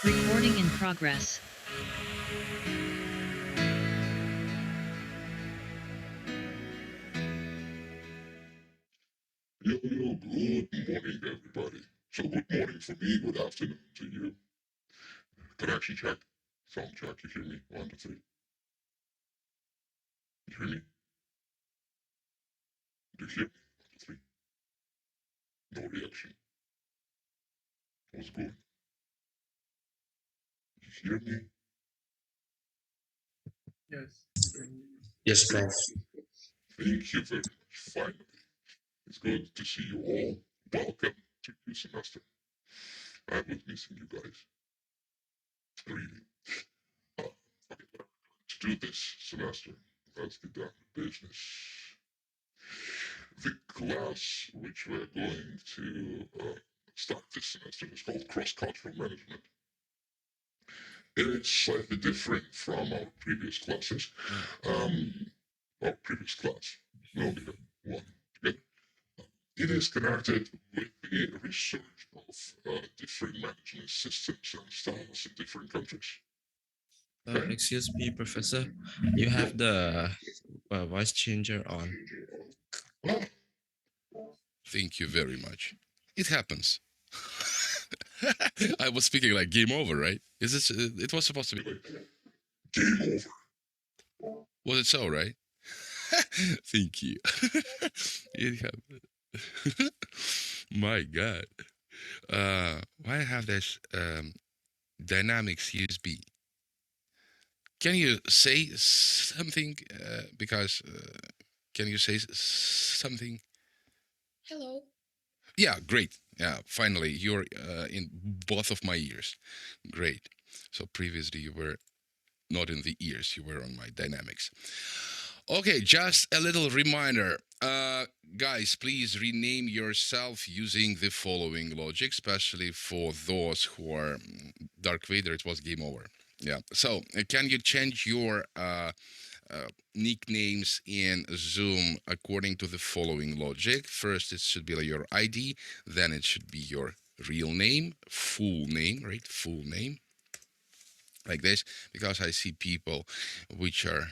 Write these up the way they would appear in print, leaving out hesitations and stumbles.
Recording in progress. Yo, yo, good morning, everybody. So, good morning for me, good afternoon to you. Connection check, sound check, you hear me? One, two, three. You hear me? Do you hear me? One, two, three. No reaction. What's good? You hear me? Yes, Prof. Thank you very much. Finally, it's good to see you all. Welcome to new semester. I was missing you guys. Really. Uh, okay, let's do this semester. Let's get down to business. The class which we're going to start this semester is called cross-cultural management. It is slightly different from our previous classes. Our previous class, we only had one together. It is connected with the research of different management systems and styles in different countries. Okay? Excuse me, Professor. You Yo. have the voice changer on. Ah, thank you very much. It happens. I was speaking like game over, right? Is this? It was supposed to be like game over. Was it so, right? Thank you. It happened. My God. Why have this dynamics USB? Can you say something? Because can you say something? Hello. Yeah, great. Yeah, finally, you're in both of my ears. Great. So previously you were not in the ears, you were on my dynamics. Okay, just a little reminder. Guys, please rename yourself using the following logic, especially for those who are Dark Vader. It was game over. Yeah. So, can you change your nicknames in Zoom according to the following logic? First, it should be like your ID, then it should be your real name, full name, right? Full name, like this, because I see people which are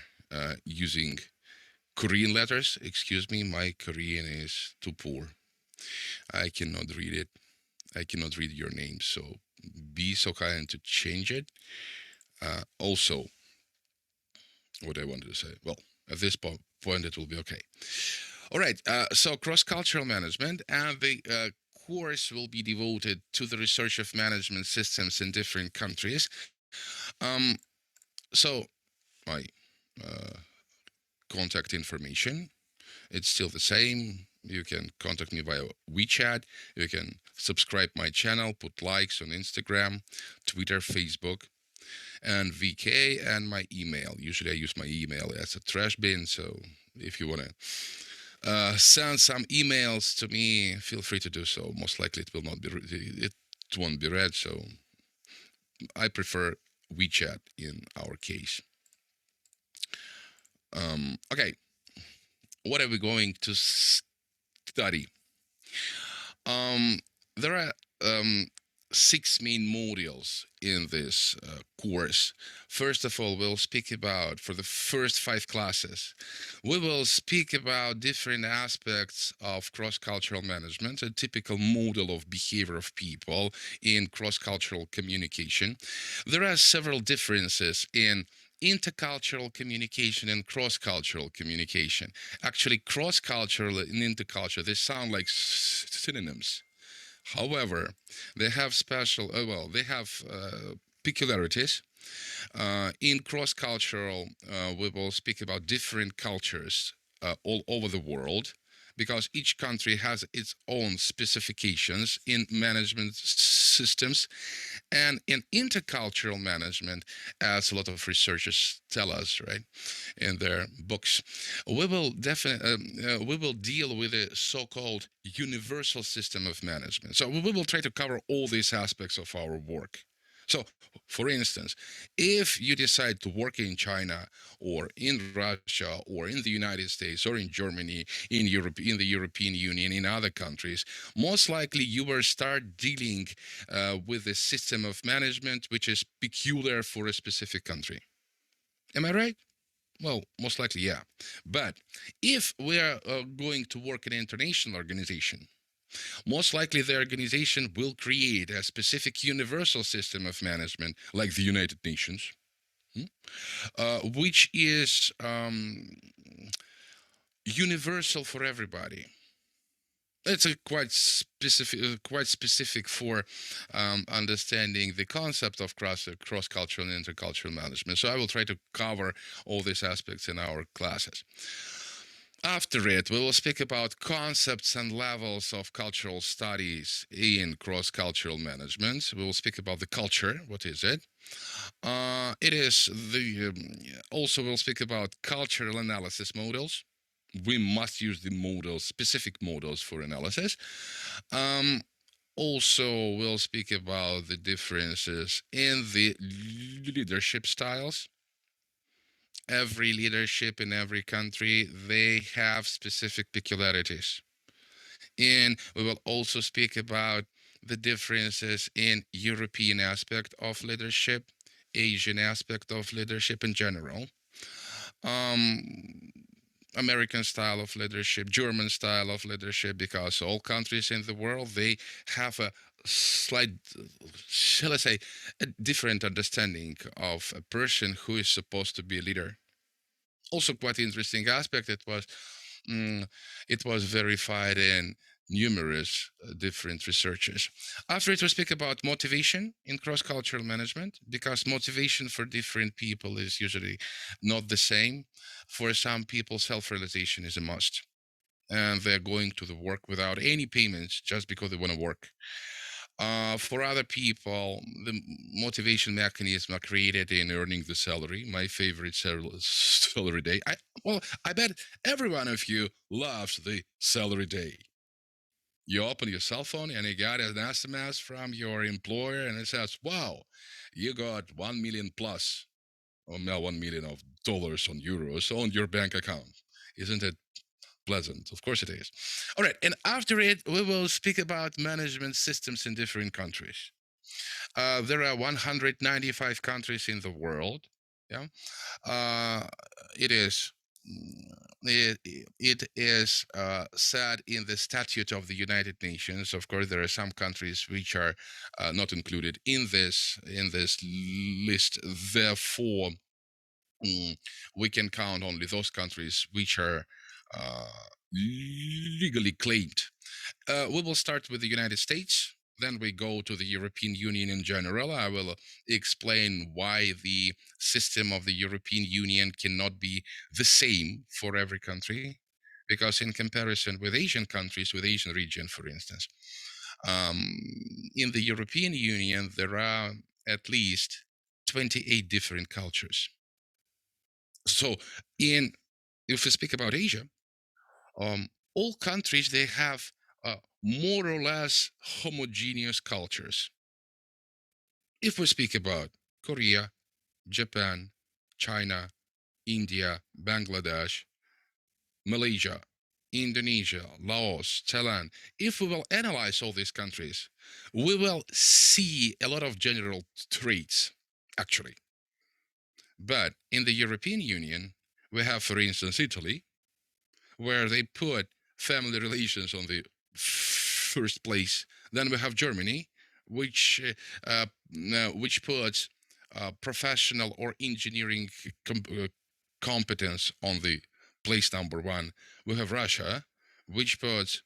using Korean letters. Excuse me, my Korean is too poor. I cannot read it. I cannot read your name, so be so kind to change it. Also, what I wanted to say. Well, at this point, it will be okay. All right. So cross-cultural management, and the course will be devoted to the research of management systems in different countries. Um, so my uh, contact information, it's still the same. You can contact me via WeChat. You can subscribe my channel, put likes on Instagram, Twitter, Facebook, and VK, and my email. Usually I use my email as a trash bin, so if you want to send some emails to me, feel free to do so. Most likely it will not be it won't be read, so I prefer WeChat in our case. Okay, what are we going to study? Um, there are six main modules in this course. First of all, we'll speak about, for the first 5 classes, we will speak about different aspects of cross-cultural management, a typical model of behavior of people in cross-cultural communication. There are several differences in intercultural communication and cross-cultural communication. Actually, cross-cultural and intercultural, they sound like synonyms. However, they have special, they have peculiarities. In cross-cultural, we will speak about different cultures all over the world, because each country has its own specifications in management systems. And in intercultural management, as a lot of researchers tell us, right, in their books, we will definitely we will deal with a so-called universal system of management. So we will try to cover all these aspects of our work. So, for instance, if you decide to work in China or in Russia or in the United States or in Germany, in Europe, in the European Union, in other countries, most likely you will start dealing with a system of management which is peculiar for a specific country. Am I right? Well, most likely, yeah. But if we are going to work in an international organization, most likely the organization will create a specific universal system of management, like the United Nations, which is universal for everybody. It's a quite specific for understanding the concept of cross cultural and intercultural management. So I will try to cover all these aspects in our classes. After it, we will speak about concepts and levels of cultural studies in cross cultural management. We will speak about the culture. What is it? It is the also we'll speak about cultural analysis models. We must use the models, specific models for analysis. Um, Also, we'll speak about the differences in the leadership styles. Every leadership in every country, they have specific peculiarities. And we will also speak about the differences in European aspect of leadership, Asian aspect of leadership in general, um, American style of leadership, German style of leadership, because all countries in the world, they have a slight, shall I say, a different understanding of a person who is supposed to be a leader. Also, quite interesting aspect. It was verified in numerous different researches. After it, we speak about motivation in cross-cultural management, because motivation for different people is usually not the same. For some people, self-realization is a must, and they're going to the work without any payments just because they want to work. For other people, the motivation mechanism are created in earning the salary. My favorite salary day. I bet every one of you loves the salary day. You open your cell phone and you got an SMS from your employer, and it says, "Wow, you got 1 million plus, or now 1 million of dollars on euros on your bank account." Isn't it pleasant? Of course it is. All right, and after it, we will speak about management systems in different countries. There are 195 countries in the world. Yeah, uh, it is. It is said in the statute of the United Nations. Of course, there are some countries which are not included in this list. Therefore, we can count only those countries which are legally claimed. We will start with the United States. Then we go to the European Union in general. I will explain why the system of the European Union cannot be the same for every country. Because, in comparison with Asian countries, with Asian region, for instance, um, in the European Union, there are at least 28 different cultures. So, in if we speak about Asia, all countries, they have more or less homogeneous cultures. If we speak about Korea, Japan, China, India, Bangladesh, Malaysia, Indonesia, Laos, Thailand, if we will analyze all these countries, we will see a lot of general traits, actually. But in the European Union, we have, for instance, Italy, where they put family relations on the first place. Then we have Germany, which puts professional or engineering competence on the place number one. We have Russia, which puts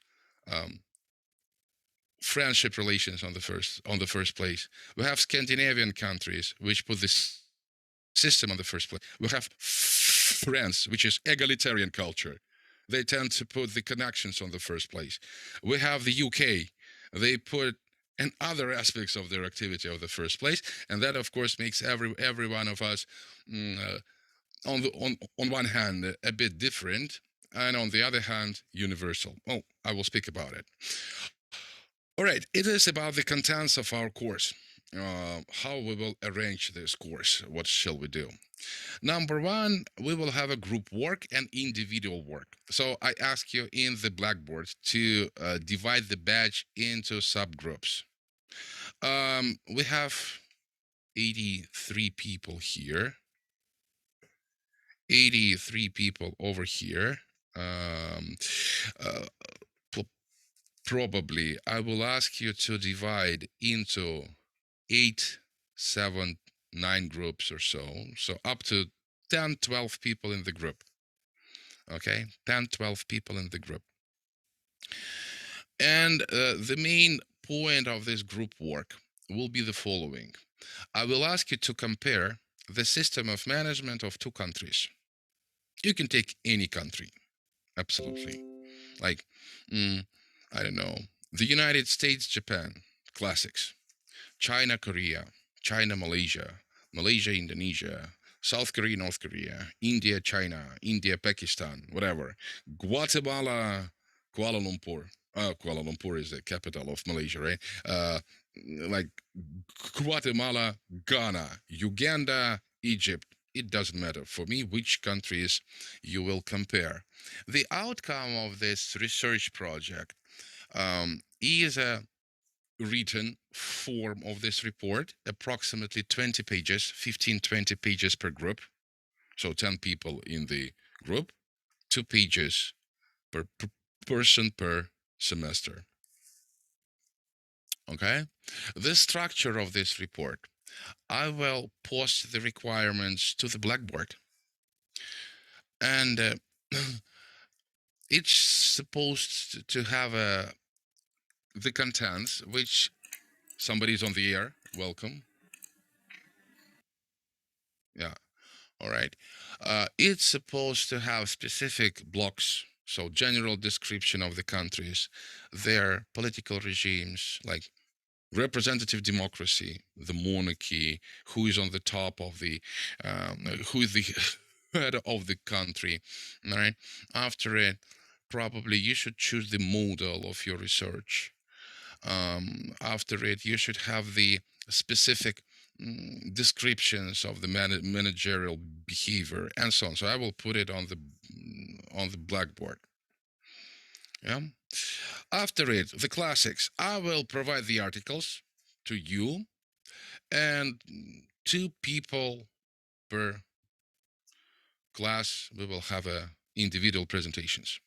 um, friendship relations on the first place. We have Scandinavian countries, which put this system on the first place. We have France, which is egalitarian culture. They tend to put the connections on the first place. We have the UK. They put and other aspects of their activity of the first place, and that of course makes every one of us on one hand a bit different, and on the other hand universal. Oh, I will speak about it. All right, it is about the contents of our course. how we will arrange this course. What shall we do? Number one, we will have a group work and individual work. So I ask you in the Blackboard to divide the batch into subgroups. We have 83 people here, 83 people over here. Um, uh, Probably I will ask you to divide into 8, 7, 9 groups or so. So up to 10, 12 people in the group. Okay, 10, 12 people in the group. And the main point of this group work will be the following. I will ask you to compare the system of management of two countries. You can take any country, absolutely. Like, I don't know, the United States, Japan, classics. China, Korea, China, Malaysia, Malaysia, Indonesia, South Korea, North Korea, India, China, India, Pakistan, whatever. Guatemala, Kuala Lumpur. Kuala Lumpur is the capital of Malaysia, right? Like Guatemala, Ghana, Uganda, Egypt. It doesn't matter for me which countries you will compare. The outcome of this research project is a written form of this report, approximately 20 pages, 15, 20 pages per group. So 10 people in the group, 2 pages per person per semester. Okay? The structure of this report, I will post the requirements to the Blackboard. And it's supposed to have the contents, which somebody's on the air. Welcome. Yeah. All right. It's supposed to have specific blocks. So, general description of the countries, their political regimes, like representative democracy, the monarchy, who is on the top of who is the head of the country. All right. After it, probably you should choose the model of your research. After it, you should have the specific descriptions of the managerial behavior and so on. So I will put it on the Blackboard. Yeah. After it, the classics. I will provide the articles to you and 2 people per class. We will have individual presentations.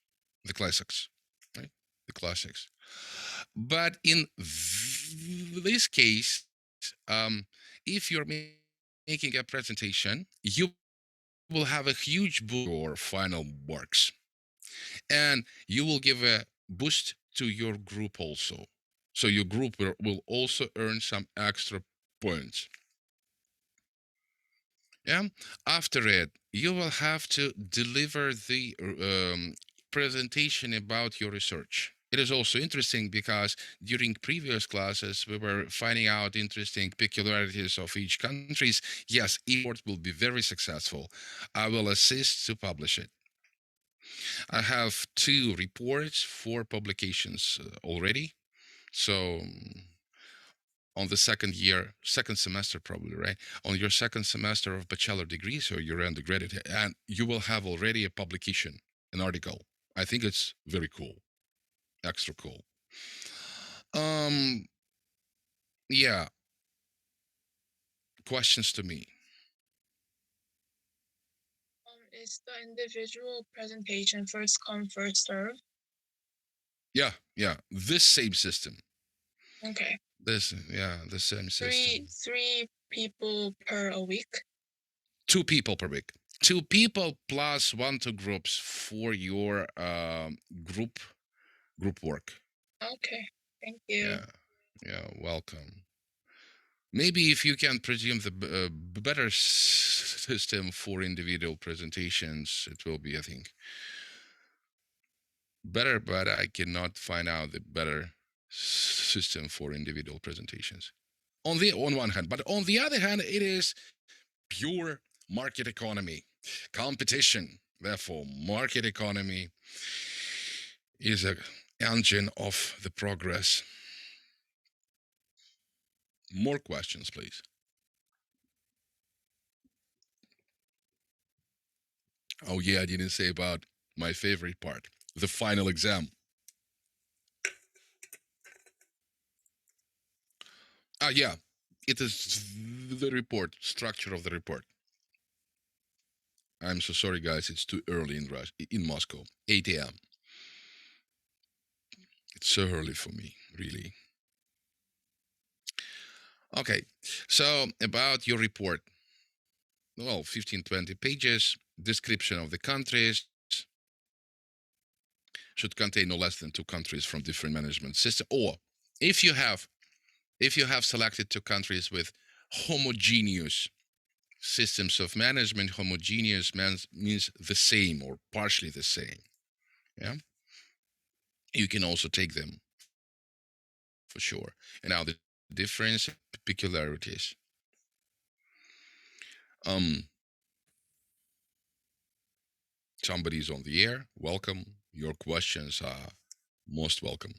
The classics, right? The classics. But in this case, if you're making a presentation, you will have a huge boost or final works, and you will give a boost to your group also. So your group will also earn some extra points. Yeah. After it, you will have to deliver the presentation about your research. It is also interesting because during previous classes, we were finding out interesting peculiarities of each countries. Yes, import will be very successful. I will assist to publish it. I have 2 reports, 4 publications already. So on the second semester, probably, right? On your second semester of bachelor degree, so you're undergraduate, and you will have already a publication, an article. I think it's very cool, extra cool. Um, yeah, questions to me. Is the individual presentation first come, first serve? Yeah, this same system. Okay. The same system. Three people per a week. 2 people per week. 2 people plus 1 2 groups for your group work. Okay. Thank you. Yeah, welcome. Maybe if you can presume the better system for individual presentations, it will be, I think, better, but I cannot find out the better system for individual presentations. On one hand, but on the other hand, it is pure market economy, competition. Therefore, market economy is a engine of the progress. More questions, please. Oh, yeah, I didn't say about my favorite part, the final exam. Ah, yeah, it is the report, structure of the report. I'm so sorry, guys. It's too early in Moscow. 8 a.m. It's so early for me, really. Okay, so about your report. Well, 15, 20 pages, description of the countries, should contain no less than two countries from different management system. Or if you have selected two countries with homogeneous systems of management, homogeneous means the same or partially the same. Yeah, you can also take them for sure. And now the difference peculiarities. Somebody's on the air. Welcome. Your questions are most welcome.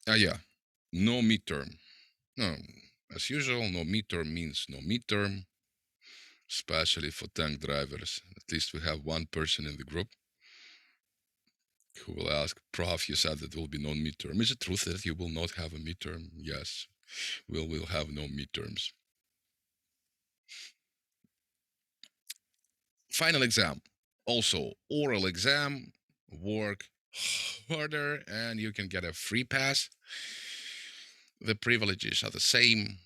Yeah, no midterm. No, as usual, no midterm means no midterm, especially for tank drivers. At least we have one person in the group who will ask, Prof, you said that there will be no midterm. Is it true that you will not have a midterm? Yes, we'll have no midterms. Final exam. Also, oral exam, work harder, and you can get a free pass. The privileges are the same.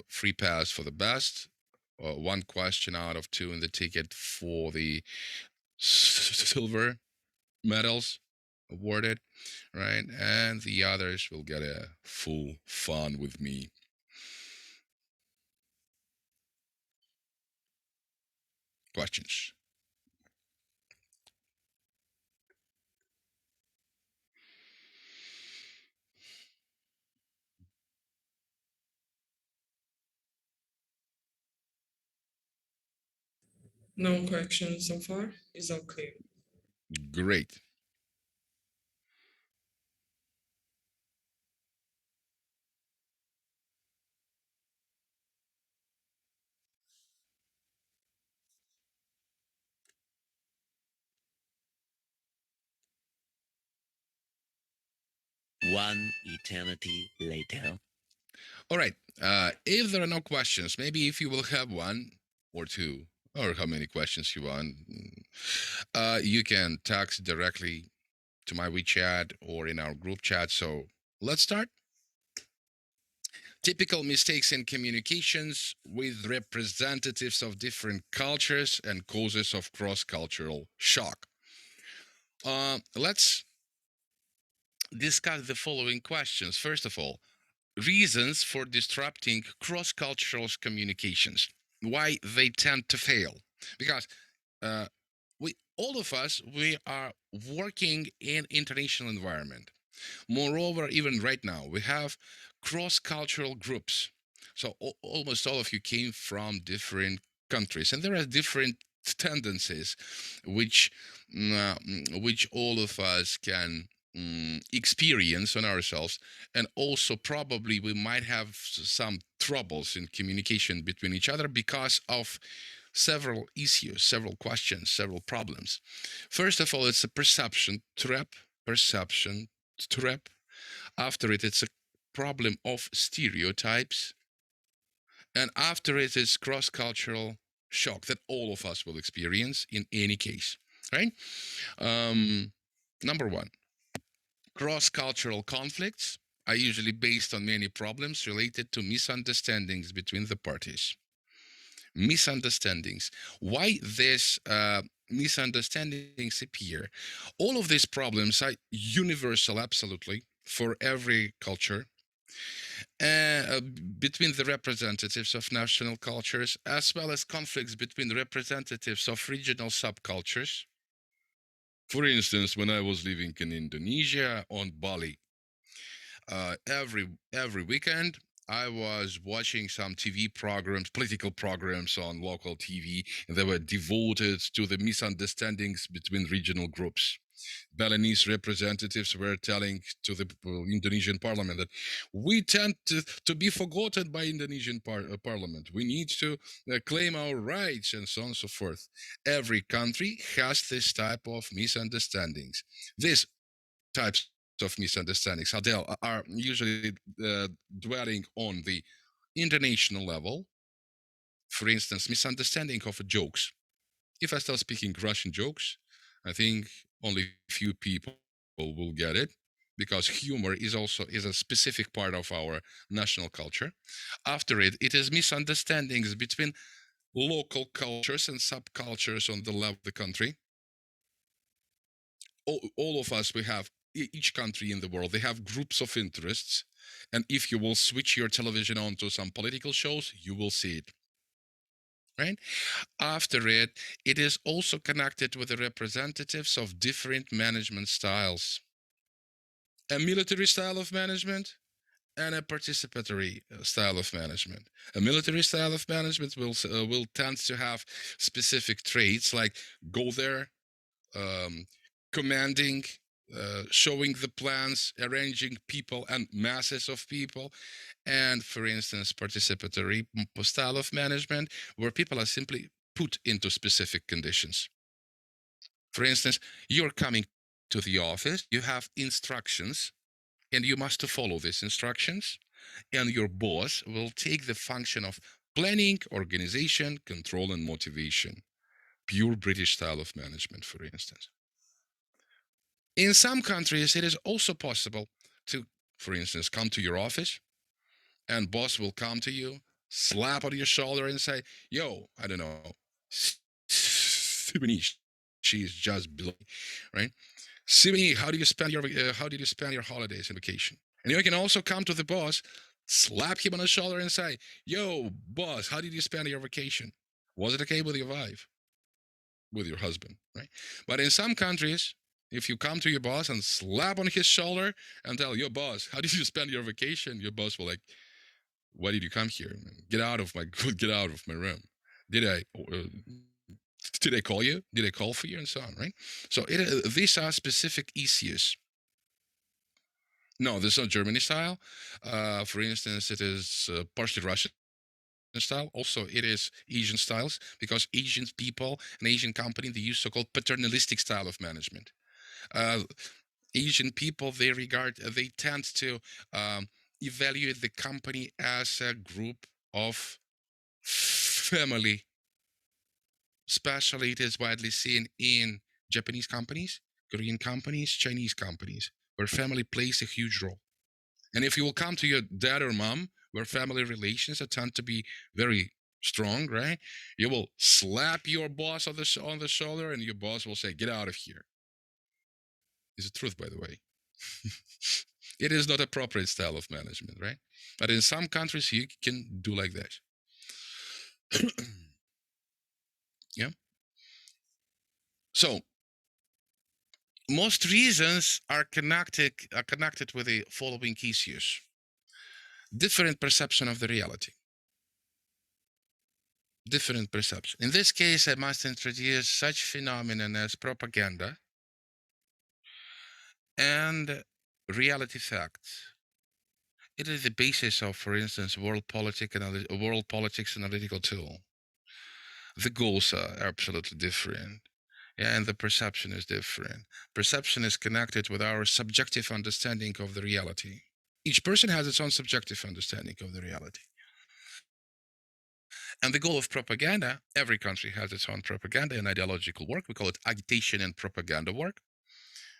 Free pass for the best. One question out of two in the ticket for the silver medals awarded, right? And the others will get a full fun with me. Questions? No questions so far. It's okay. Great. One eternity later. All right. If there are no questions, maybe if you will have one or two, or how many questions you want, you can text directly to my WeChat or in our group chat. So let's start. Typical mistakes in communications with representatives of different cultures and causes of cross-cultural shock. Let's discuss the following questions. First of all, reasons for disrupting cross-cultural communications, why they tend to fail. Because we all of us, we are working in international environment. Moreover, even right now, we have cross-cultural groups. So almost all of you came from different countries, and there are different tendencies, which which all of us can experience on ourselves, and also probably we might have some troubles in communication between each other because of several issues, several questions, several problems. First of all, it's a perception trap. Perception trap. After it, it's a problem of stereotypes. And after it is cross cultural shock that all of us will experience in any case, right? Number one, cross cultural conflicts are usually based on many problems related to misunderstandings between the parties. Misunderstandings. Why these misunderstandings appear? All of these problems are universal, absolutely, for every culture, between the representatives of national cultures, as well as conflicts between representatives of regional subcultures. For instance, when I was living in Indonesia on Bali, Every weekend I was watching some TV programs, political programs on local TV, and they were devoted to the misunderstandings between regional groups. Balinese representatives were telling to the Indonesian parliament that we tend to be forgotten by Indonesian parliament. We need to claim our rights and so on and so forth. Every country has this type of misunderstandings. These types of misunderstandings are usually dwelling on the international level. For instance, misunderstanding of jokes. If I start speaking Russian jokes, I think only few people will get it, because humor is a specific part of our national culture. After it, it is misunderstandings between local cultures and subcultures on the level of the country. All of us, we have each country in the world, they have groups of interests, and if you will switch your television on to some political shows, you will see it, right? After it, it is also connected with the representatives of different management styles. A military style of management and a participatory style of management. A military style of management will tend to have specific traits like go there, commanding, showing the plans, arranging people and masses of people. And for instance, participatory style of management, where people are simply put into specific conditions. For instance, you're coming to the office, you have instructions, and you must follow these instructions. And your boss will take the function of planning, organization, control, and motivation. Pure British style of management, for instance. In some countries, it is also possible to, for instance, come to your office and boss will come to you, slap on your shoulder and say, yo, I don't know, Siboney, she's just below, right? Siboney, how did you spend your holidays and vacation? And you can also come to the boss, slap him on the shoulder and say, yo, boss, how did you spend your vacation? Was it okay with your wife? With your husband, right? But in some countries, if you come to your boss and slap on his shoulder and tell your boss, how did you spend your vacation? Your boss will like, why did you come here? Get out of my room. Did I call you? Did I call for you? And so on, right? So these are specific issues. No, this is not Germany style. For instance, it is partially Russian style. Also, it is Asian styles, because Asian people and Asian company, they use so-called paternalistic style of management. Asian people, they tend to evaluate the company as a group of family. Especially it is widely seen in Japanese companies, Korean companies, Chinese companies, where family plays a huge role. And if you will come to your dad or mom, where family relations tend to be very strong, right? You will slap your boss on the shoulder, and your boss will say, "Get out of here." It's the truth, by the way. It is not appropriate style of management, right? But in some countries, you can do like that. Yeah. So most reasons are connected with the following issues: different perception of the reality. Different perception. In this case, I must introduce such phenomenon as propaganda and reality facts. It is the basis of, for instance, world politics analytical tool. The goals are absolutely different. Yeah, and the perception is different. Perception is connected with our subjective understanding of the reality. Each person has its own subjective understanding of the reality. And the goal of propaganda, every country has its own propaganda and ideological work. We call it agitation and propaganda work.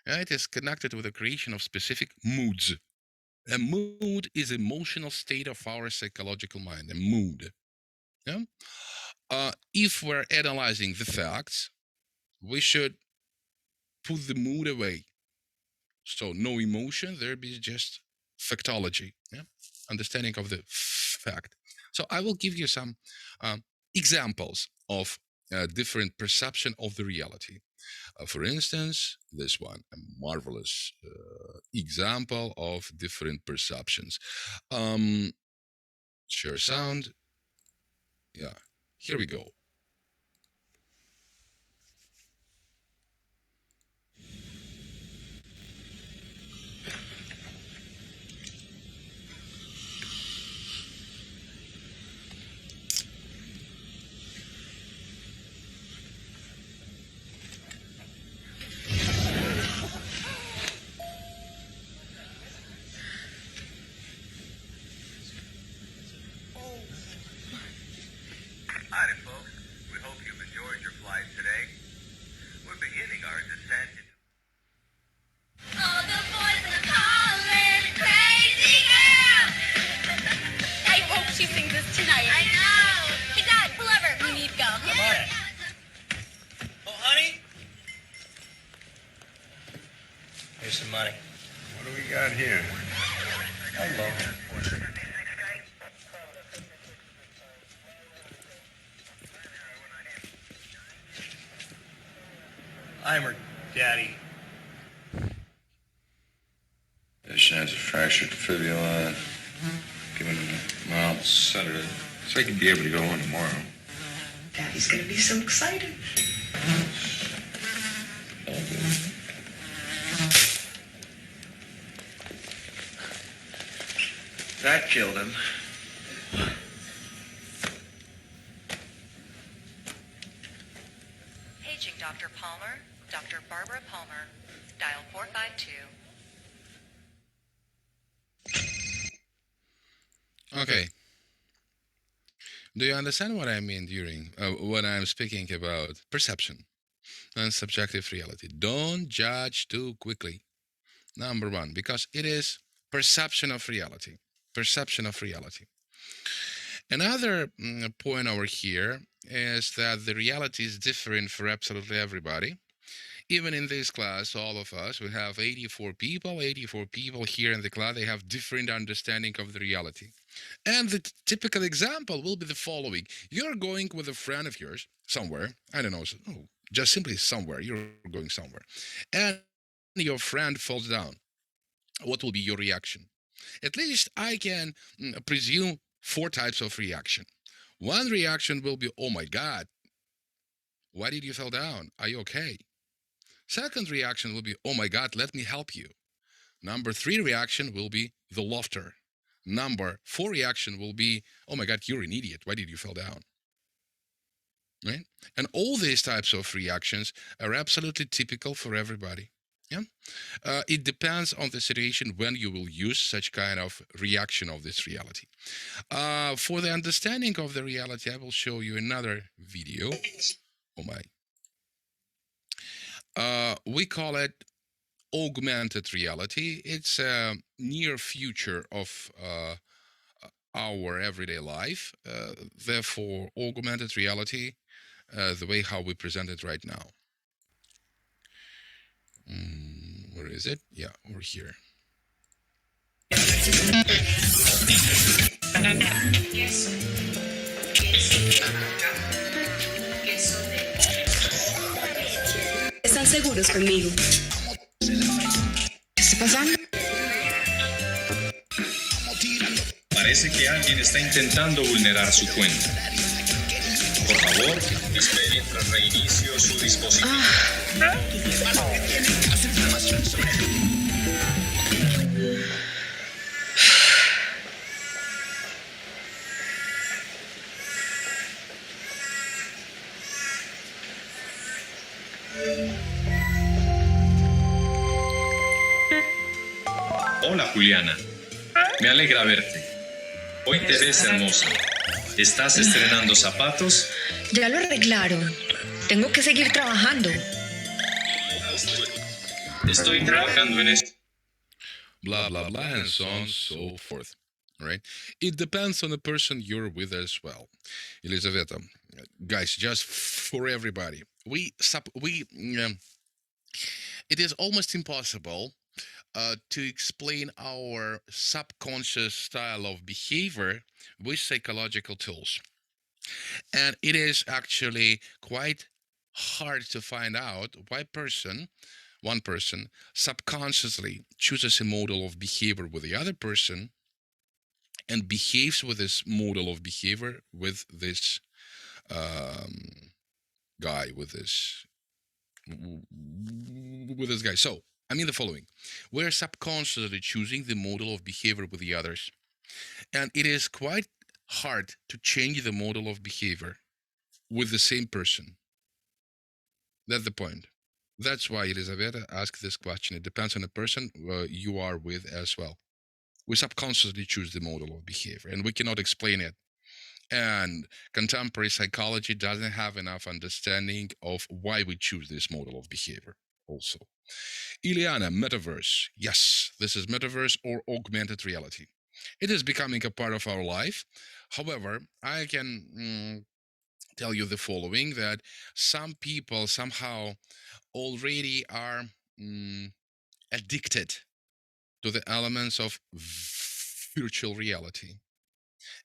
And it is connected with the creation of specific moods. A mood is emotional state of our psychological mind, a mood. Yeah? If we're analyzing the facts, we should put the mood away. So no emotion, there be just factology, yeah? Understanding of the fact. So I will give you some examples of different perception of the reality. For instance, this one, a marvelous example of different perceptions. Share sound. Yeah, here we go. Hi, folks. We hope you've enjoyed your flight today. We're beginning our descent into... All the boys are calling crazy girl. I hope she sings this tonight. I know. Hey, Dad, whoever, we need to go. I'm on it. Oh, honey? Here's some money. What do we got here? Hello. I'm her daddy. Patient has a fractured fibula. Given him a mild sedative. So he can be able to go on tomorrow. Daddy's gonna be so excited. All good. That killed him. Paging Dr. Palmer, Dr. Barbara Palmer, dial 452. Okay. Do you understand what I mean during when I'm speaking about perception and subjective reality? Don't judge too quickly. Number one, because it is perception of reality. Perception of reality. Another point over here is that the reality is different for absolutely everybody. Even in this class, all of us, we have 84 people here in the class, they have different understanding of the reality. And the typical example will be the following. You're going with a friend of yours somewhere, I don't know, just simply somewhere, you're going somewhere, and your friend falls down. What will be your reaction? At least I can presume 4 types of reaction. One reaction will be, oh my God, why did you fall down? Are you okay? Second reaction will be, oh my God, let me help you. Number 3 reaction will be the laughter. Number 4 reaction will be, oh my God, you're an idiot. Why did you fall down? Right? And all these types of reactions are absolutely typical for everybody. Yeah. It depends on the situation when you will use such kind of reaction of this reality. For the understanding of the reality, I will show you another video. Oh my. We call it augmented reality. It's a near future of our everyday life. Therefore, augmented reality, the way how we present it right now. Where is it? Yeah, over here. ¿Están seguros conmigo? ¿Qué está pasando? Parece que alguien está intentando vulnerar su cuenta. Por favor, espere mientras reinicio su dispositivo. Hola, Juliana. Me alegra verte. Hoy te ves hermosa. ¿Estás estrenando zapatos? Ya lo arreglaron. Tengo que seguir trabajando. Estoy trabajando en esto. Blah, blah, blah, and so on, so forth. Right? It depends on the person you're with as well. Elizaveta, guys, just for everybody, it is almost impossible to explain our subconscious style of behavior with psychological tools. And it is actually quite hard to find out why one person subconsciously chooses a model of behavior with the other person and behaves with this model of behavior with this um, guy, with this guy. So, I mean the following. We're subconsciously choosing the model of behavior with the others. And it is quite hard to change the model of behavior with the same person. That's the point. That's why Elizabeth asked this question. It depends on the person you are with as well. We subconsciously choose the model of behavior and we cannot explain it. And contemporary psychology doesn't have enough understanding of why we choose this model of behavior also. Ileana, metaverse. Yes, this is metaverse or augmented reality. It is becoming a part of our life. However, I can tell you the following, that some people somehow already are addicted to the elements of virtual reality.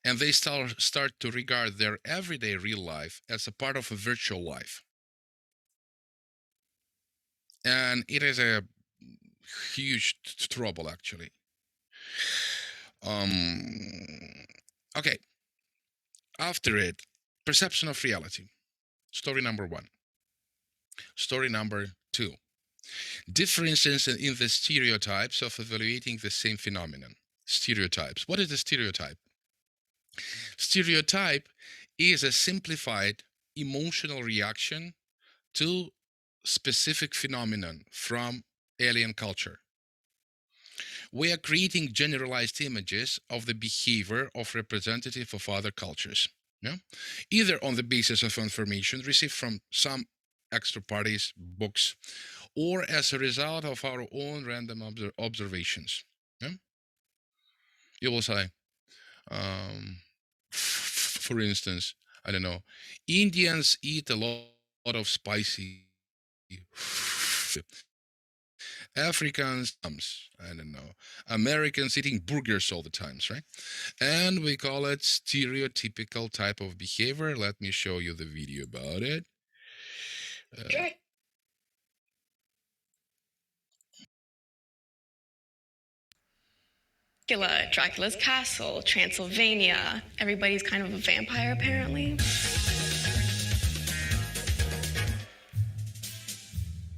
And they start to regard their everyday real life as a part of a virtual life. And it is a huge trouble, actually. Okay. After it, perception of reality. Story number 1. Story number 2. Differences in the stereotypes of evaluating the same phenomenon. Stereotypes. What is a stereotype? Stereotype is a simplified emotional reaction to specific phenomenon from alien culture. We are creating generalized images of the behavior of representative of other cultures, yeah? Either on the basis of information received from some extra parties, books, or as a result of our own random observations. Yeah? You will say, for instance, I don't know, Indians eat a lot of spicy Africans, I don't know, Americans eating burgers all the times, right? And we call it stereotypical type of behavior. Let me show you the video about it. Dracula's castle, Transylvania. Everybody's kind of a vampire, apparently.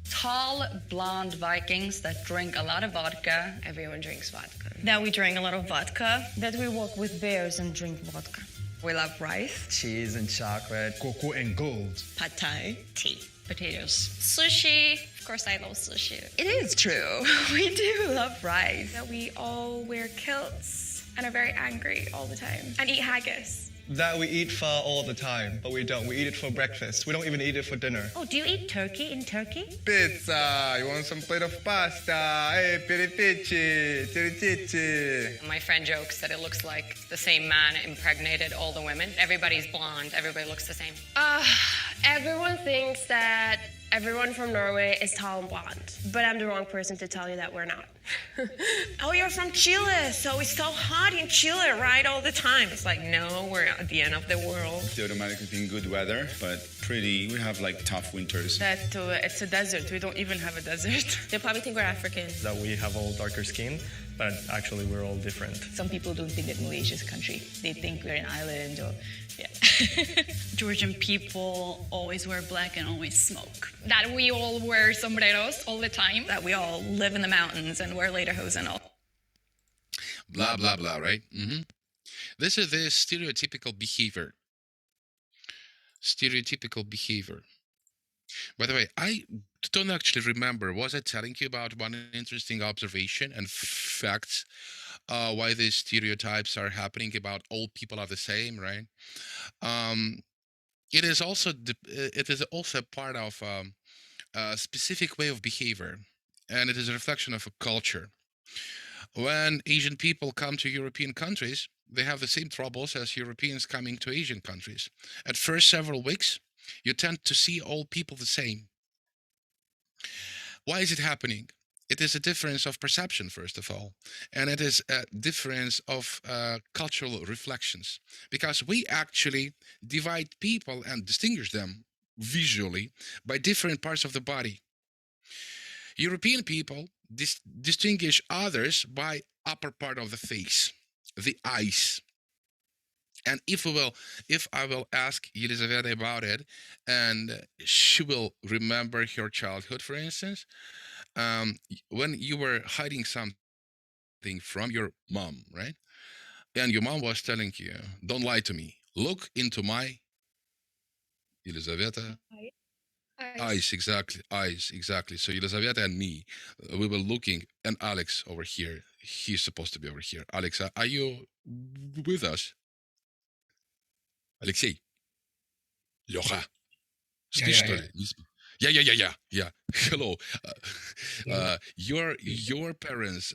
Tall, blonde Vikings that drink a lot of vodka. Everyone drinks vodka. That we drink a lot of vodka. That we walk with bears and drink vodka. We love rice. Cheese and chocolate. Cocoa and gold. Pad Thai. Tea. Potatoes. Sushi. Of course, I love sushi. It is true. We do love rice. That we all wear kilts and are very angry all the time. And eat haggis. That we eat pho all the time, but we don't. We eat it for breakfast. We don't even eat it for dinner. Oh, do you eat turkey in Turkey? Pizza! You want some plate of pasta? Hey, piripici, tirichichi. My friend jokes that it looks like the same man impregnated all the women. Everybody's blonde. Everybody looks the same. Everyone thinks that everyone from Norway is tall and blonde. But I'm the wrong person to tell you that we're not. Oh, you're from Chile, so it's so hot in Chile, right? All the time. It's like, no, we're at the end of the world. They automatically think good weather, but we have like tough winters. That it's a desert. We don't even have a desert. They probably think we're African. That we have all darker skin, but actually we're all different. Some people don't think that Malaysia is a country. They think we're an island or, yeah. Georgian people always wear black and always smoke. That we all wear sombreros all the time. That we all live in the mountains and wear lederhosen all. Blah, blah, blah, right? This is the stereotypical behavior. Stereotypical behavior. By the way, I don't actually remember. Was I telling you about one interesting observation and facts why these stereotypes are happening about all people are the same, right? It is also part of a specific way of behavior, and it is a reflection of a culture. When Asian people come to European countries, they have the same troubles as Europeans coming to Asian countries. At first several weeks, you tend to see all people the same. Why is it happening? It is a difference of perception, first of all, and it is a difference of cultural reflections, because we actually divide people and distinguish them visually by different parts of the body. European people distinguish others by upper part of the face, the eyes. And if I will ask Elizaveta about it, and she will remember her childhood, for instance, when you were hiding something from your mom, right? And your mom was telling you, "Don't lie to me. Look into my Elizaveta." Eyes, exactly. Eyes, exactly. So Elizaveta and me, we were looking, and Alex over here. He's supposed to be over here. Alex, are you with us? Alexei, Леха, спишь, что ли? Не спи- Yeah. Hello. Your parents,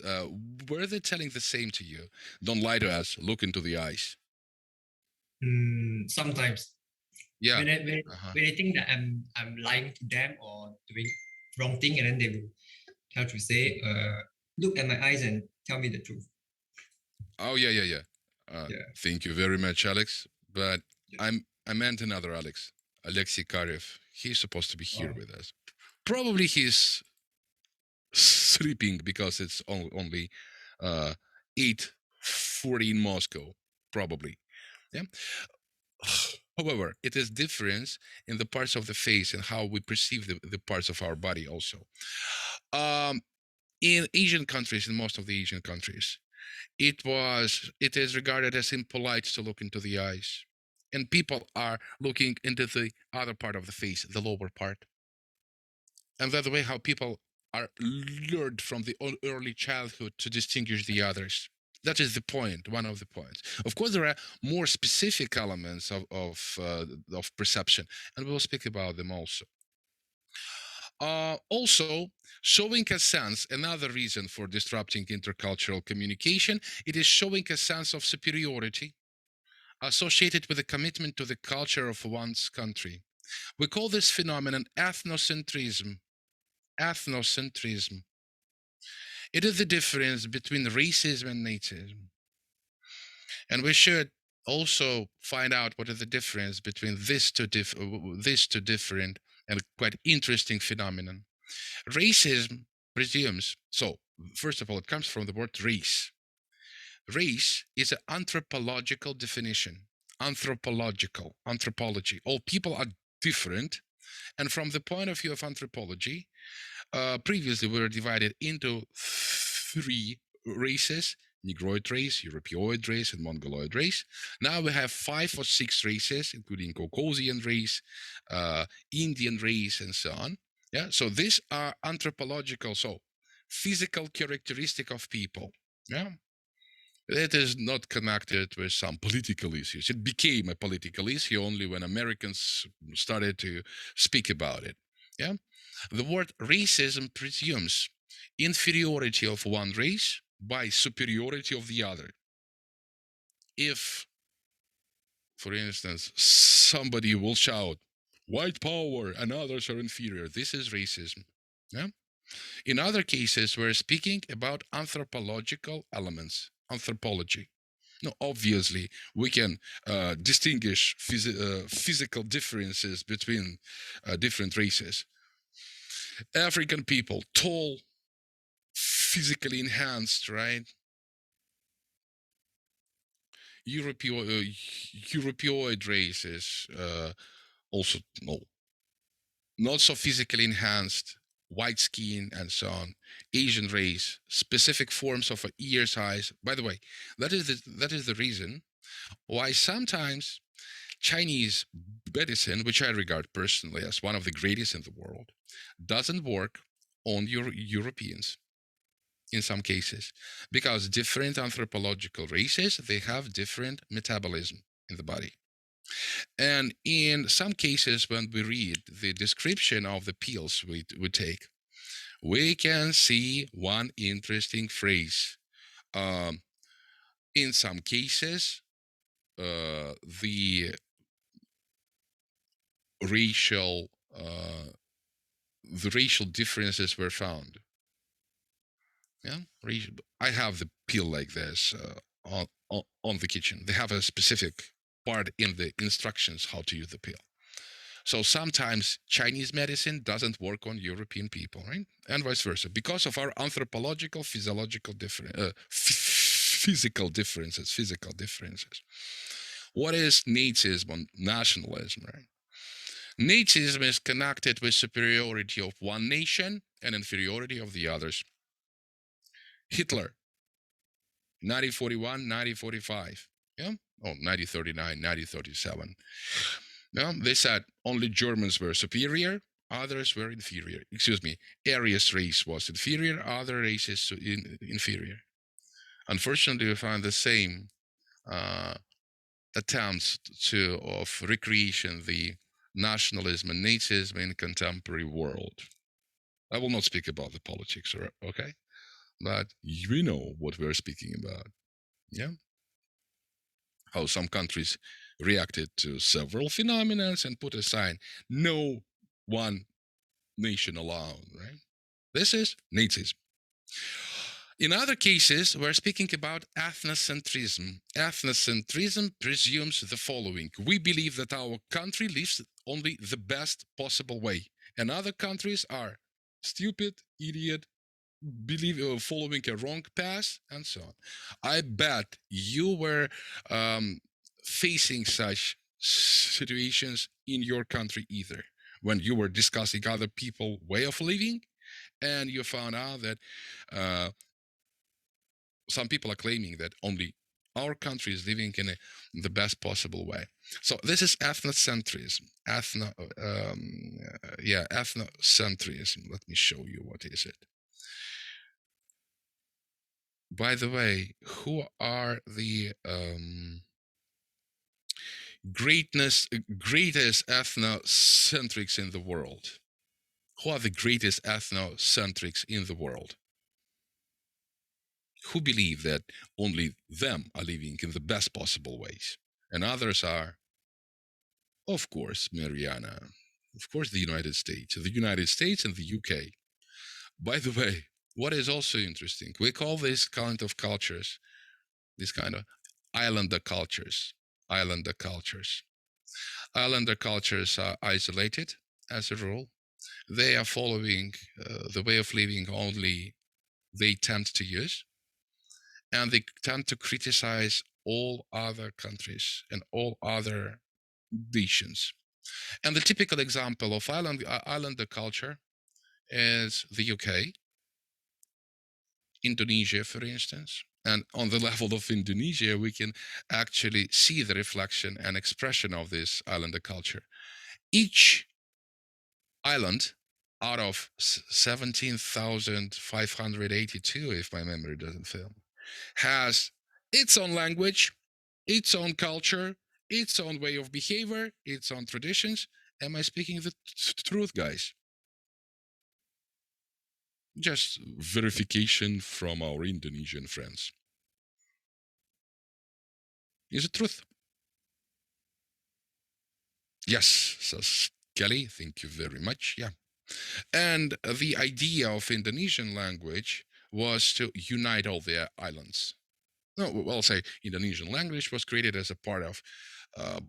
were they telling the same to you? Don't lie to us. Look into the eyes. Sometimes. Yeah. When I think that I'm lying to them or doing wrong thing, and then they will tell to say, look at my eyes and tell me the truth. Oh yeah. Thank you very much, Alex. But I meant another Alex, Alexei Karev. He's supposed to be here with us. Probably he's sleeping because it's only 8:40 in Moscow. Probably, yeah. However, it is difference in the parts of the face and how we perceive the parts of our body also. In Asian countries, in most of the Asian countries, it is regarded as impolite to look into the eyes. And people are looking into the other part of the face, the lower part. And that's the way how people are learned from the early childhood to distinguish the others. That is the point, one of the points. Of course, there are more specific elements of perception, and we'll speak about them also. Also, showing a sense, another reason for disrupting intercultural communication, it is showing a sense of superiority associated with a commitment to the culture of one's country. We call this phenomenon ethnocentrism. Ethnocentrism. It is the difference between racism and nationalism. And we should also find out what is the difference between these two different and quite interesting phenomenon. Racism presumes, so first of all, it comes from the word race. Race is an anthropological definition. Anthropology. All people are different. And from the point of view of anthropology, previously we were divided into 3 races: Negroid race, Europeoid race, and Mongoloid race. Now we have 5 or 6 races, including Caucasian race, Indian race, and so on. Yeah, so these are anthropological, so physical characteristic of people. Yeah, it is not connected with some political issues. It became a political issue only when Americans started to speak about it. Yeah, the word racism presumes inferiority of one race by superiority of the other. If, for instance, somebody will shout, "White power and others are inferior," this is racism. Yeah. In other cases, we're speaking about anthropological elements, anthropology. No, obviously, we can distinguish physical differences between different races. African people, tall, physically enhanced, right? Europeoid races, also not so physically enhanced, white skin, and so on. Asian race, specific forms of ear size. By the way, that is the reason why sometimes Chinese medicine, which I regard personally as one of the greatest in the world, doesn't work on Europeans in some cases, because different anthropological races, they have different metabolism in the body. And in some cases, when we read the description of the pills we take, we can see one interesting phrase. In some cases, the racial differences were found. Yeah, I have the peel like this on the kitchen. They have a specific part in the instructions how to use the peel. So sometimes Chinese medicine doesn't work on European people, right? And vice versa, because of our anthropological, physiological physical differences. Physical differences. What is Nazism and nationalism, right? Nazism is connected with superiority of one nation and inferiority of the others. Hitler, 1941, 1945. Yeah? Oh, 1939, 1937. Yeah, they said only Germans were superior, others were inferior. Excuse me, Aryan race was inferior, other races inferior. Unfortunately, we find the same attempts of recreation the nationalism and nazism in contemporary world. I will not speak about the politics, okay? But we know what we're speaking about. Yeah? How some countries reacted to several phenomena and put a sign, no one nation alone, right? This is Nazism. In other cases, we're speaking about ethnocentrism. Ethnocentrism presumes the following: we believe that our country lives only the best possible way, and other countries are stupid, idiot, following a wrong path, and so on. I bet you were facing such situations in your country either, when you were discussing other people's way of living, and you found out that some people are claiming that only our country is living in the best possible way. So this is ethnocentrism. Ethnocentrism. Let me show you what is it. By the way, who are the greatest ethnocentrics in the world? Who are the greatest ethnocentrics in the world? Who believe that only them are living in the best possible ways, and others are, of course, Mariana, of course, the United States and the UK. By the way, what is also interesting, we call this kind of cultures, this kind of islander cultures. Islander cultures are isolated as a rule. They are following the way of living only they tend to use, and they tend to criticize all other countries and all other nations. And the typical example of islander culture is the UK, Indonesia, for instance. And on the level of Indonesia, we can actually see the reflection and expression of this islander culture. Each island out of 17,582, if my memory doesn't fail, has its own language, its own culture, its own way of behavior, its own traditions. Am I speaking the truth, guys? Just verification from our Indonesian friends. Is it truth? Yes, says Kelly. Thank you very much. Yeah. And the idea of Indonesian language was to unite all the islands. No, well, say Indonesian language was created as a part of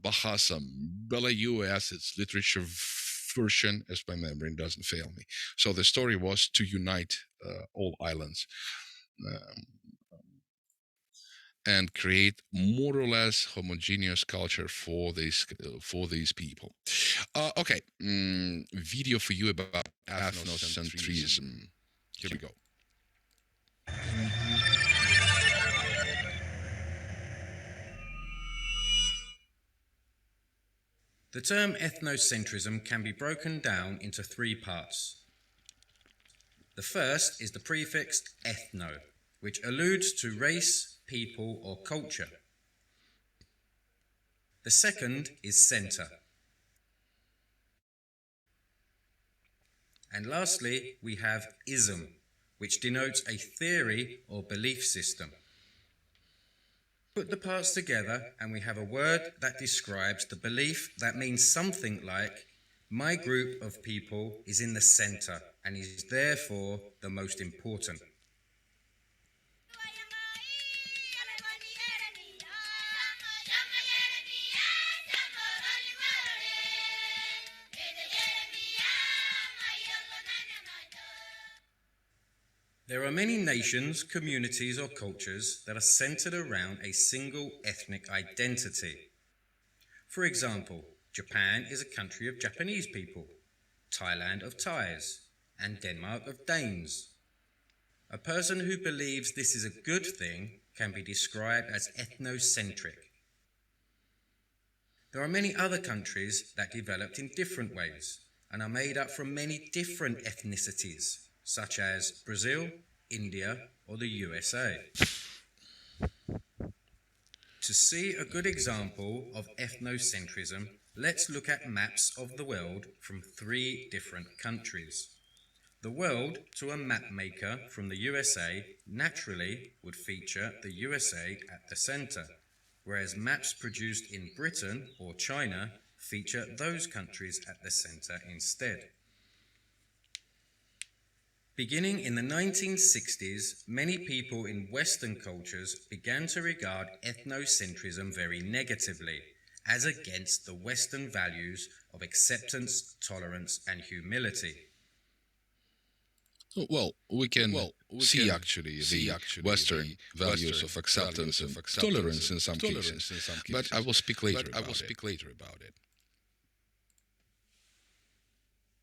Bahasa Melayu as its literature version, as my memory doesn't fail me. So the story was to unite all islands and create more or less homogeneous culture for these people. Okay, video for you about ethnocentrism. Here we go. The term ethnocentrism can be broken down into three parts. The first is the prefix ethno, which alludes to race, people, or culture. The second is center. And lastly, we have ism, which denotes a theory or belief system. Put the parts together and we have a word that describes the belief that means something like, my group of people is in the center and is therefore the most important. There are many nations, communities, or cultures that are centered around a single ethnic identity. For example, Japan is a country of Japanese people, Thailand of Thais, and Denmark of Danes. A person who believes this is a good thing can be described as ethnocentric. There are many other countries that developed in different ways and are made up from many different ethnicities, such as Brazil, India, or the USA. To see a good example of ethnocentrism, let's look at maps of the world from 3 different countries. The world to a map maker from the USA naturally would feature the USA at the center, whereas maps produced in Britain or China feature those countries at the center instead. Beginning in the 1960s, many people in Western cultures began to regard ethnocentrism very negatively, as against the Western values of acceptance, tolerance, and humility. Well, we can see actually the Western values of acceptance and tolerance in some cases, but I will speak later about it.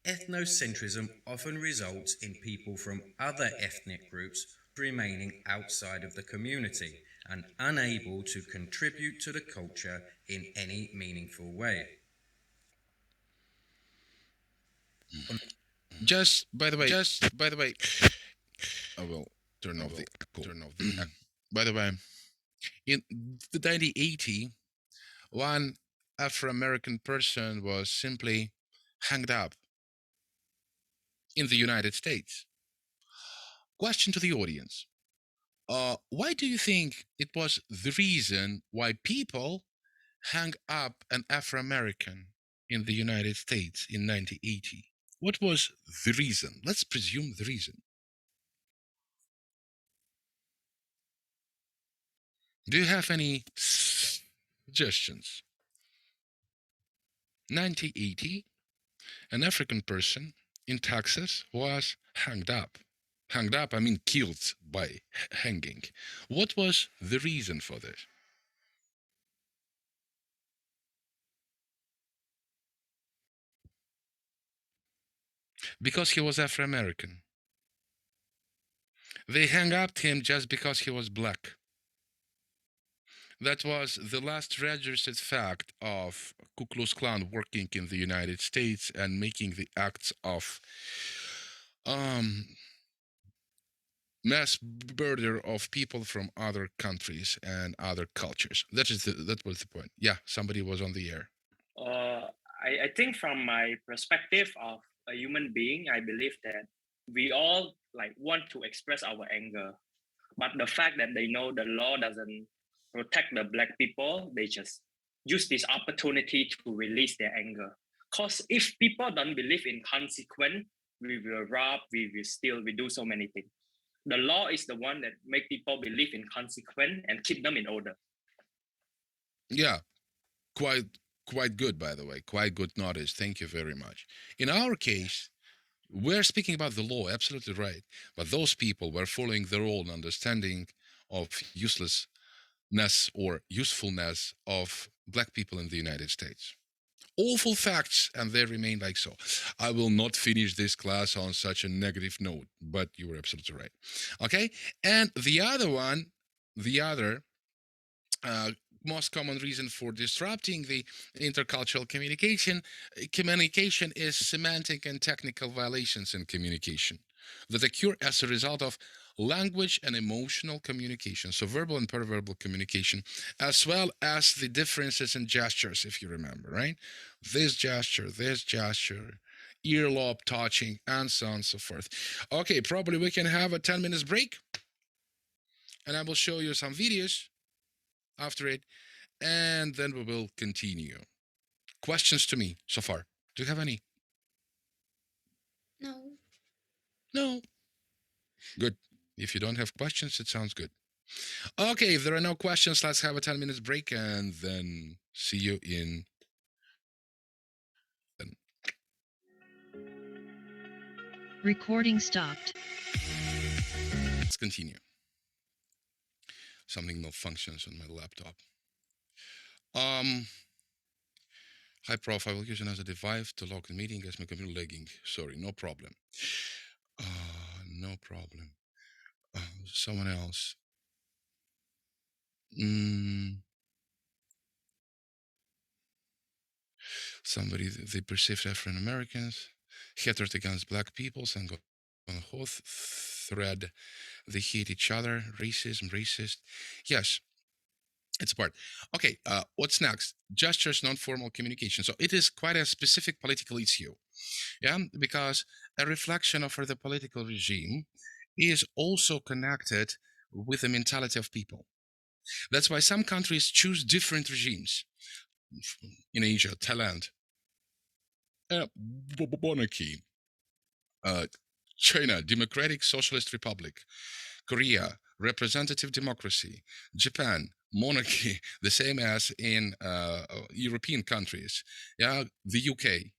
Ethnocentrism often results in people from other ethnic groups remaining outside of the community and unable to contribute to the culture in any meaningful way. Just by the way, I will turn off the echo. By the way, in the 1980, one Afro-American person was simply hanged up in the United States. Question to the audience. Why do you think it was the reason why people hung up an Afro-American in the United States in 1980? What was the reason? Let's presume the reason. Do you have any suggestions? 1980, an African person in Texas was hanged up. Hanged up, I mean killed by hanging. What was the reason for this? Because he was Afro-American. They hung up him just because he was black. That was the last registered fact of Ku Klux Klan working in the United States and making the acts of mass murder of people from other countries and other cultures. That was the point. Yeah, somebody was on the air. I think from my perspective of a human being, I believe that we all want to express our anger, but the fact that they know the law doesn't protect the black people, they just use this opportunity to release their anger. Because if people don't believe in consequence, we will rob, we will steal, we do so many things. The law is the one that make people believe in consequence and keep them in order. Yeah, quite good, by the way. Quite good notice. Thank you very much. In our case, we're speaking about the law, absolutely right. But those people were following their own understanding of uselessness or usefulness of black people in the United States. Awful facts, and they remain like so. I will not finish this class on such a negative note, but you were absolutely right. Okay, and the other most common reason for disrupting the intercultural communication is semantic and technical violations in communication that occur as a result of language and emotional communication, so verbal and paraverbal communication, as well as the differences in gestures, if you remember, right? This gesture, earlobe touching, and so on and so forth. Okay, probably we can have a 10 minutes break, and I will show you some videos after it, and then we will continue. Questions to me so far? Do you have any? No. Good. If you don't have questions, it sounds good. Okay, if there are no questions, let's have a 10 minutes break and then see you in. Recording stopped. Let's continue. Something malfunctions on my laptop. High profile using as a device to log the meeting as my computer lagging. Sorry, no problem. No problem. Someone else. Somebody they perceived African Americans, hatred against black peoples, and on a whole thread. They hate each other. Racism, racist. Yes, it's a part. Okay, what's next? Gestures, non-formal communication. So it is quite a specific political issue. Yeah, because a reflection of the political regime is also connected with the mentality of people. That's why some countries choose different regimes. In Asia, Thailand, monarchy, China, Democratic Socialist Republic, Korea, representative democracy, Japan, monarchy, the same as in European countries. Yeah, the UK.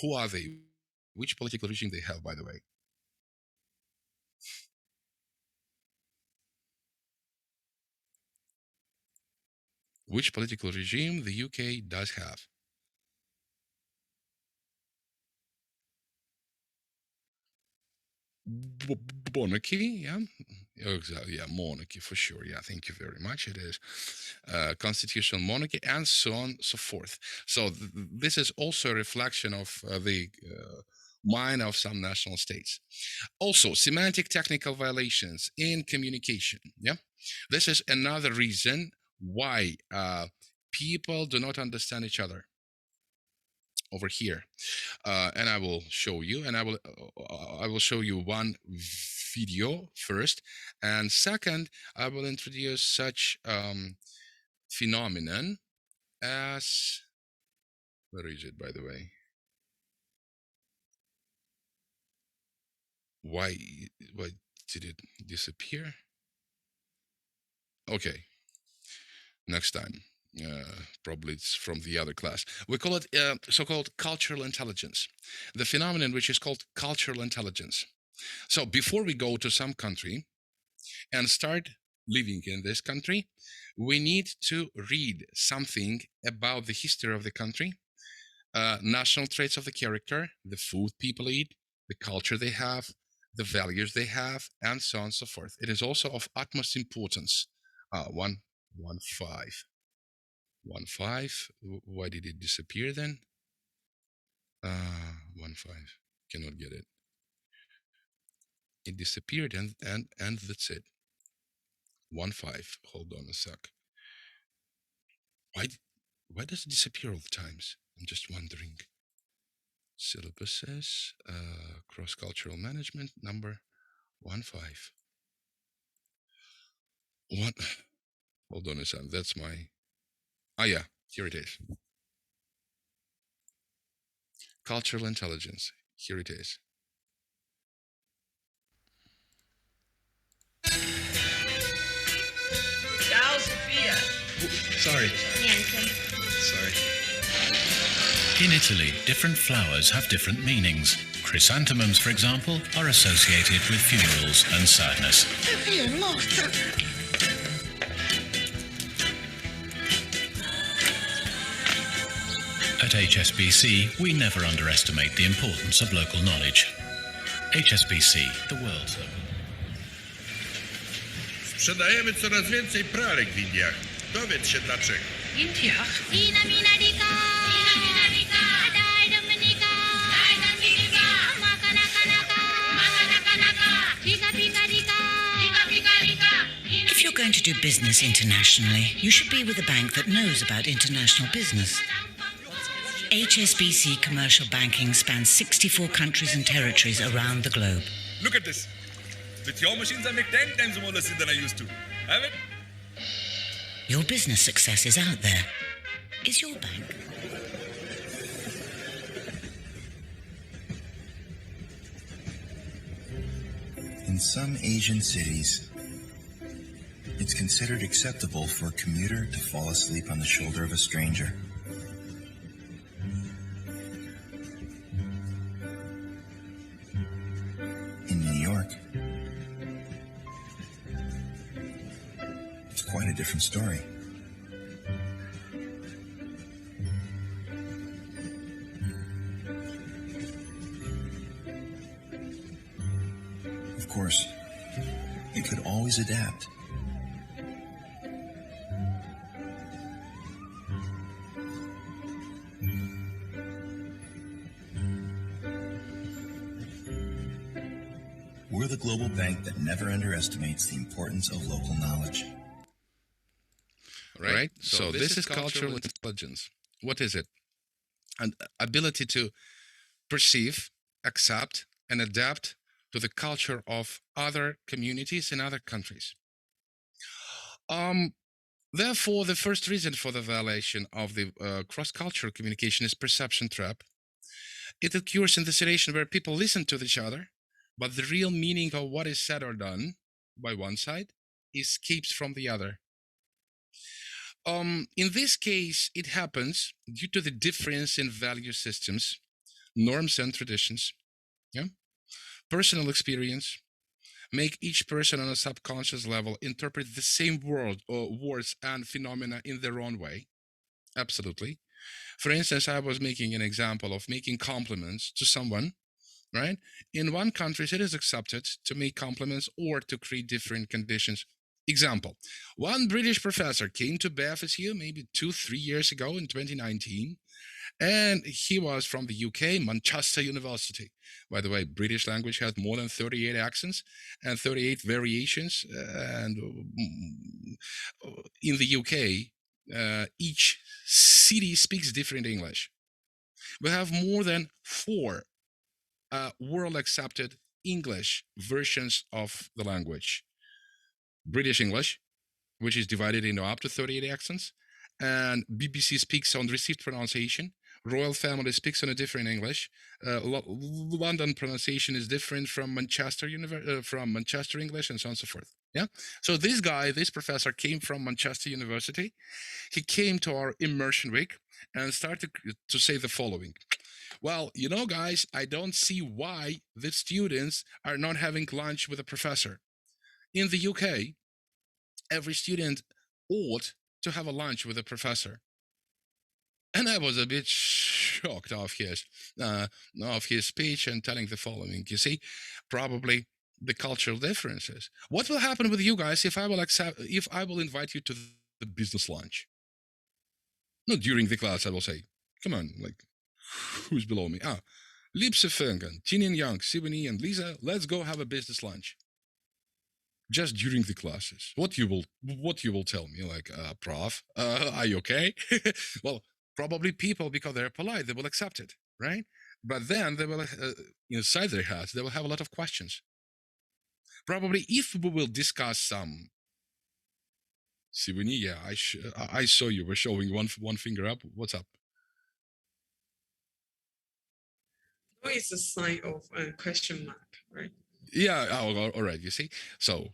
Who are they? Which political regime they have, by the way? Which political regime the UK does have? Monarchy, yeah, exactly, yeah, monarchy for sure. Yeah, thank you very much. It is constitutional monarchy, and so on, so forth. So this is also a reflection of the mind of some national states. Also, semantic technical violations in communication. Yeah, this is another reason why people do not understand each other. Over here, and I will show you, and I will show you one video first, and second, I will introduce such phenomenon as, where is it, by the way? Why did it disappear? Okay, next time. Probably it's from the other class. We call it so-called cultural intelligence, the phenomenon which is called cultural intelligence. So before we go to some country and start living in this country, we need to read something about the history of the country, national traits of the character, the food people eat, the culture they have, the values they have, and so on and so forth. It is also of utmost importance. 115. 15. Why did it disappear then? 15. Cannot get it. It disappeared, and that's it. 15. Hold on a sec. Why does it disappear all the times? I'm just wondering. Syllabuses, cross-cultural management, number 15. What? Hold on a second. That's my. Yeah, here it is. Cultural intelligence. Here it is. Ciao, Sophia. Sorry. Sorry. In Italy, different flowers have different meanings. Chrysanthemums, for example, are associated with funerals and sadness. At HSBC, we never underestimate the importance of local knowledge. HSBC, the world's local. Sprzedajemy coraz więcej pralek w Indiach. Dowiedz się dlaczego. Indiach? If you're going to do business internationally, you should be with a bank that knows about international business. HSBC Commercial Banking spans 64 countries and territories around the globe. Look at this. With your machines, I make 10 times more less than I used to. Have it? Your business success is out there. Is your bank? In some Asian cities, it's considered acceptable for a commuter to fall asleep on the shoulder of a stranger. In New York, different story. Of course, you could always adapt. We're the global bank that never underestimates the importance of local knowledge. Right? So this is cultural intelligence. What is it? An ability to perceive, accept, and adapt to the culture of other communities in other countries. Therefore, the first reason for the violation of the cross-cultural communication is perception trap. It occurs in the situation where people listen to each other, but the real meaning of what is said or done by one side escapes from the other. In this case, it happens due to the difference in value systems, norms and traditions, personal experience, make each person on a subconscious level interpret the same words and phenomena in their own way. Absolutely. For instance, I was making an example of making compliments to someone, right? In one country, it is accepted to make compliments or to create different conditions. Example, one British professor came to BFSU maybe 2-3 years ago in 2019, and he was from the UK, Manchester University. By the way, British language has more than 38 accents and 38 variations. And in the UK, each city speaks different English. We have more than 4 world accepted English versions of the language. British English, which is divided into up to 38 accents, and BBC speaks on received pronunciation. Royal family speaks on a different English. London pronunciation is different from Manchester English, and so on and so forth. Yeah. So this professor came from Manchester University. He came to our immersion week and started to say the following. Well, guys, I don't see why the students are not having lunch with a professor. In the UK, every student ought to have a lunch with a professor. And I was a bit shocked of his speech and telling the following. You see, probably the cultural differences. What will happen with you guys if I will invite you to the business lunch? Not during the class, I will say, come on, like, who's below me? Liebste Funken, Tinian Young, Sibony, and Lisa, let's go have a business lunch. Just during the classes. What you will tell me, like, prof, are you okay? Well, probably people, because they're polite, they will accept it, right? But then they will, inside their heads, they will have a lot of questions. Probably if we will discuss some, Sibony, yeah, I saw you were showing one finger up. What's up? No, it's a sign of a question mark, right? Yeah, all right, you see? So,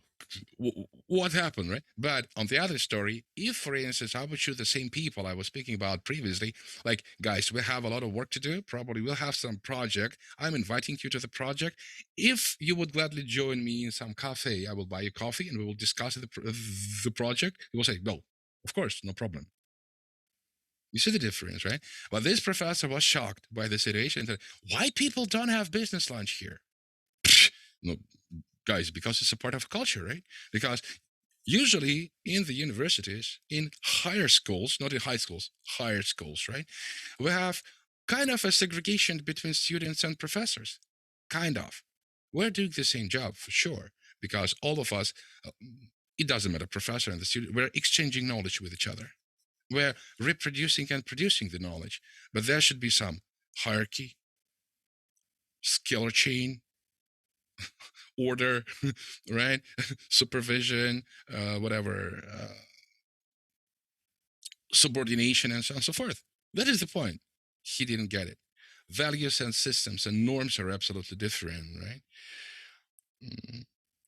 what happened, right? But on the other story, if, for instance, I would shoot the same people I was speaking about previously, like, guys, we have a lot of work to do. Probably we'll have some project. I'm inviting you to the project. If you would gladly join me in some cafe, I will buy you coffee and we will discuss the project. You will say, no, of course, no problem. You see the difference, right? Well, this professor was shocked by the situation. Why people don't have business lunch here? No, guys, because it's a part of culture, right? Because usually in the universities, in higher schools, not in high schools, higher schools, right? We have kind of a segregation between students and professors. Kind of. We're doing the same job for sure, because all of us, it doesn't matter, professor and the student, we're exchanging knowledge with each other. We're reproducing and producing the knowledge, but there should be some hierarchy, skill chain, order, right? Supervision, whatever, subordination, and so on and so forth. That is the point. He didn't get it. Values and systems and norms are absolutely different, right?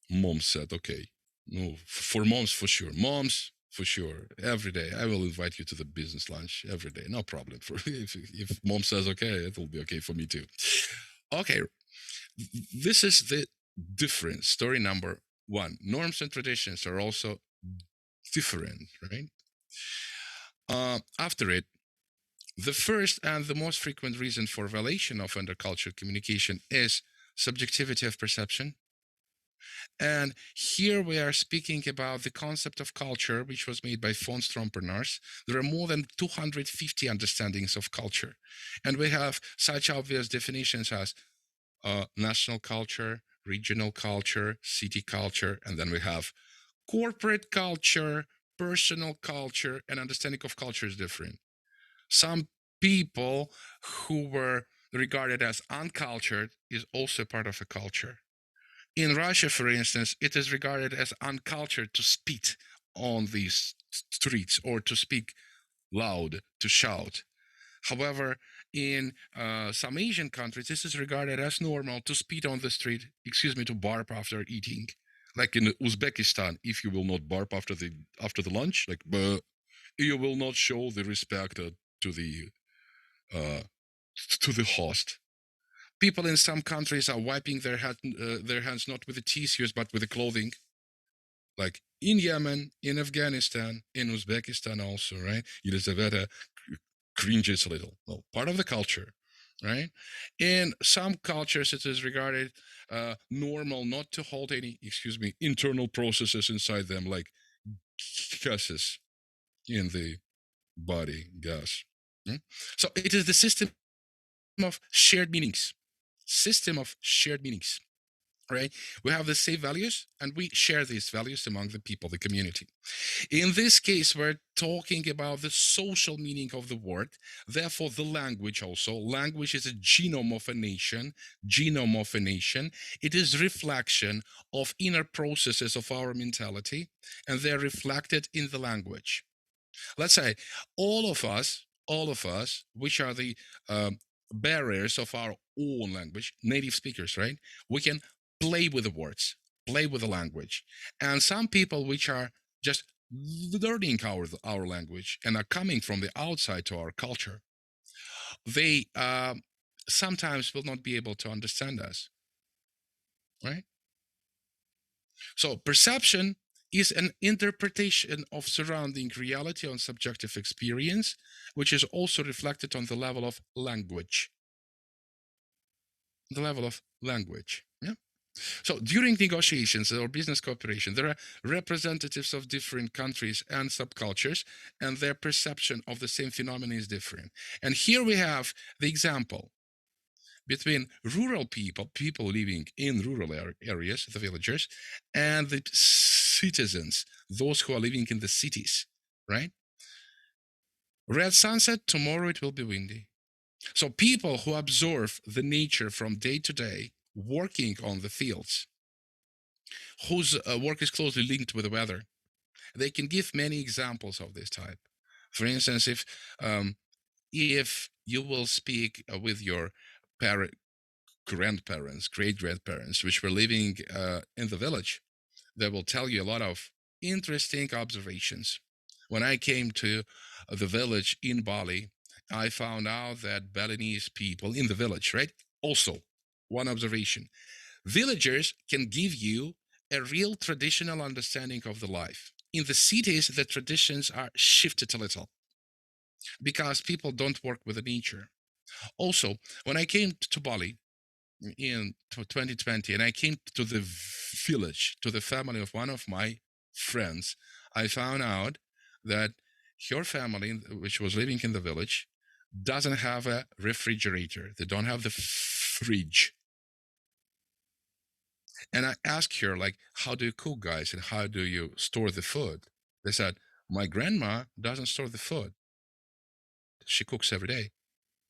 Mom said, okay. No, for moms, for sure. Moms, for sure. Every day. I will invite you to the business lunch every day. No problem. If mom says okay, it will be okay for me too. Okay. This is the difference. Story number 1. Norms and traditions are also different, right? After it, the first and the most frequent reason for violation of intercultural communication is subjectivity of perception. And here we are speaking about the concept of culture, which was made by von Strompernars. There are more than 250 understandings of culture. And we have such obvious definitions as national culture, regional culture, city culture, and then we have corporate culture, personal culture, and understanding of culture is different. Some people who were regarded as uncultured is also part of a culture. In Russia, for instance, it is regarded as uncultured to spit on these streets or to speak loud, to shout. However, in some Asian countries, this is regarded as normal to spit on the street, to barp after eating. Like in Uzbekistan, if you will not barp after the lunch, like you will not show the respect to the host. People in some countries are wiping their hands not with the tissues but with the clothing. Like in Yemen, in Afghanistan, in Uzbekistan also, right? Yelizaveta cringes a little. Well, part of the culture, right? In some cultures, it is regarded normal not to hold any, internal processes inside them, like gases in the body, gas. So it is the system of shared meanings. Right? We have the same values and we share these values among the people, the community. In this case, we're talking about the social meaning of the word. Therefore, the language also. Language is a genome of a nation. It is reflection of inner processes of our mentality, and they're reflected in the language. Let's say all of us, which are the bearers of our own language, native speakers, right? We can play with the words, play with the language. And some people which are just learning our language and are coming from the outside to our culture, they sometimes will not be able to understand us, right? So perception is an interpretation of surrounding reality on subjective experience, which is also reflected on the level of language. Yeah. So during negotiations or business cooperation, there are representatives of different countries and subcultures, and their perception of the same phenomenon is different. And here we have the example between rural people living in rural areas, the villagers, and the citizens, those who are living in the cities, right? Red sunset, tomorrow it will be windy. So people who observe the nature from day to day, working on the fields, whose work is closely linked with the weather, they can give many examples of this type. For instance, if you will speak with your grandparents, great-grandparents, which were living in the village, they will tell you a lot of interesting observations. When I came to the village in Bali, I found out that Balinese people in the village, right? Also, one observation. Villagers can give you a real traditional understanding of the life. In the cities, the traditions are shifted a little because people don't work with the nature. Also, when I came to Bali in 2020 and I came to the village, to the family of one of my friends, I found out that her family, which was living in the village, doesn't have a refrigerator. They don't have the fridge. And I asked her, like, how do you cook, guys? And how do you store the food? They said, my grandma doesn't store the food. She cooks every day.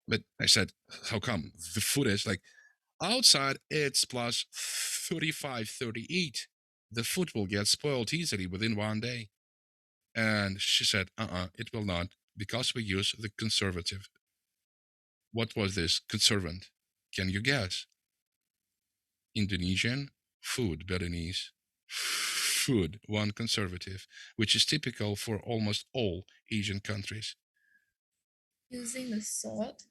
But I said, how come? The food is like, outside it's plus 35, 38. The food will get spoiled easily within one day. And she said, it will not, because we use the conservative. What was this conservant? Can you guess? Indonesian food, Balinese food, one conservative, which is typical for almost all Asian countries. Using the salt?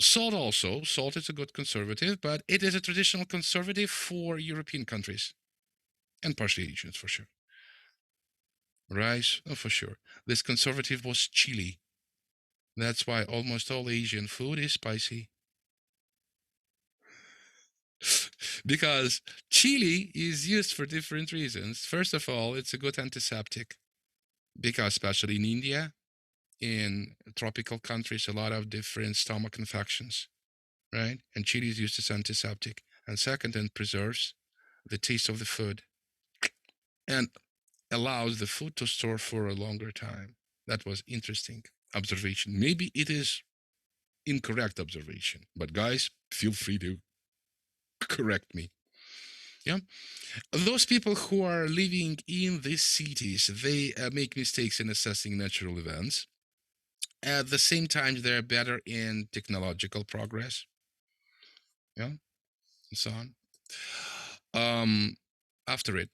Salt also. Salt is a good conservative, but it is a traditional conservative for European countries and partially Asians for sure. Rice, oh, for sure. This conservative was chili. That's why almost all Asian food is spicy. Because chili is used for different reasons. First of all, it's a good antiseptic. Because, especially in India, in tropical countries, a lot of different stomach infections, right? And chili is used as antiseptic. And second, it preserves the taste of the food and allows the food to store for a longer time. That was interesting observation. Maybe it is incorrect observation, but guys, feel free to correct me. Yeah, those people who are living in these cities, they make mistakes in assessing natural events. At the same time, they're better in technological progress. Yeah, and so on. After it,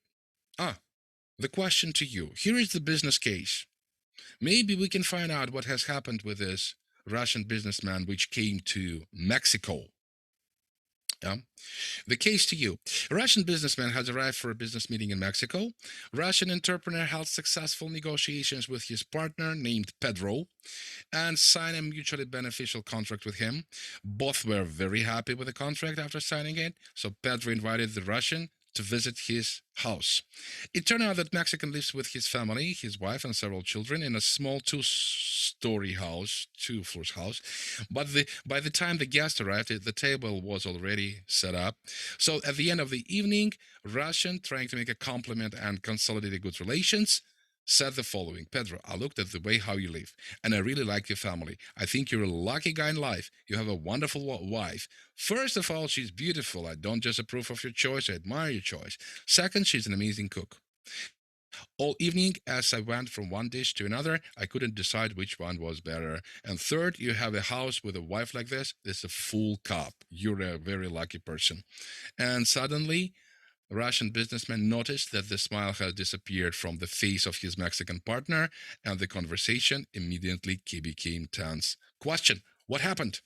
the question to you. Here is the business case. Maybe we can find out what has happened with this Russian businessman which came to Mexico. Yeah. The case to you. A Russian businessman has arrived for a business meeting in Mexico. Russian entrepreneur held successful negotiations with his partner named Pedro and signed a mutually beneficial contract with him. Both were very happy with the contract after signing it, so Pedro invited the Russian to visit his house. It turned out that Mexican lives with his family, his wife, and several children in a small two-story house, two-floors house. But by the time the guest arrived, the table was already set up. So at the end of the evening, Russian, trying to make a compliment and consolidate good relations, said the following: Pedro, I looked at the way how you live, and I really like your family. I think you're a lucky guy in life. You have a wonderful wife. First of all, she's beautiful. I don't just approve of your choice, I admire your choice. Second, she's an amazing cook. All evening, as I went from one dish to another, I couldn't decide which one was better. And third, you have a house with a wife like this. It's a full cup. You're a very lucky person. And suddenly, the Russian businessman noticed that the smile had disappeared from the face of his Mexican partner, and the conversation immediately became tense. Question: what happened?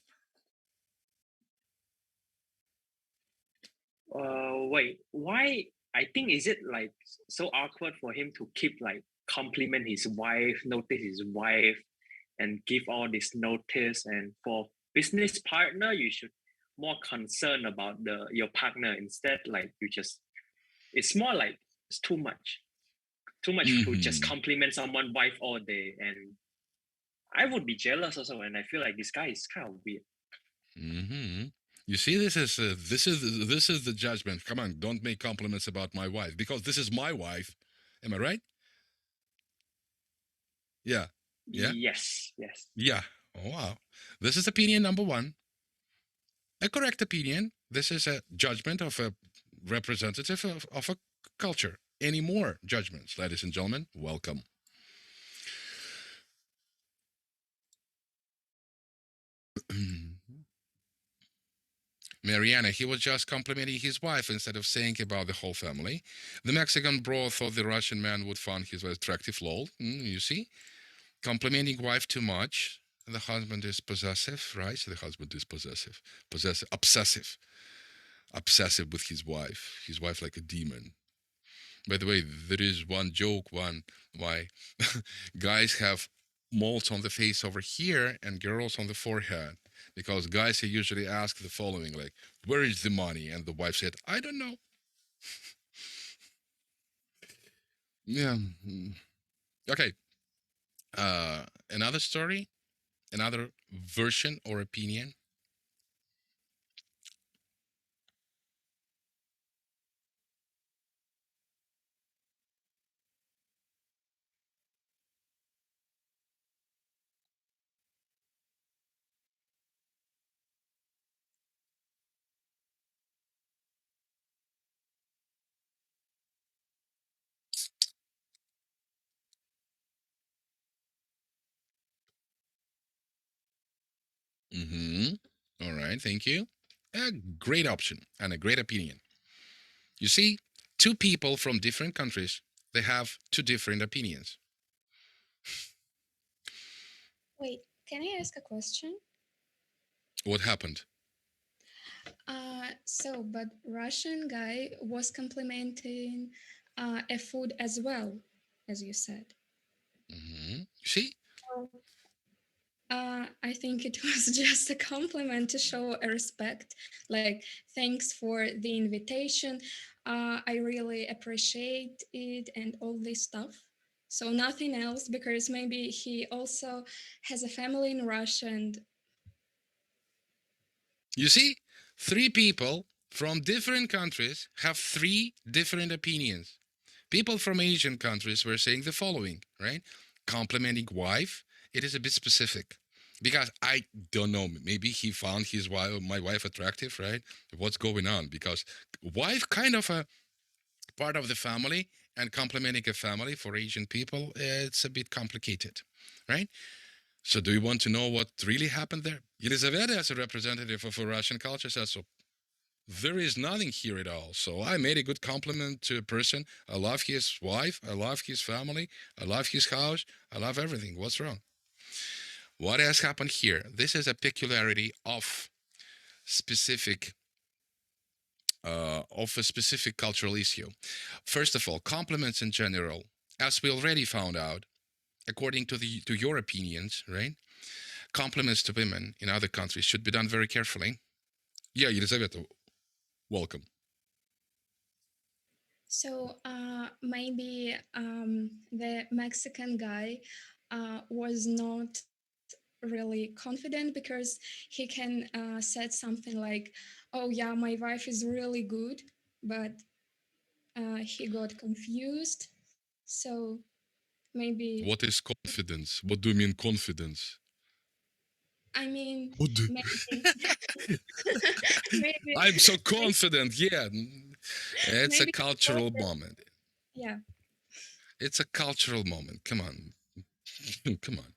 Wait, why? I think is it like so awkward for him to keep like compliment his wife, notice his wife, and give all this notice. And for business partner, you should more concerned about the your partner instead. Like you just, it's more like it's too much to just compliment someone wife all day. And I would be jealous also, and I feel like this guy is kind of weird. You see, this is the judgment. Come on, don't make compliments about my wife because this is my wife. Am I right? Yeah. Yeah. Yes. Yes. Yeah. Oh wow. This is opinion number one. A correct opinion. This is a judgment of a representative of a culture. Any more judgments, ladies and gentlemen? Welcome. Mariana, he was just complimenting his wife instead of saying about the whole family. The Mexican bro thought the Russian man would find his attractive. Lol. You see? Complimenting wife too much. The husband is possessive, right? So the husband is possessive. Obsessive. Obsessive with his wife. His wife like a demon. By the way, there is one joke, why guys have moles on the face over here and girls on the forehead. Because guys usually ask the following, like, where is the money? And the wife said, I don't know. Yeah. Okay. Another story, another version or opinion. All right, thank you. A great option and a great opinion. You see, two people from different countries, they have two different opinions. Wait, can I ask a question? What happened? But Russian guy was complimenting a food as well, as you said. See? I think it was just a compliment to show a respect. Like, thanks for the invitation. I really appreciate it and all this stuff. So nothing else, because maybe he also has a family in Russia and You see, 3 people from different countries have 3 different opinions. People from Asian countries were saying the following, right? Complimenting wife, it is a bit specific. Because I don't know, maybe he found my wife attractive, right? What's going on? Because wife kind of a part of the family, and complimenting a family for Asian people, it's a bit complicated, right? So do you want to know what really happened there? Elizaveta, as a representative of a Russian culture, says so. There is nothing here at all. So I made a good compliment to a person. I love his wife. I love his family. I love his house. I love everything. What's wrong? What has happened here? This is a peculiarity of a specific cultural issue. First of all, compliments in general, as we already found out, according to your opinions, right? Compliments to women in other countries should be done very carefully. Yeah, Елизавета, welcome. so maybe the Mexican guy was not really confident because he can said something like, "Oh yeah, my wife is really good," but he got confused. So maybe What is confidence? What do you mean confidence? I mean What do maybe maybe I'm so confident. Yeah, it's a maybe cultural moment. yeah. It's a cultural moment. Come on, come on.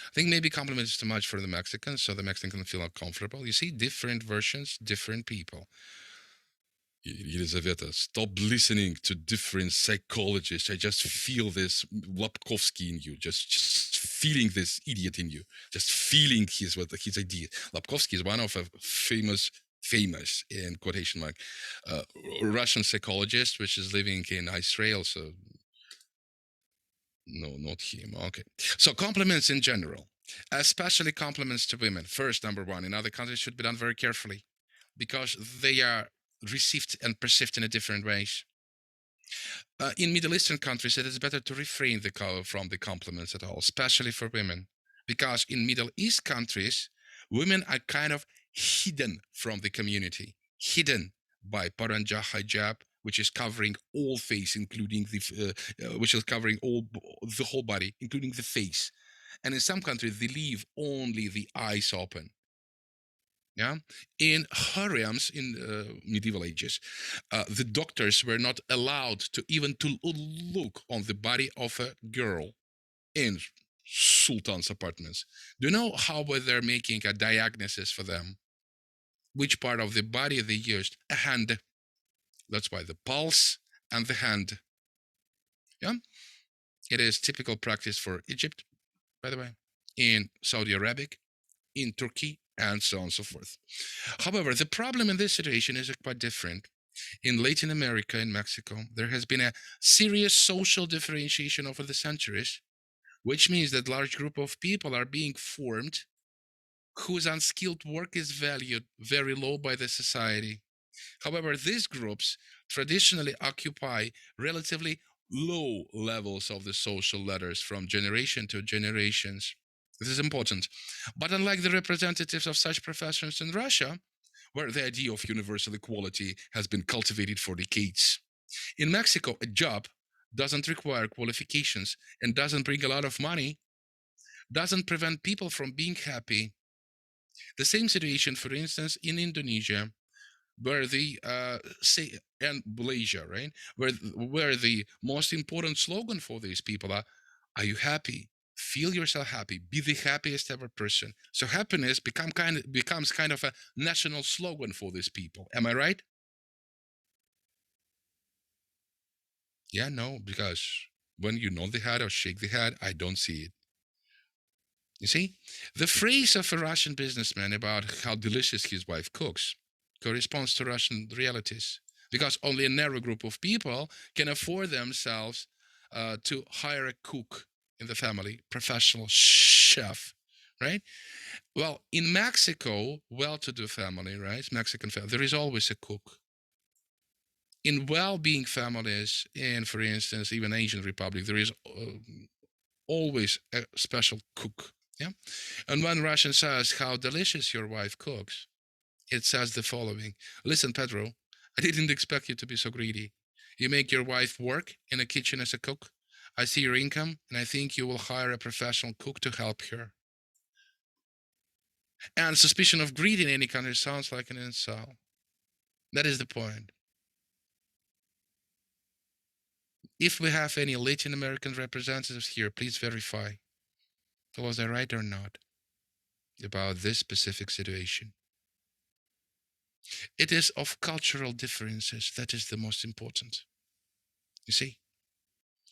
I think maybe compliment is too much for the Mexicans, so the Mexicans feel uncomfortable. You see, different versions, different people. Елизавета, stop listening to different psychologists. I just feel this Lapkovsky in you, just feeling this idiot in you, just feeling his idea. Lapkovsky is one of a famous in quotation mark Russian psychologist, which is living in Israel. So no, not him. Okay. So compliments in general, especially compliments to women. First, number one, in other countries should be done very carefully because they are received and perceived in a different ways. In Middle Eastern countries, it is better to refrain from the compliments at all, especially for women, because in Middle East countries, women are kind of hidden from the community, hidden by paranja hijab, which is covering all face, including which is covering the whole body, including the face. And in some countries, they leave only the eyes open. Yeah, in harems in medieval ages, the doctors were not allowed to even to look on the body of a girl in sultan's apartments. Do you know how were they making a diagnosis for them? Which part of the body they used? A hand. That's why the pulse and the hand. Yeah, it is typical practice for Egypt, by the way, in Saudi Arabic, in Turkey, and so on and so forth. However, the problem in this situation is quite different. In Latin America and Mexico, there has been a serious social differentiation over the centuries, which means that large group of people are being formed whose unskilled work is valued very low by the society. However, these groups traditionally occupy relatively low levels of the social ladders from generation to generations. This is important. But unlike the representatives of such professions in Russia, where the idea of universal equality has been cultivated for decades, in Mexico, a job doesn't require qualifications and doesn't bring a lot of money, doesn't prevent people from being happy. The same situation, for instance, in Indonesia, where the and Malaysia, right, where the most important slogan for these people are you happy? Feel yourself happy. Be the happiest ever person. So happiness becomes kind of a national slogan for these people. Am I right? Yeah, no, because when you nod the head or shake the head, I don't see it. You see, the phrase of a Russian businessman about how delicious his wife cooks corresponds to Russian realities, because only a narrow group of people can afford themselves to hire a cook in the family, professional chef, right? Well, in Mexico, well-to-do family, right? Mexican family, there is always a cook. In well-being families, and for instance, even Asian Republic, there is always a special cook. Yeah. And when Russian says how delicious your wife cooks, it says the following: listen, Pedro, I didn't expect you to be so greedy. You make your wife work in a kitchen as a cook. I see your income, and I think you will hire a professional cook to help her. And suspicion of greed in any country sounds like an insult. That is the point. If we have any Latin American representatives here, please verify. Was I right or not about this specific situation? It is of cultural differences that is the most important. You see?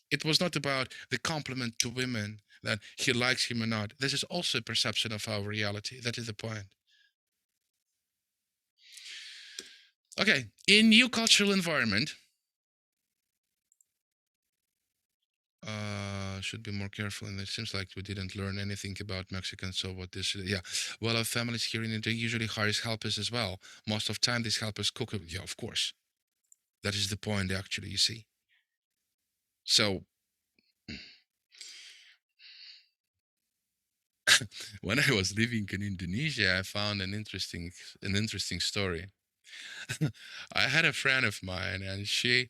It was not about the compliment to women that he likes him or not. This is also a perception of our reality. That is the point. Okay, in new cultural environment, should be more careful, and it seems like we didn't learn anything about Mexicans. So what this? Yeah, well, our families here in India usually hires helpers as well. Most of the time, these helpers cook. Yeah, of course. That is the point, actually. You see. So when I was living in Indonesia, I found an interesting story. I had a friend of mine, and she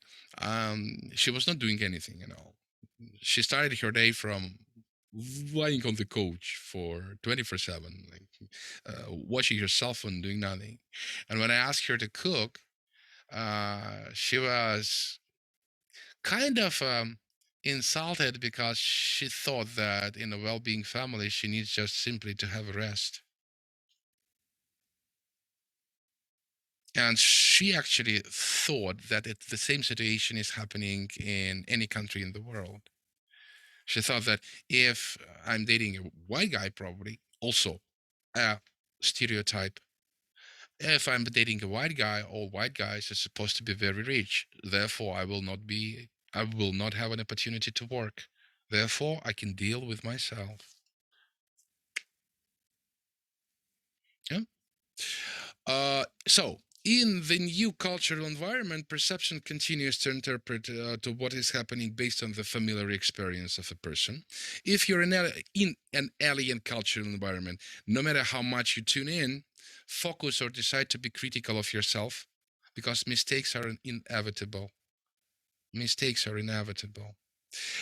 was not doing anything, She started her day from lying on the couch for 24/7, like watching her cell phone, doing nothing. And when I asked her to cook, she was kind of insulted because she thought that in a well-being family, she needs just simply to have a rest. And she actually thought that the same situation is happening in any country in the world. She thought that if I'm dating a white guy, probably also a stereotype. If I'm dating a white guy, all white guys are supposed to be very rich. Therefore, I will not have an opportunity to work. Therefore, I can deal with myself. Yeah. So, in the new cultural environment, perception continues to interpret to what is happening based on the familiar experience of a person. If you're in an alien cultural environment, no matter how much you tune in, focus, or decide to be critical of yourself, because mistakes are inevitable. Mistakes are inevitable.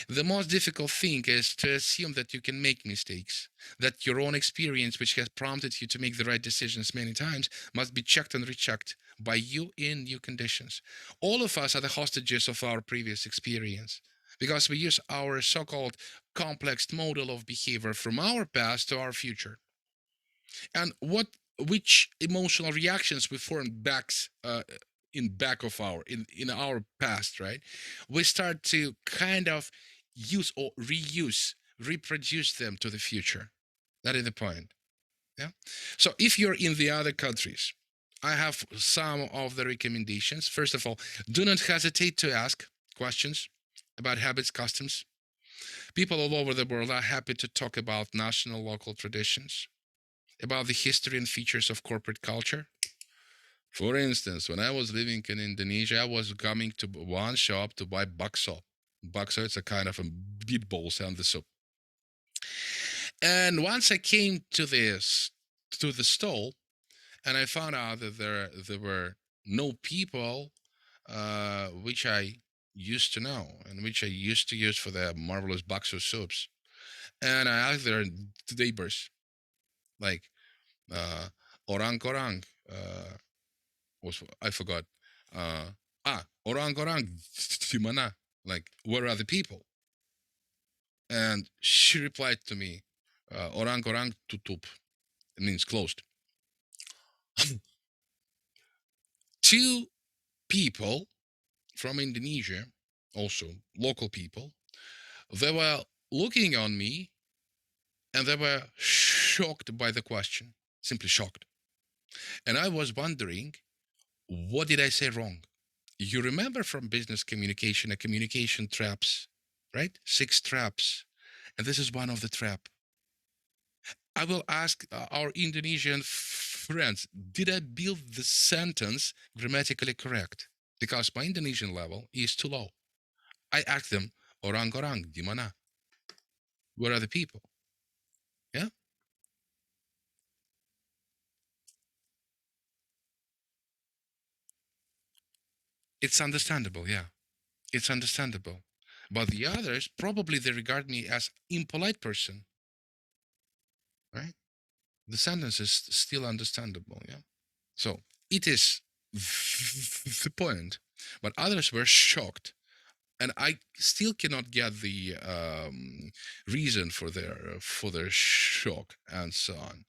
The most difficult thing is to assume that you can make mistakes, that your own experience, which has prompted you to make the right decisions many times, must be checked and rechecked by you in new conditions. All of us are the hostages of our previous experience because we use our so-called complex model of behavior from our past to our future. And which emotional reactions we formed in our past, right? We start to kind of use or reproduce them to the future. That is the point. Yeah. So if you're in the other countries, I have some of the recommendations. First of all, do not hesitate to ask questions about habits, customs. People all over the world are happy to talk about national, local traditions, about the history and features of corporate culture. For instance, when I was living in Indonesia, I was coming to one shop to buy bakso. Bakso is a kind of a meatballs and the soup. And once I came to the stall, and I found out that there were no people which I used to know and which I used to use for the marvelous bakso soups. And I asked their neighbors, like, orang-orang, I forgot. Orang-orang, di mana? Like, where are the people? And she replied to me, orang-orang tutup. It means closed. Two people from Indonesia, also local people, they were looking on me and they were shocked by the question, simply shocked. And I was wondering, what did I say wrong? You remember from business communication, a communication traps, right? 6 traps. And this is one of the trap. I will ask our Indonesian friends, did I build the sentence grammatically correct? Because my Indonesian level is too low. I ask them, orang-orang di mana? Where are the people? Yeah? It's understandable, yeah. It's understandable. But the others, probably they regard me as impolite person, right? The sentence is still understandable, yeah? So it is the point. But others were shocked. And I still cannot get the reason for their shock and so on.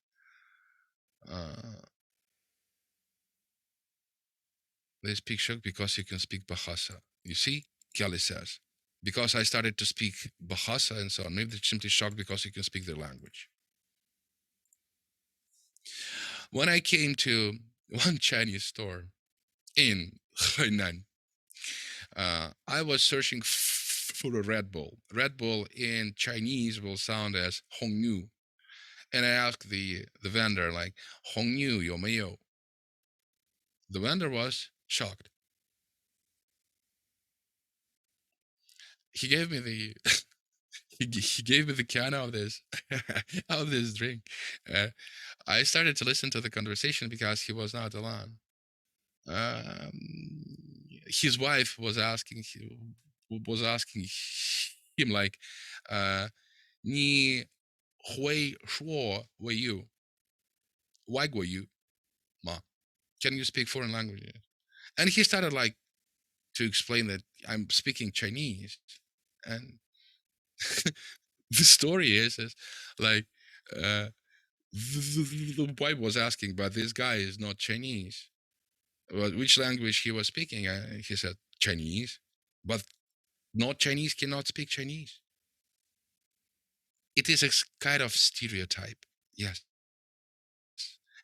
They speak shock because you can speak Bahasa. You see, Kelly says, because I started to speak Bahasa and so on. Maybe they're simply shocked because you can speak their language. When I came to one Chinese store in Hainan, I was searching for a Red Bull. Red Bull in Chinese will sound as Hongnu. And I asked the vendor, like, Hongnu 有没有? The vendor was shocked. He gave me the he gave me the can of this of this drink. I started to listen to the conversation because he was not alone. His wife was asking him like, 你会说外语 外国语吗? Can you speak foreign languages? And he started like to explain that I'm speaking Chinese. And the story is like the wife was asking, but this guy is not Chinese. Well, which language he was speaking? He said Chinese, but not Chinese cannot speak Chinese. It is a kind of stereotype, yes.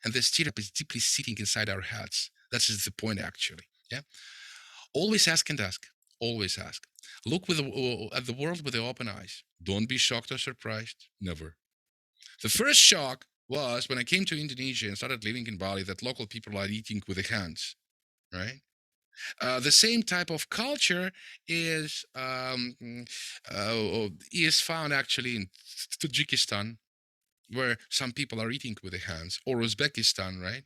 And the stereotype is deeply sitting inside our heads. That is the point, actually. Yeah. Always ask and ask. Always ask. Look at the world with the open eyes. Don't be shocked or surprised. Never. The first shock was when I came to Indonesia and started living in Bali that local people are eating with their hands, right? The same type of culture is found actually in Tajikistan, where some people are eating with their hands, or Uzbekistan, right?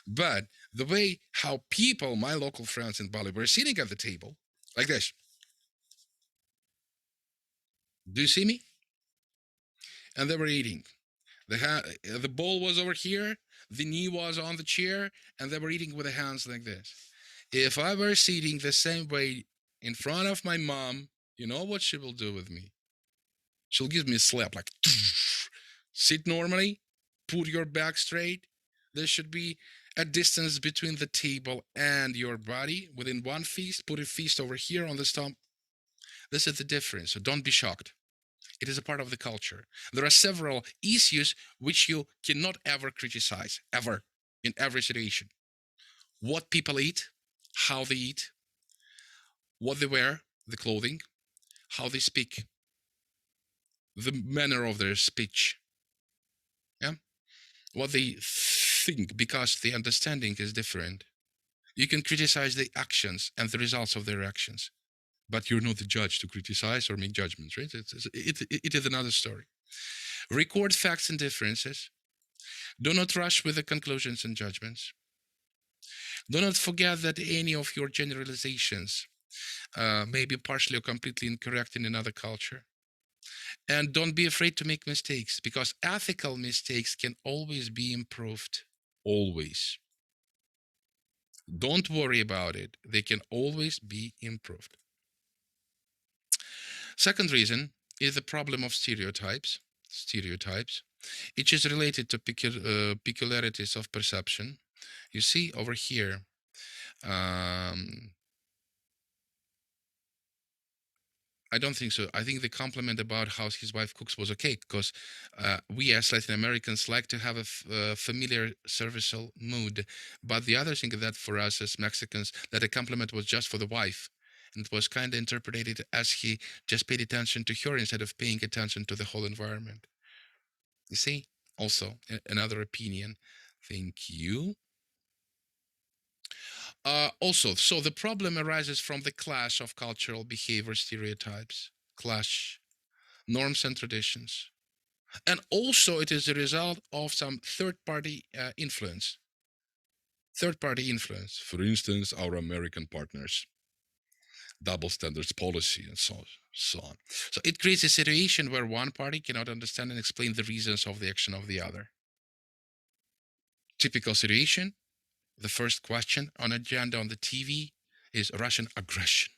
But the way how people, my local friends in Bali, were sitting at the table like this. Do you see me? And they were eating. The bowl was over here, the knee was on the chair, and they were eating with the hands like this. If I were sitting the same way in front of my mom, you know what she will do with me? She'll give me a slap like, sit normally, put your back straight. There should be a distance between the table and your body. Within one fist, put a fist over here on the stump. This is the difference, so don't be shocked. It is a part of the culture. There are several issues which you cannot ever criticize, ever, in every situation. What people eat, how they eat, what they wear, the clothing, how they speak, the manner of their speech, yeah, what they think, because the understanding is different. You can criticize the actions and the results of their actions, but you're not the judge to criticize or make judgments, right? It is another story. Record facts and differences. Do not rush with the conclusions and judgments. Do not forget that any of your generalizations may be partially or completely incorrect in another culture. And don't be afraid to make mistakes, because ethical mistakes can always be improved. Always. Don't worry about it. They can always be improved. Second reason is the problem of stereotypes. Stereotypes. It is related to peculiarities of perception. You see over here, I don't think so. I think the compliment about how his wife cooks was okay, because we as Latin Americans like to have a familiar servicial mood. But the other thing is that for us as Mexicans, that a compliment was just for the wife. and it was kind of interpreted as he just paid attention to her instead of paying attention to the whole environment. You see, also another opinion. Thank you. Also, so the problem arises from the clash of cultural behavior stereotypes, clash, norms and traditions. And also it is a result of some third-party influence. Third-party influence, for instance, our American partners, double standards policy, and so on. So it creates a situation where one party cannot understand and explain the reasons of the action of the other. Typical situation, the first question on agenda on the TV is Russian aggression.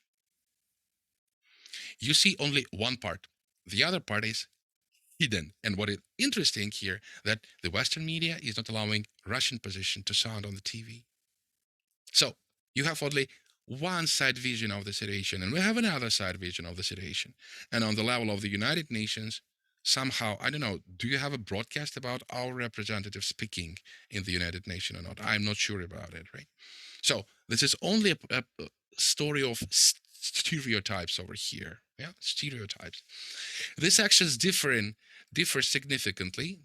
You see only one part. The other part is hidden. And what is interesting here, that the Western media is not allowing Russian position to sound on the TV. So you have only one side vision of the situation, and we have another side vision of the situation. And on the level of the United Nations, somehow, I don't know, do you have a broadcast about our representative speaking in the United Nations or not? I'm not sure about it, right? So this is only a story of stereotypes over here. Yeah, stereotypes. This actions differ significantly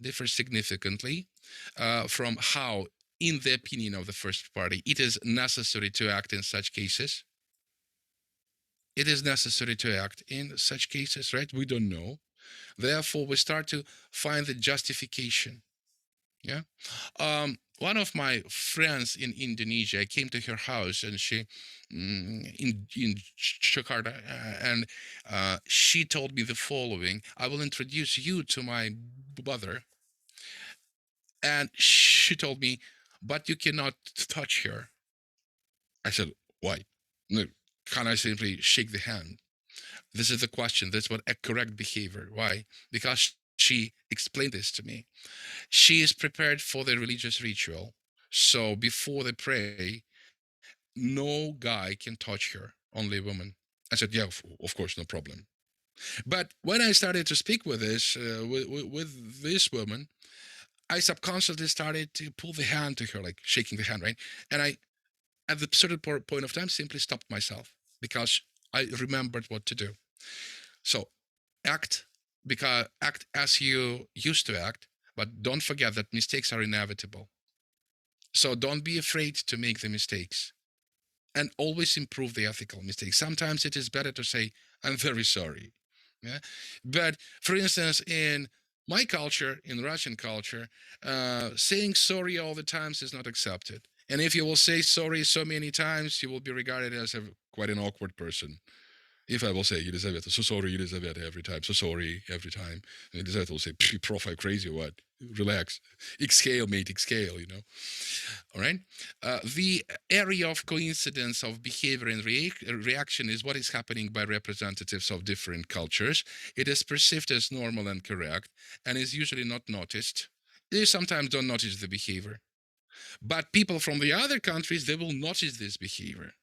from how, in the opinion of the first party, it is necessary to act in such cases. It is necessary to act in such cases, right? We don't know. Therefore, we start to find the justification. Yeah. One of my friends in Indonesia, I came to her house, and she in Jakarta, and she told me the following: I will introduce you to my brother. And she told me, but you cannot touch her. I said, why? No, can I simply shake the hand? This is the question. That's what a correct behavior. Why? Because she explained this to me. She is prepared for the religious ritual. So before they pray, no guy can touch her, only women. I said, yeah, of course, no problem. But when I started to speak with this, with this woman, I subconsciously started to pull the hand to her, like shaking the hand, right? And I, at the certain point of time, simply stopped myself because I remembered what to do. So act as you used to act, but don't forget that mistakes are inevitable. So don't be afraid to make the mistakes, and always improve the ethical mistakes. Sometimes it is better to say, I'm very sorry. Yeah? But for instance, in my culture, in Russian culture, saying sorry all the times is not accepted. And if you will say sorry so many times, you will be regarded as quite an awkward person. If I will say, Елизавета, so sorry, Елизавета, every time, so sorry, every time. And Елизавета will say, prof, I'm crazy or what? Relax. Exhale, mate, exhale, All right? The area of coincidence of behavior and reaction is what is happening by representatives of different cultures. It is perceived as normal and correct, and is usually not noticed. They sometimes don't notice the behavior. But people from the other countries, they will notice this behavior.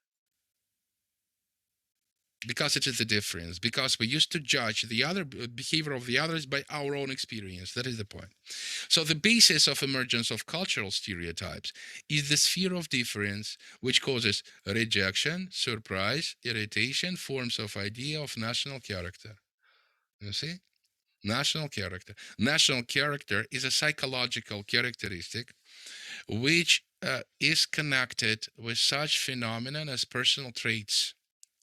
Because it is the difference, because we used to judge the other behavior of the others by our own experience. That is the point. So the basis of emergence of cultural stereotypes is the sphere of difference, which causes rejection, surprise, irritation, forms of idea of national character. You see? National character. National character is a psychological characteristic which is connected with such phenomenon as personal traits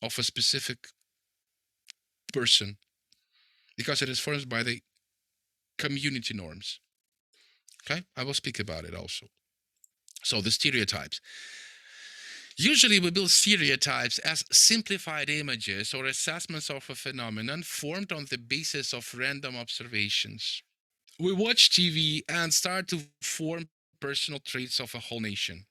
of a specific person, because it is formed by the community norms. Okay, I will speak about it also. So the stereotypes. Usually we build stereotypes as simplified images or assessments of a phenomenon formed on the basis of random observations. We watch TV and start to form personal traits of a whole nation.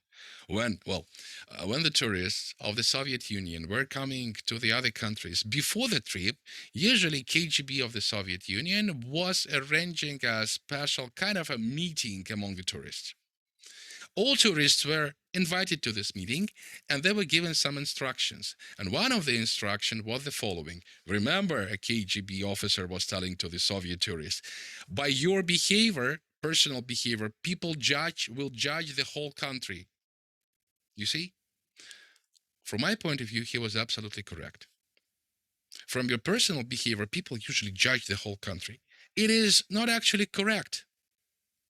When the tourists of the Soviet Union were coming to the other countries before the trip, usually KGB of the Soviet Union was arranging a special kind of a meeting among the tourists. All tourists were invited to this meeting, and they were given some instructions. And one of the instructions was the following. Remember, a KGB officer was telling to the Soviet tourists, by your behavior, personal behavior, people will judge the whole country. You see? From my point of view, he was absolutely correct. From your personal behavior, people usually judge the whole country. It is not actually correct,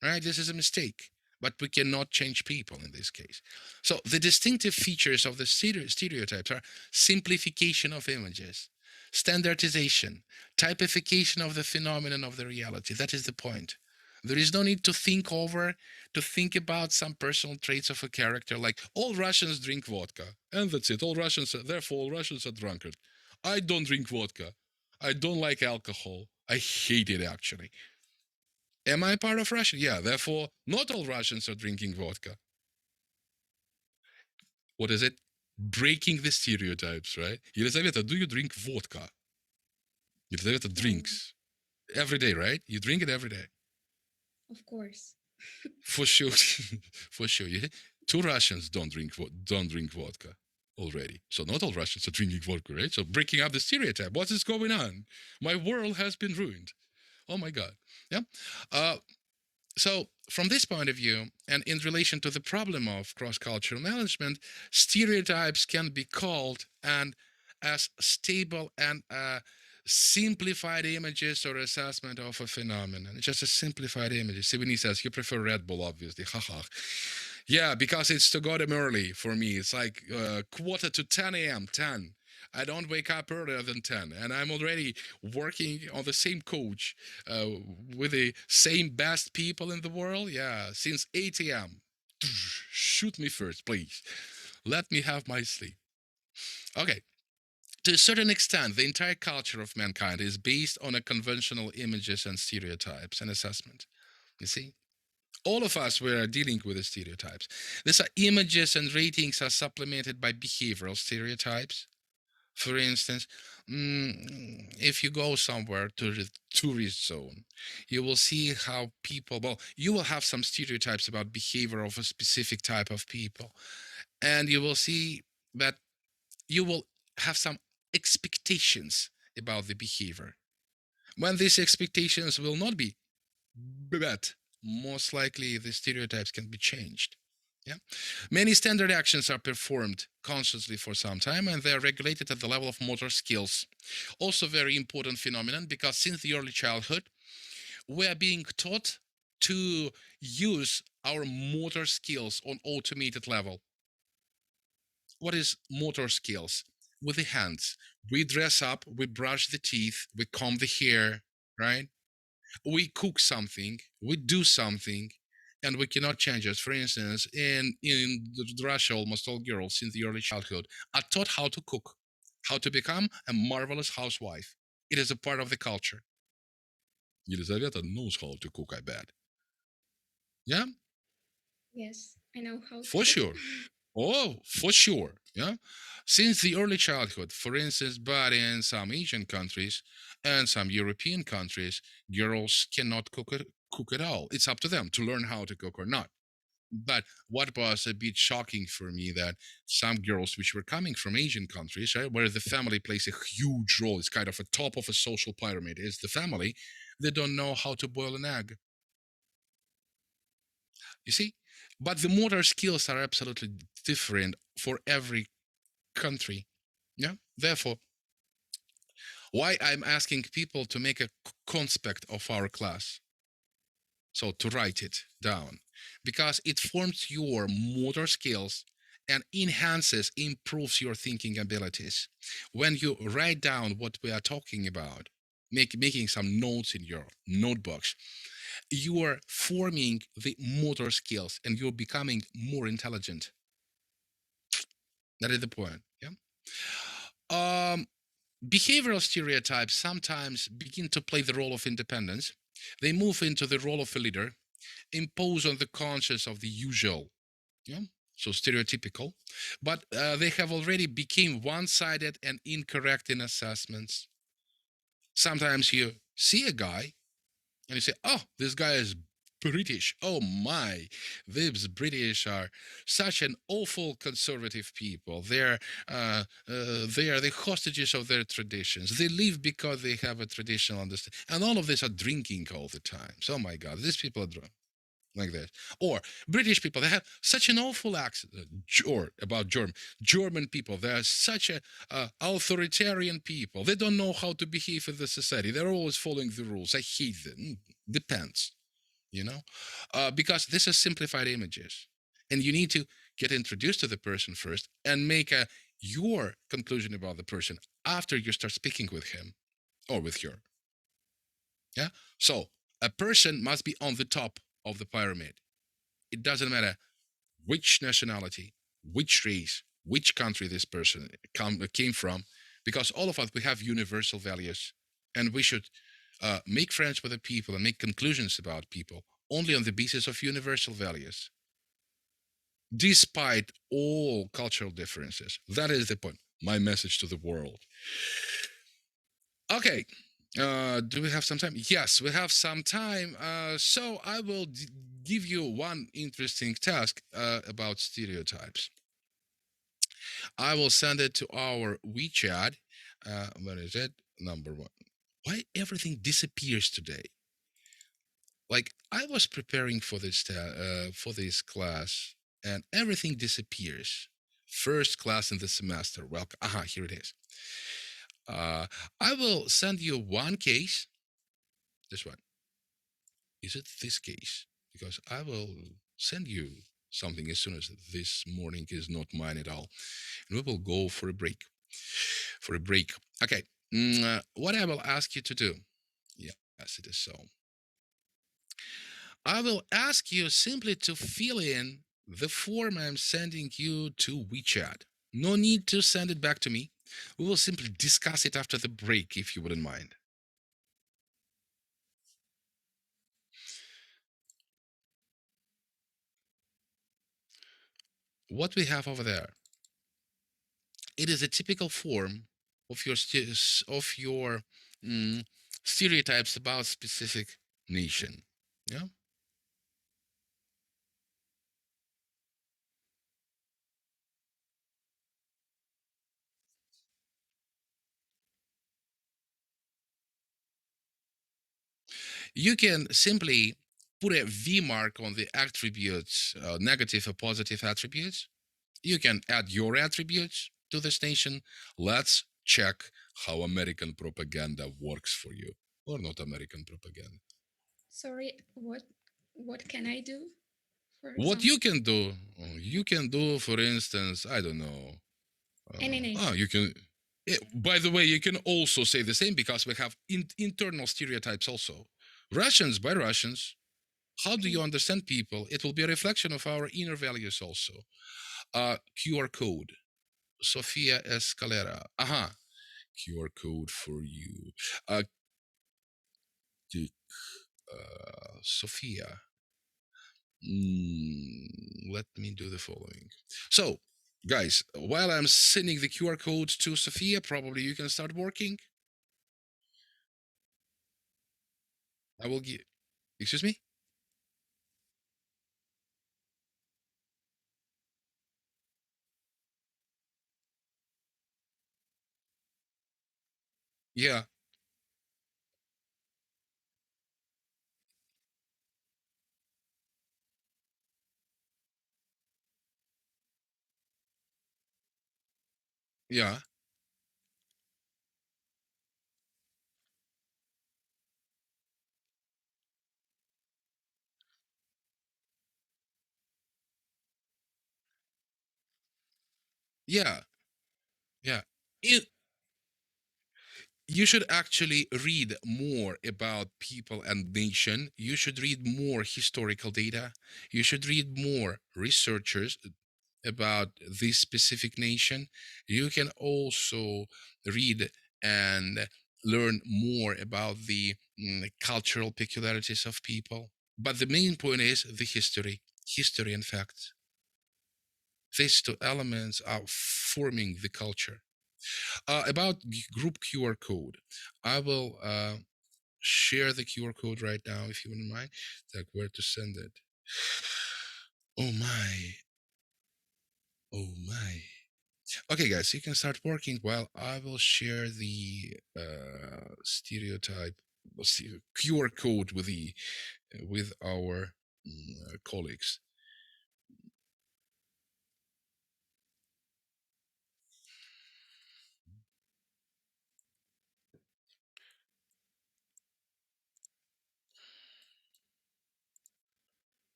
right? This is a mistake, but we cannot change people in this case. So the distinctive features of the stereotypes are simplification of images, standardization, typification of the phenomenon of the reality. That is the point. There is no need to think about some personal traits of a character, like all Russians drink vodka, and that's it. Therefore, all Russians are drunkard. I don't drink vodka. I don't like alcohol. I hate it, actually. Am I part of Russia? Yeah, therefore, not all Russians are drinking vodka. What is it? Breaking the stereotypes, right? Елизавета, do you drink vodka? Елизавета drinks every day, right? You drink it every day. Of course. For sure. For sure. Two Russians don't drink vodka already. So not all Russians are drinking vodka, right? So breaking up the stereotype. What is going on? My world has been ruined. Oh my God. Yeah. So from this point of view, and in relation to the problem of cross-cultural management, stereotypes can be called as stable and simplified images or assessment of a phenomenon. It's just a simplified image. Sibini says, you prefer Red Bull, obviously. Haha. Yeah, because it's to go to early for me. It's like 9:45 a.m., 10. I don't wake up earlier than 10, and I'm already working on the same coach with the same best people in the world. Yeah, since 8 a.m. Shoot me first, please. Let me have my sleep. Okay. To a certain extent, the entire culture of mankind is based on a conventional images and stereotypes and assessment. You see? All of us were dealing with the stereotypes. These are images and ratings are supplemented by behavioral stereotypes. For instance, if you go somewhere to the tourist zone, you will see how you will have some stereotypes about behavior of a specific type of people. And you will see that you will have some expectations about the behavior. When these expectations will not be met, most likely the stereotypes can be changed. Yeah. Many standard actions are performed consciously for some time, and they are regulated at the level of motor skills. Also very important phenomenon, because since the early childhood, we are being taught to use our motor skills on automated level. What is motor skills? With the hands. We dress up, we brush the teeth, we comb the hair, right? We cook something, we do something, and we cannot change it. For instance, in Russia, almost all girls in the early childhood are taught how to cook, how to become a marvelous housewife. It is a part of the culture. Елизавета knows how to cook, I bet. Yeah? Yes, I know how For to. sure. Oh, for sure. Yeah. Since the early childhood, for instance, but in some Asian countries and some European countries, girls cannot cook at all. It's up to them to learn how to cook or not. But what was a bit shocking for me that some girls which were coming from Asian countries, right, where the family plays a huge role, it's kind of a top of a social pyramid, is the family, they don't know how to boil an egg. You see? But the motor skills are absolutely different for every country. Yeah. Therefore, why I'm asking people to make a conspect of our class. So to write it down, because it forms your motor skills and improves your thinking abilities. When you write down what we are talking about, making some notes in your notebooks, you are forming the motor skills and you're becoming more intelligent. That is the point. Yeah. Behavioral stereotypes sometimes begin to play the role of independence. They move into the role of a leader, impose on the conscience of the usual. Yeah. So stereotypical, but they have already become one-sided and incorrect in assessments. Sometimes you see a guy and you say, oh, this guy is British. Oh my, these British are such an awful conservative people. They are the hostages of their traditions. They live because they have a traditional understanding. And all of this are drinking all the time. So, oh my God, these people are drunk. like that. Or British people, they have such an awful accent. Or about German people, they are such a authoritarian people. They don't know how to behave in the society. They're always following the rules. I hate them. Depends, because this is simplified images, and you need to get introduced to the person first and make your conclusion about the person after you start speaking with him or with her. Yeah. So a person must be on the top of the pyramid. It doesn't matter which nationality, which race, which country this person came from, because all of us, we have universal values, and we should make friends with the people and make conclusions about people only on the basis of universal values, despite all cultural differences. That is the point. My message to the world. Okay. Do we have some time? Yes, we have some time. So I will give you one interesting task about stereotypes. I will send it to our WeChat. Where is it? Number one. Why everything disappears today? Like I was preparing for this class, and everything disappears. First class in the semester. Well, here it is. I will send you one case. This one. Is it this case? Because I will send you something as soon as this morning is not mine at all. And we will go for a break. Okay. What I will ask you to do. Yes, it is so. I will ask you simply to fill in the form I'm sending you to WeChat. No need to send it back to me. We will simply discuss it after the break, if you wouldn't mind. What we have over there, it is a typical form of your stereotypes about specific nation. Yeah. You can simply put a V mark on the attributes, negative or positive attributes. You can add your attributes to this nation. Let's check how American propaganda works for you, or not American propaganda. Sorry, what can I do? What you can do, for instance, I don't know. Any nation. You can. By the way, you can also say the same because we have internal stereotypes also. Russians by Russians. How do you understand people? It will be a reflection of our inner values also. QR code. Sofia Escalera. QR code for you. Sophia. Let me do the following. So, guys, while I'm sending the QR code to Sophia, probably you can start working. I will give. Excuse me? Yeah. Yeah. Yeah. Yeah. You should actually read more about people and nation. You should read more historical data. You should read more researchers about this specific nation. You can also read and learn more about the cultural peculiarities of people. But the main point is the history and facts. These two elements are forming the culture. About group QR code, I will share the QR code right now if you wouldn't mind. Like where to send it. Oh my. Oh my. Okay, guys, you can start working while I will share the stereotype QR code with our colleagues.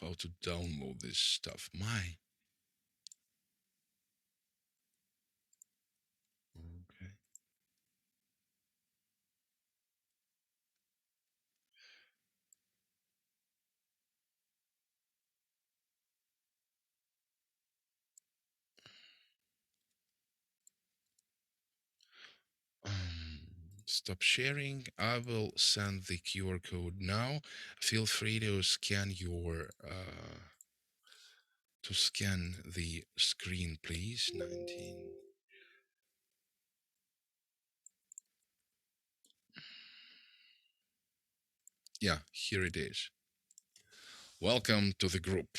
How to download this stuff? My. Okay. Stop sharing. I will send the QR code now. Feel free to scan the screen, please. 19. Yeah, here it is. Welcome to the group.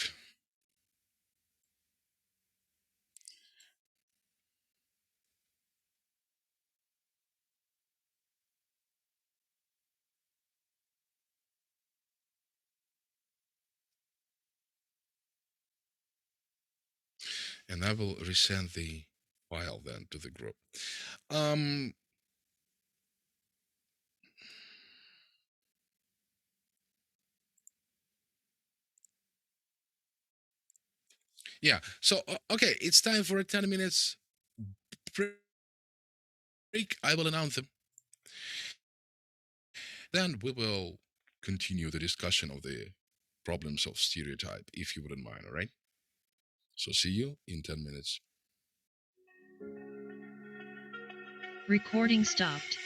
And I will resend the file then to the group. Yeah, so okay, it's time for a 10 minutes break. I will announce them. Then we will continue the discussion of the problems of stereotype, if you wouldn't mind, all right? So see you in 10 minutes. Recording stopped.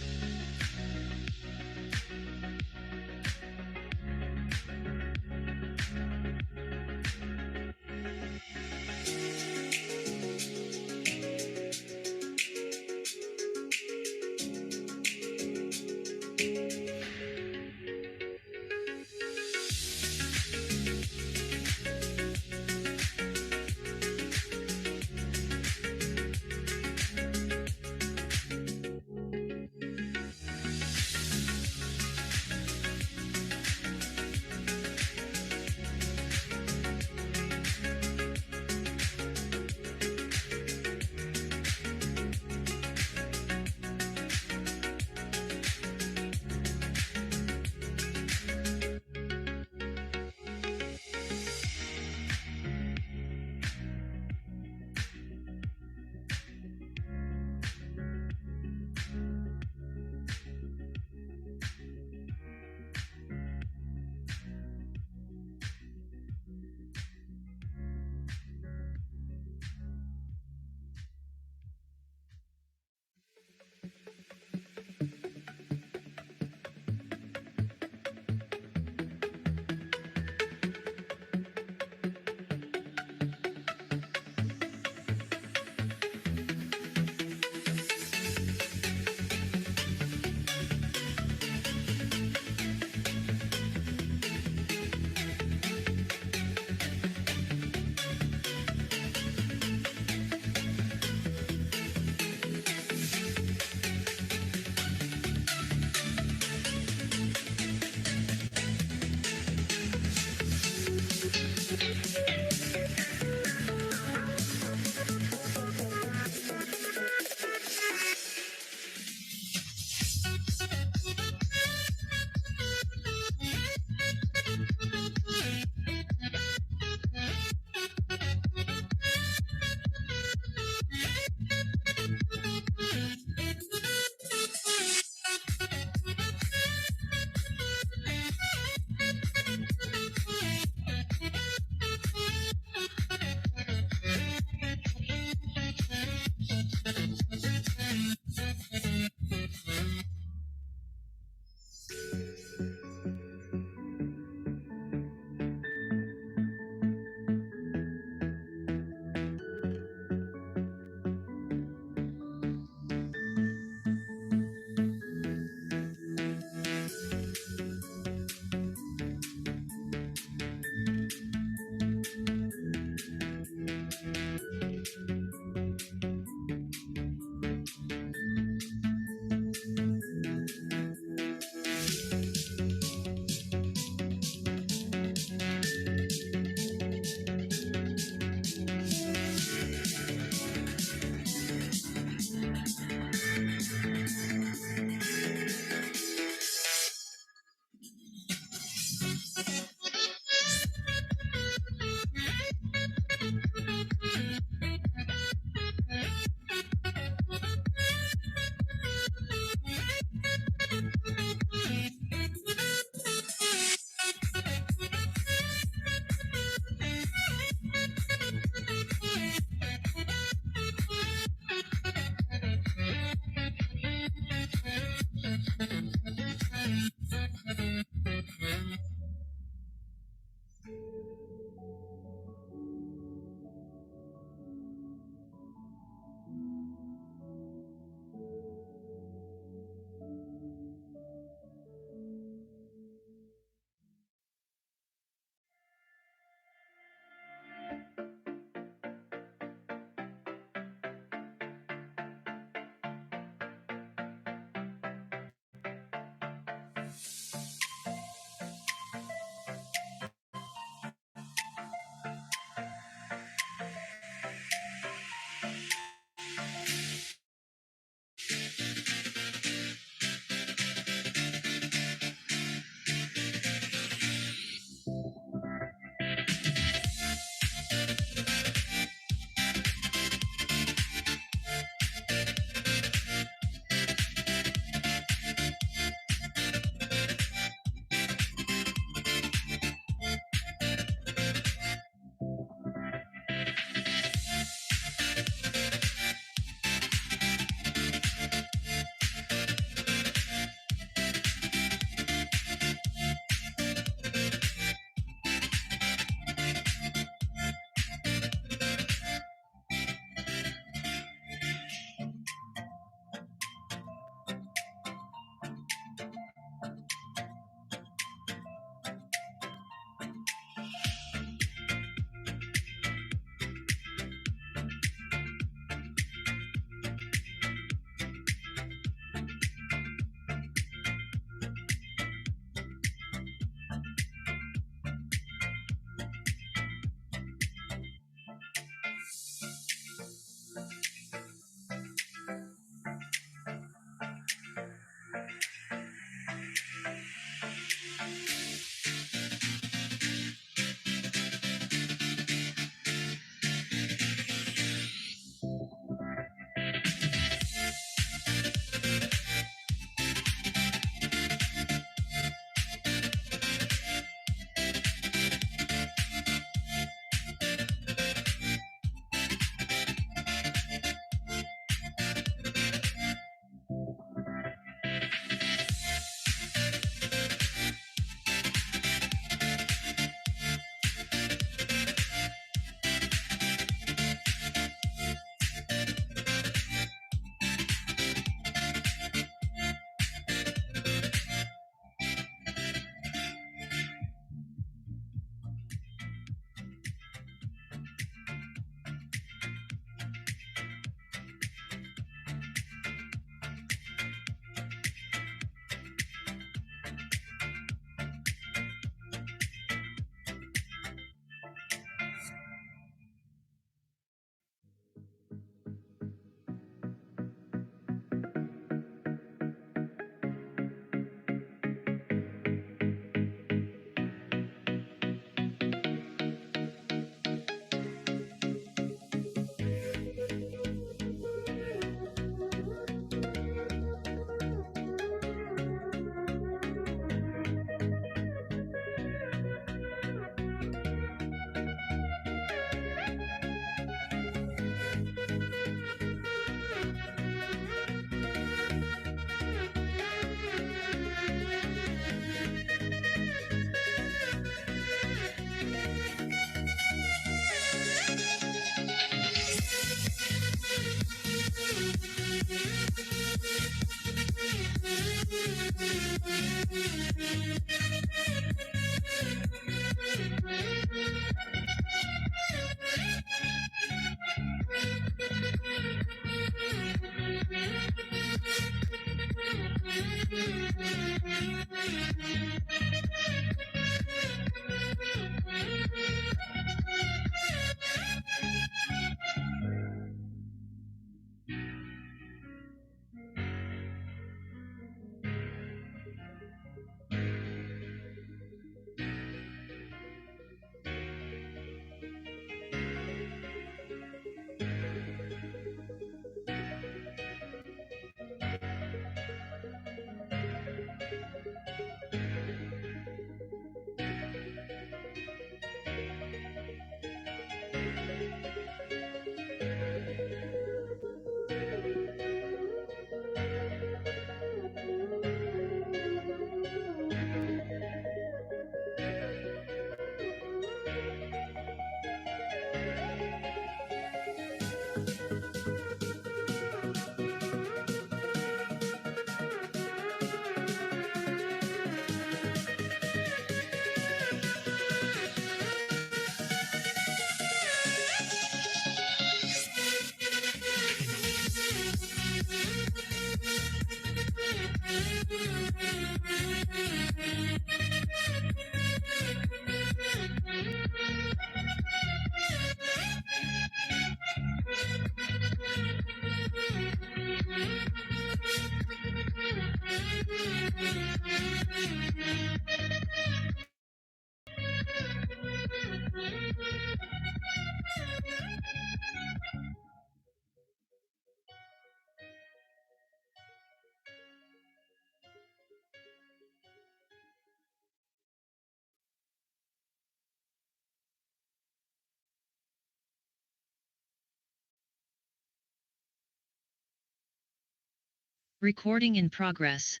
Recording in progress.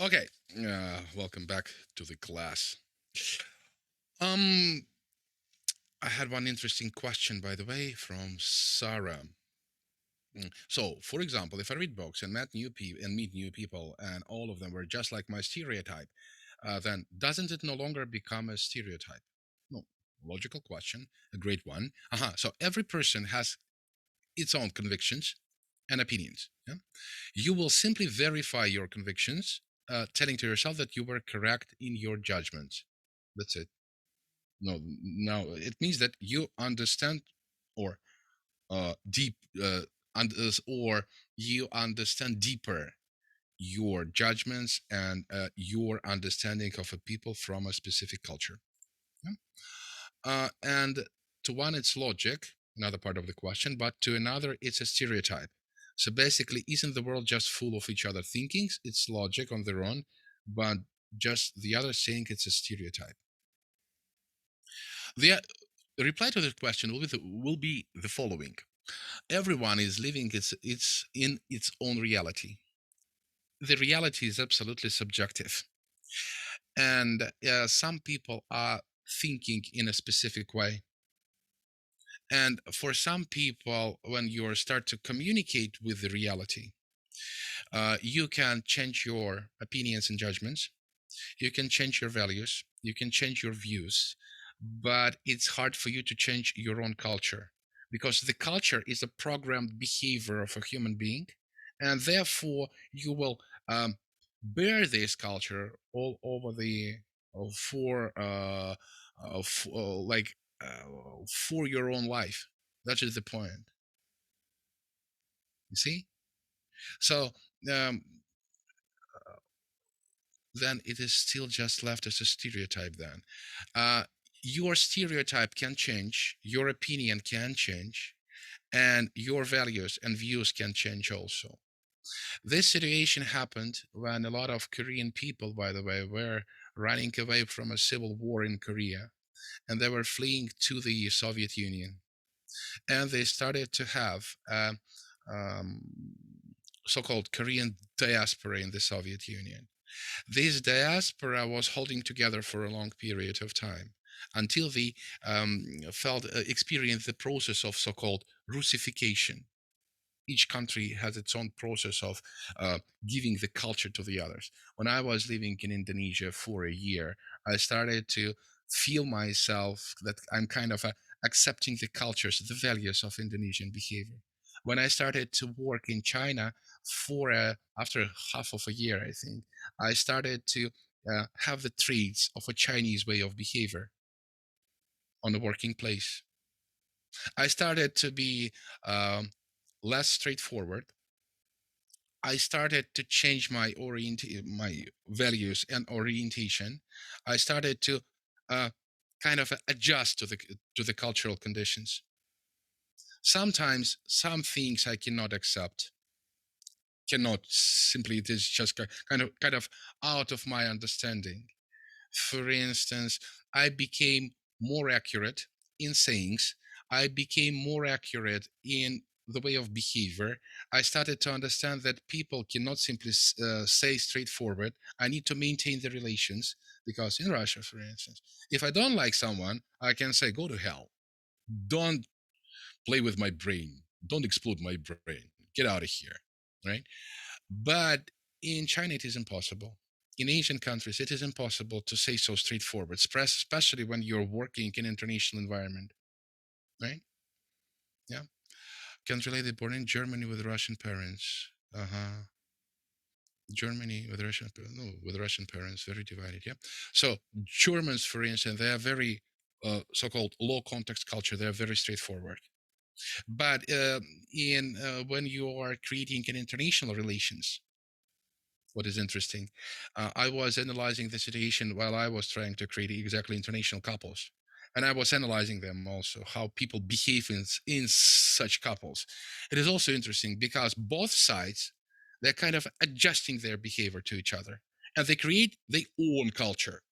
Okay, welcome back to the class. I had one interesting question, by the way, from Sarah. So, for example, if I read books and meet new people, and all of them were just like my stereotype, then doesn't it no longer become a stereotype? No, logical question, a great one. So every person has its own convictions and opinions. Yeah? You will simply verify your convictions, telling to yourself that you were correct in your judgments. That's it. No, it means that you understand, or deep, or you understand deeper your judgments and your understanding of a people from a specific culture. Yeah? And to one, it's logic, another part of the question, but to another, it's a stereotype. So basically, isn't the world just full of each other thinkings? It's logic on their own, but just the other saying it's a stereotype. The reply to the question will be the following: everyone is living its in its own reality. The reality is absolutely subjective, and some people are thinking in a specific way. And for some people, when you start to communicate with the reality, you can change your opinions and judgments, you can change your values, you can change your views, but it's hard for you to change your own culture, because the culture is a programmed behavior of a human being, and therefore you will bear this culture all over the for like for your own life. That is the point. You see? So um, then it is still just left as a stereotype. Then your stereotype can change, your opinion can change, and your values and views can change also. This situation happened when a lot of Korean people, by the way, were running away from a civil war in Korea, and they were fleeing to the Soviet Union. And they started to have um, so-called Korean diaspora in the Soviet Union. This diaspora was holding together for a long period of time until they experienced the process of so-called Russification. Each country has its own process of giving the culture to the others. When I was living in Indonesia for a year, I started to feel myself that I'm kind of accepting the cultures, the values of Indonesian behavior. When I started to work in China for after half of a year, I think, I started to have the traits of a Chinese way of behavior on the working place. I started to be less straightforward. I started to change my values and orientation. I started to kind of adjust to the cultural conditions. Sometimes some things I cannot accept, cannot simply. It is just kind of out of my understanding. For instance, I became more accurate in sayings. I became more accurate in the way of behavior. I started to understand that people cannot simply say straightforward. I need to maintain the relations, because in Russia, for instance, if I don't like someone, I can say, go to hell. Don't play with my brain. Don't explode my brain. Get out of here. Right? But in China, it is impossible. In Asian countries, it is impossible to say so straightforward, especially when you're working in an international environment, right? Yeah. Can't relate born in Germany with Russian parents. Germany with Russian, no, with Russian parents, very divided. Yeah. So Germans, for instance, they are very so-called low context culture. They are very straightforward. But in when you are creating an international relations, what is interesting, I was analyzing the situation while I was trying to create exactly international couples. and I was analyzing them also, how people behave in such couples. It is also interesting because both sides, they're kind of adjusting their behavior to each other, and they create their own culture,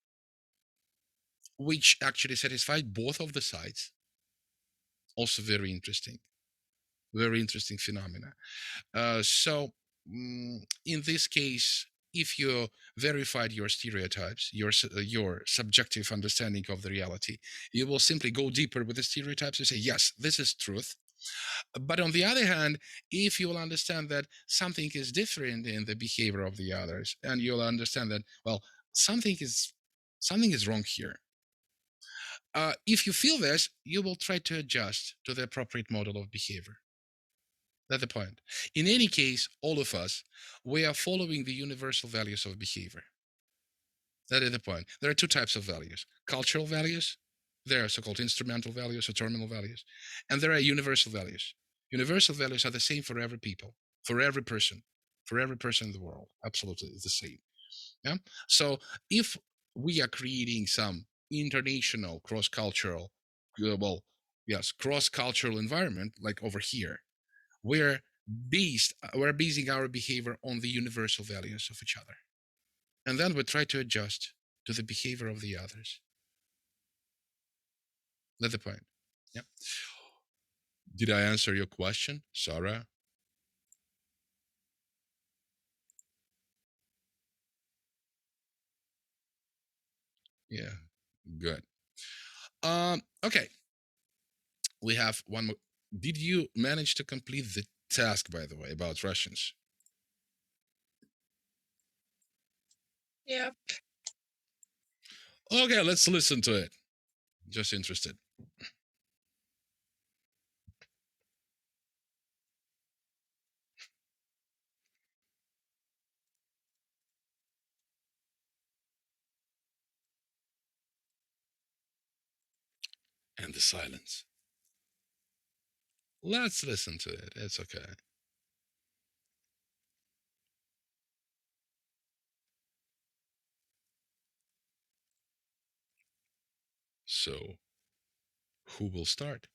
which actually satisfied both of the sides. Also very interesting phenomena. In this case, if you verified your stereotypes, your subjective understanding of the reality, you will simply go deeper with the stereotypes and say, yes, this is truth. But on the other hand, if you will understand that something is different in the behavior of the others, and you'll understand that, well, something is wrong here. If you feel this, you will try to adjust to the appropriate model of behavior. That's the point. In any case, all of us, we are following the universal values of behavior. That is the point. There are two types of values: cultural values, there are so-called instrumental values or terminal values, and there are universal values. Universal values are the same for every people, for every person in the world. Absolutely the same. Yeah. So if we are creating some international cross-cultural, cross-cultural environment like over here, we're basing our behavior on the universal values of each other, and then we try to adjust to the behavior of the others. That's the point. Yeah. Did I answer your question, Sarah? Yeah. Good. Okay. We have one more. Did you manage to complete the task, by the way, about Russians? Yep. Okay, let's listen to it. Just interested. And the silence. Let's listen to it. It's okay. So, who will start?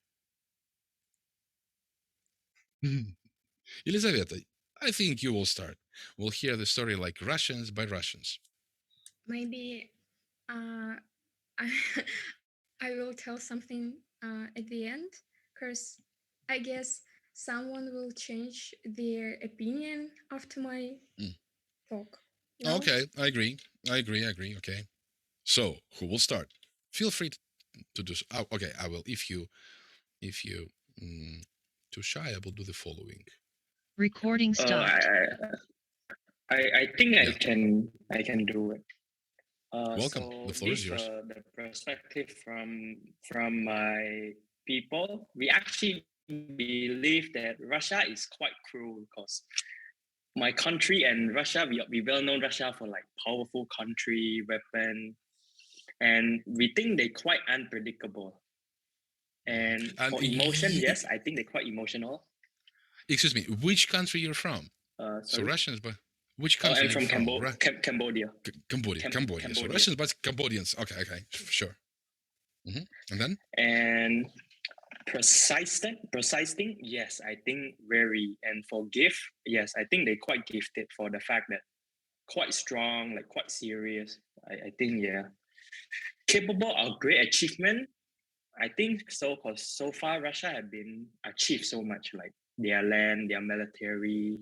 Елизавета, I think you will start. We'll hear the story like Russians by Russians. Maybe I, I will tell something at the end, because I guess someone will change their opinion after my talk. No? Okay, I agree. Okay. So, who will start? Feel free to do so. Oh, okay, I will. If you too shy, I will do the following. Recording stopped. I think I can do it. Welcome. So The floor is yours. the perspective from my people, we actually believe that Russia is quite cruel, because my country and Russia, we well known Russia for like powerful country, weapon, and we think they're quite unpredictable. And for emotion, yes, I think they're quite emotional. Excuse me, which country you're from? So Russians, but which country I'm from Cambodia. Cambodia. So Russians, but Cambodians. Okay, sure. And then? And precise thing, yes, I think very. And for gift, yes, I think they're quite gifted for the fact that quite strong, like quite serious. I think, yeah. Capable of great achievement, I think so, because so far Russia have been achieved so much, like their land, their military,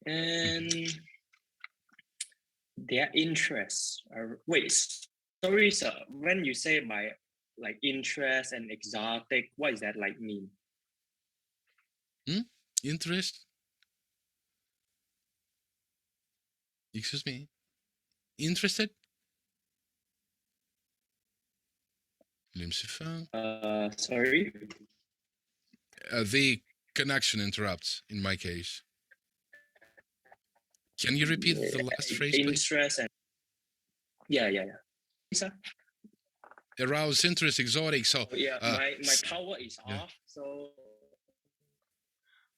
and their interests. Wait, sorry, sir. When you say by like interest and exotic, what does that like mean? Interest? Excuse me. Interested? Sorry. The connection interrupts in my case. Can you repeat the last phrase, please? Interest and yeah. Sir? Arouse interest, exotic. So yeah, my power is off. So.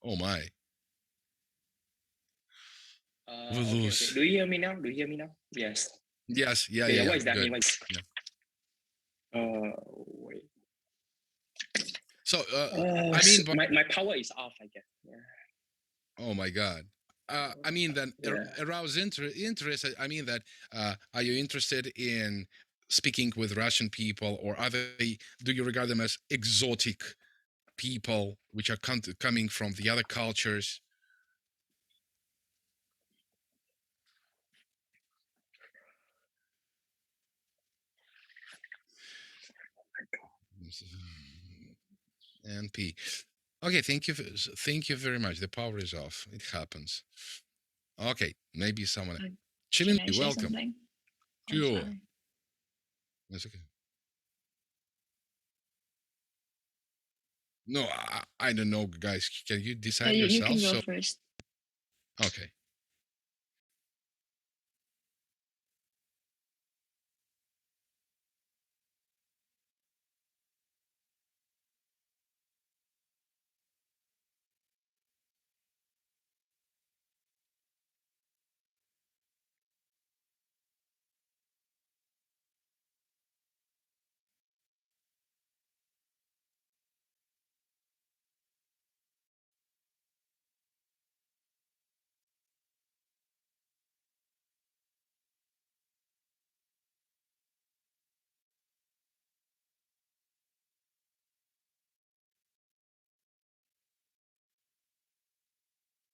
Oh my. We'll lose. Okay. Do you hear me now? Yes. Yes. Yeah. What does that mean? Wait. So, Oh, I mean, but, my power is off, I guess. Yeah. oh my God. I mean, then Yeah. arouse interest. I mean that. Are you interested in speaking with Russian people, or are they? Do you regard them as exotic people, which are coming from the other cultures? NP. Okay, thank you very much. The power is off. It happens. Okay, maybe someone. Can Chilin, I say welcome. something? Oh, Sure. sorry. That's okay. No, I don't know, guys. Can you decide You yourself? can go So, first. okay.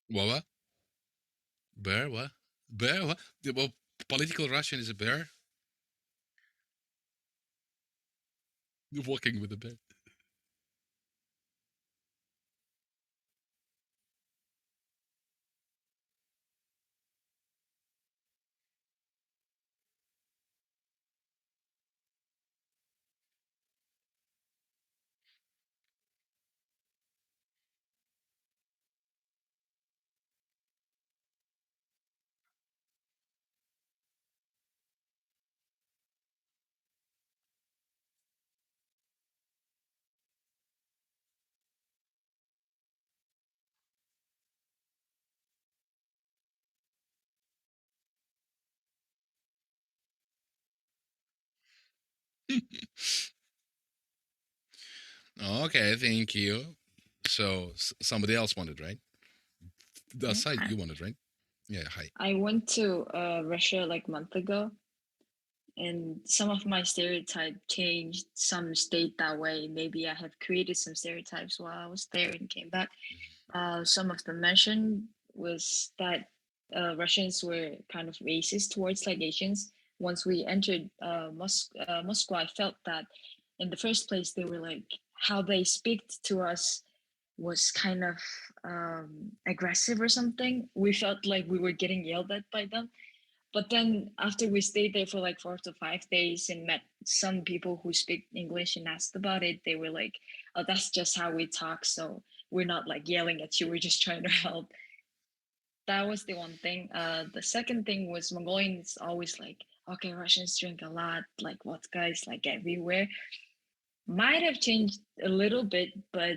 What? Bear? What? Bear? What? Well, political Russian is a bear. You're walking with a bear. Okay, thank you. So somebody else wanted, right? The side Hi. you wanted, right? Yeah. Hi. I went to Russia like a month ago, and some of my stereotype changed. Some stayed that way. Maybe I have created some stereotypes while I was there and came back. Some of the mention was that Russians were kind of racist towards like Asians. Once we entered Moscow, I felt that in the first place they were like how they speak to us was kind of aggressive or something. We felt like we were getting yelled at by them. But then after we stayed there for like 4 to 5 days and met some people who speak English and asked about it, they were like, "Oh, that's just how we talk. So we're not like yelling at you. We're just trying to help." That was the one thing. The second thing was Mongolians always like, "Okay, Russians drink a lot, like vodka is like everywhere." Might have changed a little bit, but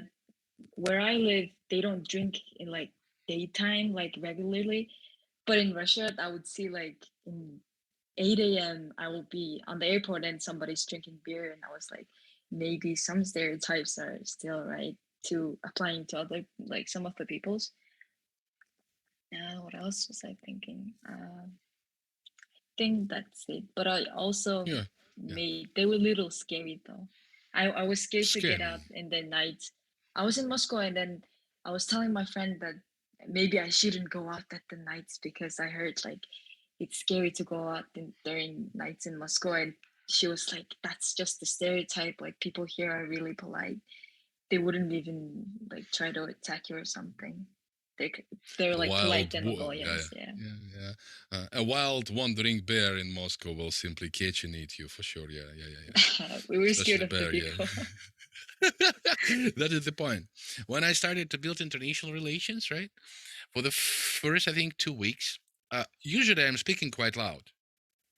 where I live, they don't drink in like daytime, like regularly. But in Russia, I would see like in 8 a.m. I will be on the airport and somebody's drinking beer, and I was like, maybe some stereotypes are still right to applying to other like some of the peoples. What else was I thinking? Think that's it. But I also made they were a little scary though. I was scared to get out in the night. I was in Moscow and then I was telling my friend that maybe I shouldn't go out at the nights because I heard like it's scary to go out during nights in Moscow, and she was like, "That's just the stereotype. Like people here are really polite. They wouldn't even like try to attack you or something. They're like polite than Mongolians." Yeah. A wild wandering bear in Moscow will simply catch and eat you for sure. Yeah. We were Especially scared of the people. That is the point. When I started to build international relations, right? For the first, I think, 2 weeks, usually I'm speaking quite loud.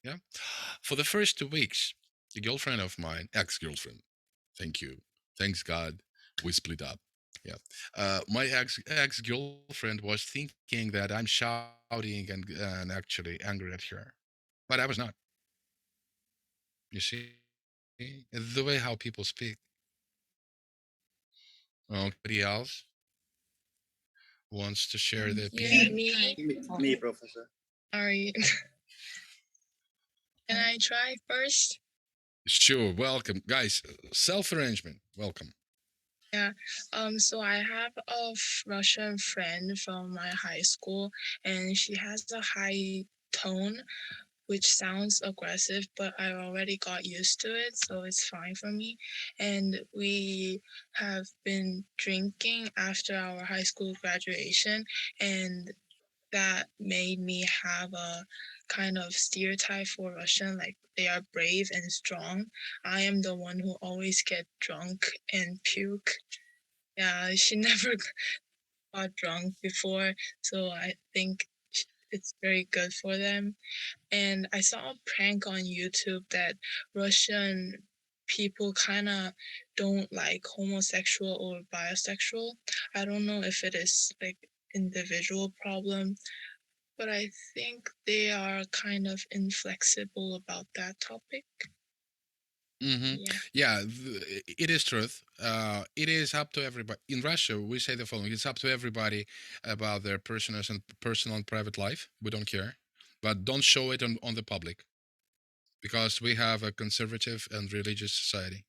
Yeah. For the first 2 weeks, a girlfriend of mine, ex-girlfriend, thank you, thanks God, we split up. Yeah. My ex girlfriend was thinking that I'm shouting and actually angry at her, but I was not. You see, It's the way how people speak. Anybody else wants to share their opinion? Me, Professor. Sorry. Can I try first? Sure. Welcome, guys. Self-arrangement. Welcome. Yeah. So I have a Russian friend from my high school, and she has a high tone, which sounds aggressive, but I already got used to it, so it's fine for me. And we have been drinking after our high school graduation, and that made me have a kind of stereotype for Russian, like they are brave and strong. I am the one who always get drunk and puke. Yeah, she never got drunk before, so I think it's very good for them. And I saw a prank on YouTube that Russian people kind of don't like homosexual or bisexual. I don't know if it is like individual problem, but I think they are kind of inflexible about that topic. Yeah, it is truth. It is up to everybody. In Russia, we say the following: it's up to everybody about their personal and private life. We don't care, but don't show it on the public, because we have a conservative and religious society.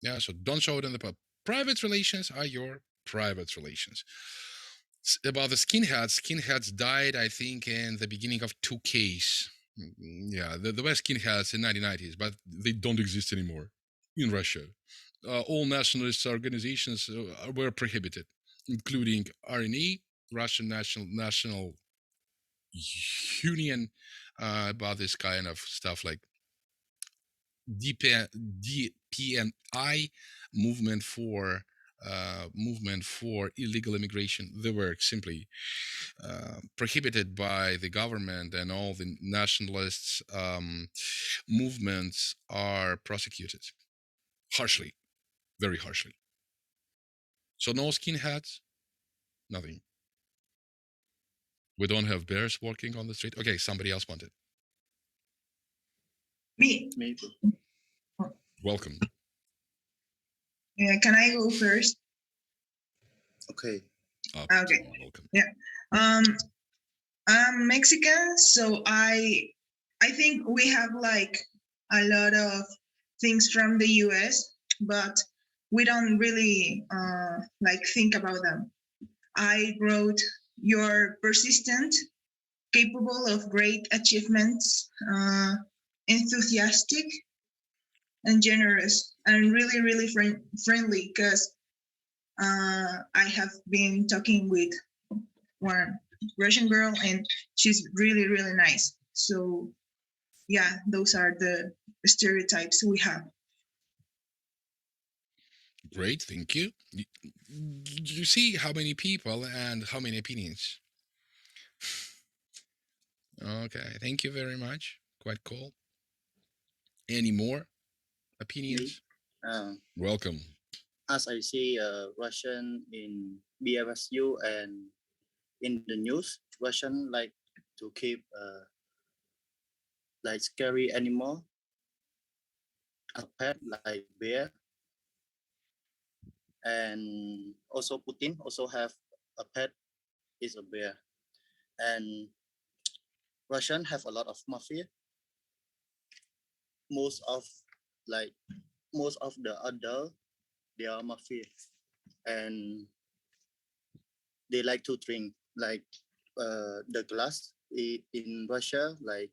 Yeah, so don't show it in the public. Private relations are your private relations. About the skinheads died, I think, in the beginning of 2Ks. Yeah, there were skinheads in 1990s, but they don't exist anymore in Russia. All nationalist organizations were prohibited, including RNE, Russian National Union, about this kind of stuff, like DPNI, movement for illegal immigration. They were simply prohibited by the government, and all the nationalists movements are prosecuted harshly, very harshly. So no skinheads, nothing. We don't have bears walking on the street. Okay, somebody else wanted. Me. Welcome. Yeah, can I go first? Okay. Okay. Welcome. Yeah. I'm Mexican, so I think we have like a lot of things from the US, but we don't really like think about them. I wrote, "You're persistent, capable of great achievements, enthusiastic, and generous, and really, really friendly," because I have been talking with one Russian girl, and she's really, really nice. So, yeah, those are the stereotypes we have. Great, thank you. You see how many people and how many opinions. Okay, thank you very much. Quite cool. Any more opinions? Welcome. As I see Russian in BFSU and in the news, Russian like to keep like scary animal, a pet like bear, and also Putin also have a pet is a bear, and Russian have a lot of mafia. Most of the adult, they are mafia, and they like to drink like the glass in Russia like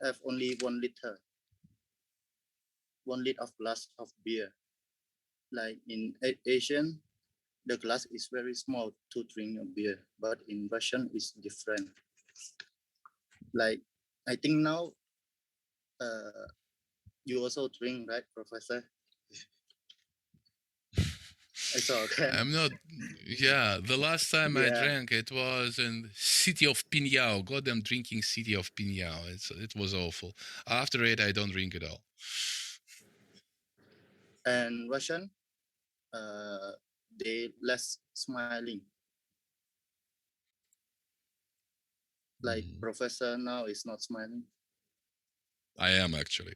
have only 1 liter of glass of beer. Like in Asian, the glass is very small to drink a beer, but in Russian it's different. Like I think now you also drink, right, Professor? It's okay. I'm not. Yeah, the last time I drank, it was in city of Pinyao. Goddamn, drinking city of Pinyao. It was awful. After it, I don't drink at all. And Russian, they less smiling. Like Professor now is not smiling. I am actually.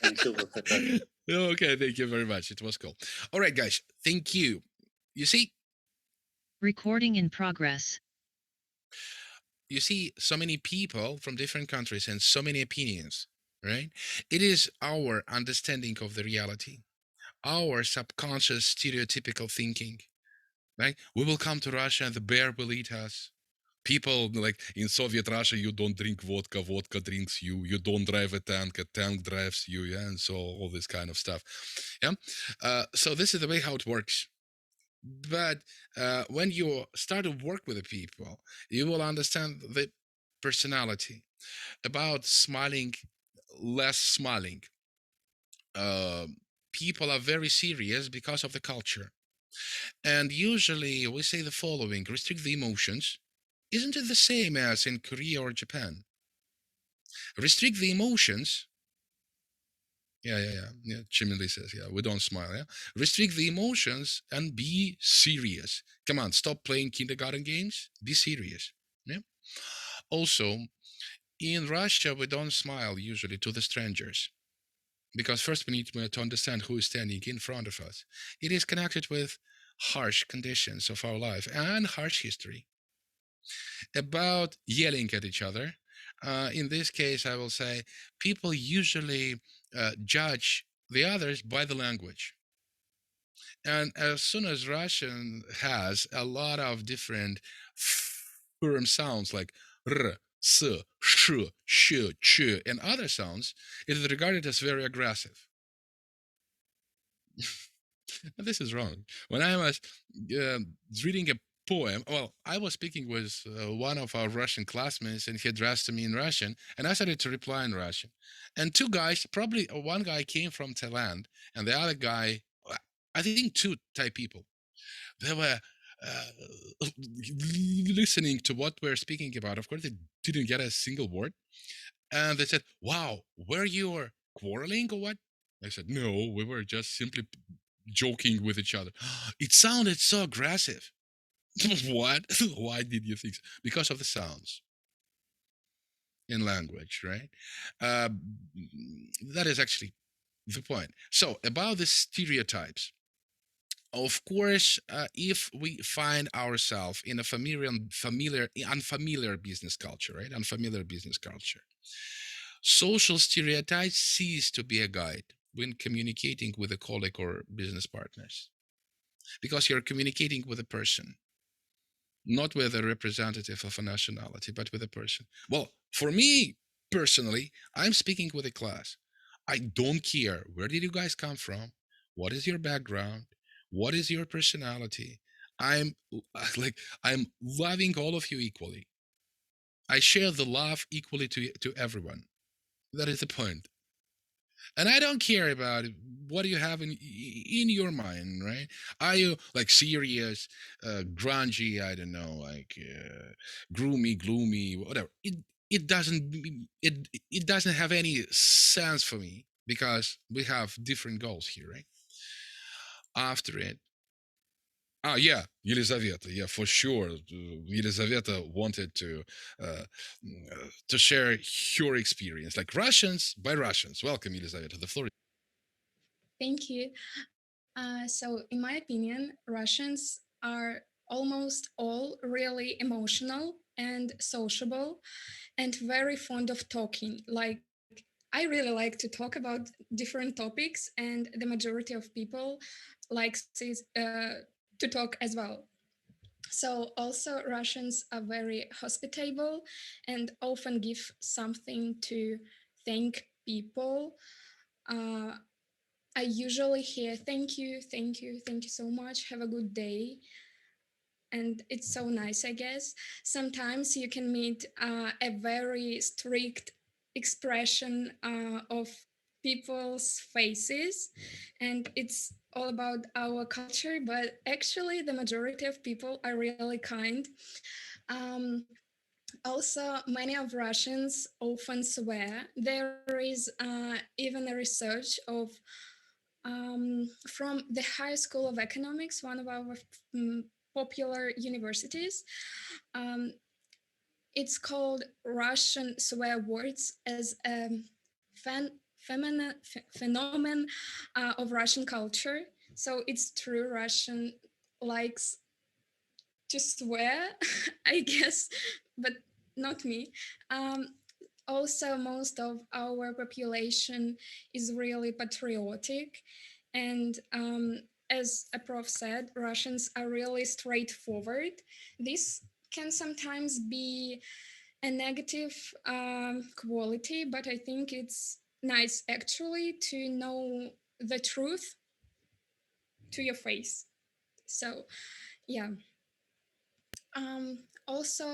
Thank you, Professor. Okay, thank you very much. It was cool. All right, guys, thank you. You see, Recording in progress. so many people from different countries and so many opinions, right? It is our understanding of the reality, our subconscious stereotypical thinking, right? We will come to Russia and the bear will eat us. People like in Soviet Russia, you don't drink vodka, vodka drinks you. You don't drive a tank drives you, yeah, and so all this kind of stuff, yeah. So this is the way how it works. But when you start to work with the people, you will understand the personality about smiling, less smiling. Uh, People are very serious because of the culture. And usually we say the following: restrict the emotions. Isn't it the same as in Korea or Japan? Restrict the emotions. Yeah. Chimney says, yeah, we don't smile, yeah. Restrict the emotions and be serious. Come on, stop playing kindergarten games. Be serious. Yeah. Also, in Russia, we don't smile usually to the strangers because first we need to understand who is standing in front of us. It is connected with harsh conditions of our life and harsh history. About yelling at each other, in this case, I will say people usually judge the others by the language. And as soon as Russian has a lot of different firm sounds like r, s, sh, sh, ch, and other sounds, it is regarded as very aggressive. This is wrong. When I was reading a poem, well, I was speaking with one of our Russian classmates, and he addressed me in Russian, and I started to reply in Russian. And two guys, probably one guy came from Thailand, and the other guy, I think two Thai people, they were listening to what we're speaking about. Of course, they didn't get a single word, and they said, "Wow, were you quarreling or what?" I said, "No, we were just simply joking with each other." It sounded so aggressive. What? Why did you think so? Because of the sounds in language, right? Uh, that is actually the point. So about the stereotypes. Of course, if we find ourselves in a unfamiliar business culture, right? Unfamiliar business culture, social stereotypes cease to be a guide when communicating with a colleague or business partners, because you're communicating with a person, not with a representative of a nationality, but with a person. Well, for me personally, I'm speaking with a class. I don't care where did you guys come from, what is your background, what is your personality. I'm I'm loving all of you equally. I share the love equally to everyone. That is the point. And I don't care about what you have in your mind, right? Are you like serious, grungy? I don't know, like gloomy, whatever. It doesn't it doesn't have any sense for me because we have different goals here, right? After it, yeah, Yelizaveta. Yeah, for sure. Yelizaveta wanted to share her experience, like Russians by Russians. Welcome, Yelizaveta. The floor. Thank you. So, in my opinion, Russians are almost all really emotional and sociable and very fond of talking. Like, I really like to talk about different topics, and the majority of people likes to talk as well. So, also, Russians are very hospitable and often give something to thank people. Uh, I usually hear thank you so much, have a good day. And it's so nice, I guess. Sometimes you can meet a very strict expression of people's faces, and it's all about our culture, but actually, the majority of people are really kind. Um, Also, many of Russians often swear. There is even a research of from the High School of Economics, one of our popular universities. Um, It's called Russian swear words as a phenomenon of Russian culture. So it's true Russian likes to swear, I guess, but not me. Um, Also, most of our population is really patriotic. And as a prof said, Russians are really straightforward. This can sometimes be a negative quality, but I think it's nice actually to know the truth to your face. So, yeah. Also,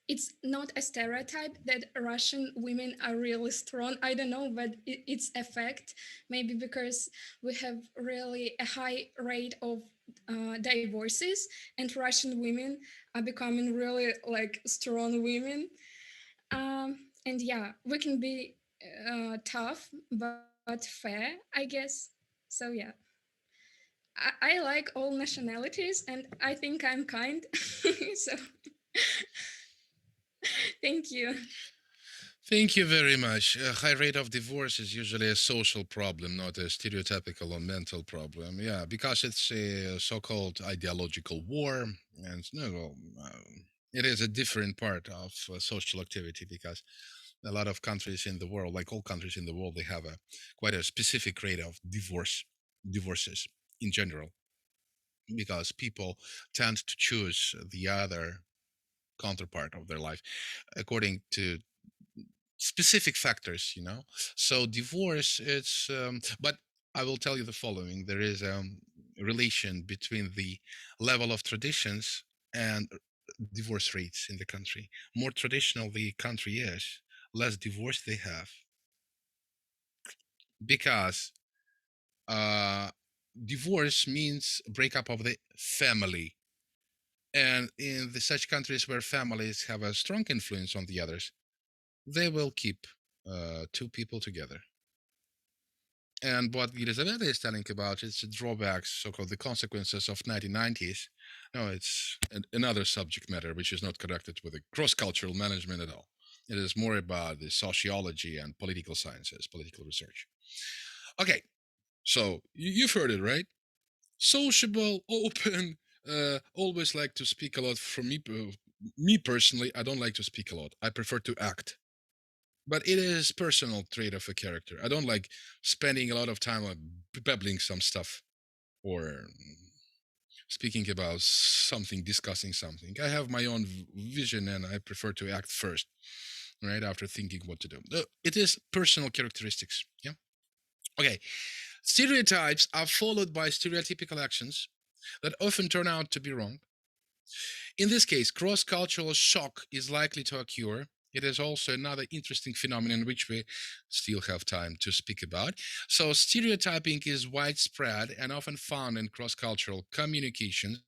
it's not a stereotype that Russian women are really strong. I don't know, but it's a fact. Maybe because we have really a high rate of divorces, and Russian women are becoming really like strong women. And yeah, we can be tough but fair, I guess. So yeah. I like all nationalities and I think I'm kind. So thank you. Thank you very much. A high rate of divorce is usually a social problem, not a stereotypical or mental problem. Yeah, because it's a so-called ideological war, and it is a different part of social activity because a lot of countries in the world, like all countries in the world, they have a quite a specific rate of divorces in general, because people tend to choose the other counterpart of their life according to specific factors, so divorce, it's but I will tell you the following: there is a relation between the level of traditions and divorce rates in the country. More traditional the country is, less divorce they have, because uh divorce means breakup of the family, and in such countries where families have a strong influence on the others, they will keep two people together. And what Elizabeth is telling about is the drawbacks, so-called the consequences of 1990s. No, it's another subject matter which is not connected with the cross-cultural management at all. It is more about the sociology and political sciences, political research. Okay, so you've heard it, right? Sociable, open, always like to speak a lot. For me, me personally, I don't like to speak a lot. I prefer to act, but it is personal trait of a character. I don't like spending a lot of time on babbling some stuff or speaking about something, discussing something. I have my own vision and I prefer to act first, right after thinking what to do. It is personal characteristics. Yeah. Okay. Stereotypes are followed by stereotypical actions that often turn out to be wrong. In this case, cross-cultural shock is likely to occur. It is also another interesting phenomenon which we still have time to speak about. So, stereotyping is widespread and often found in cross-cultural communications.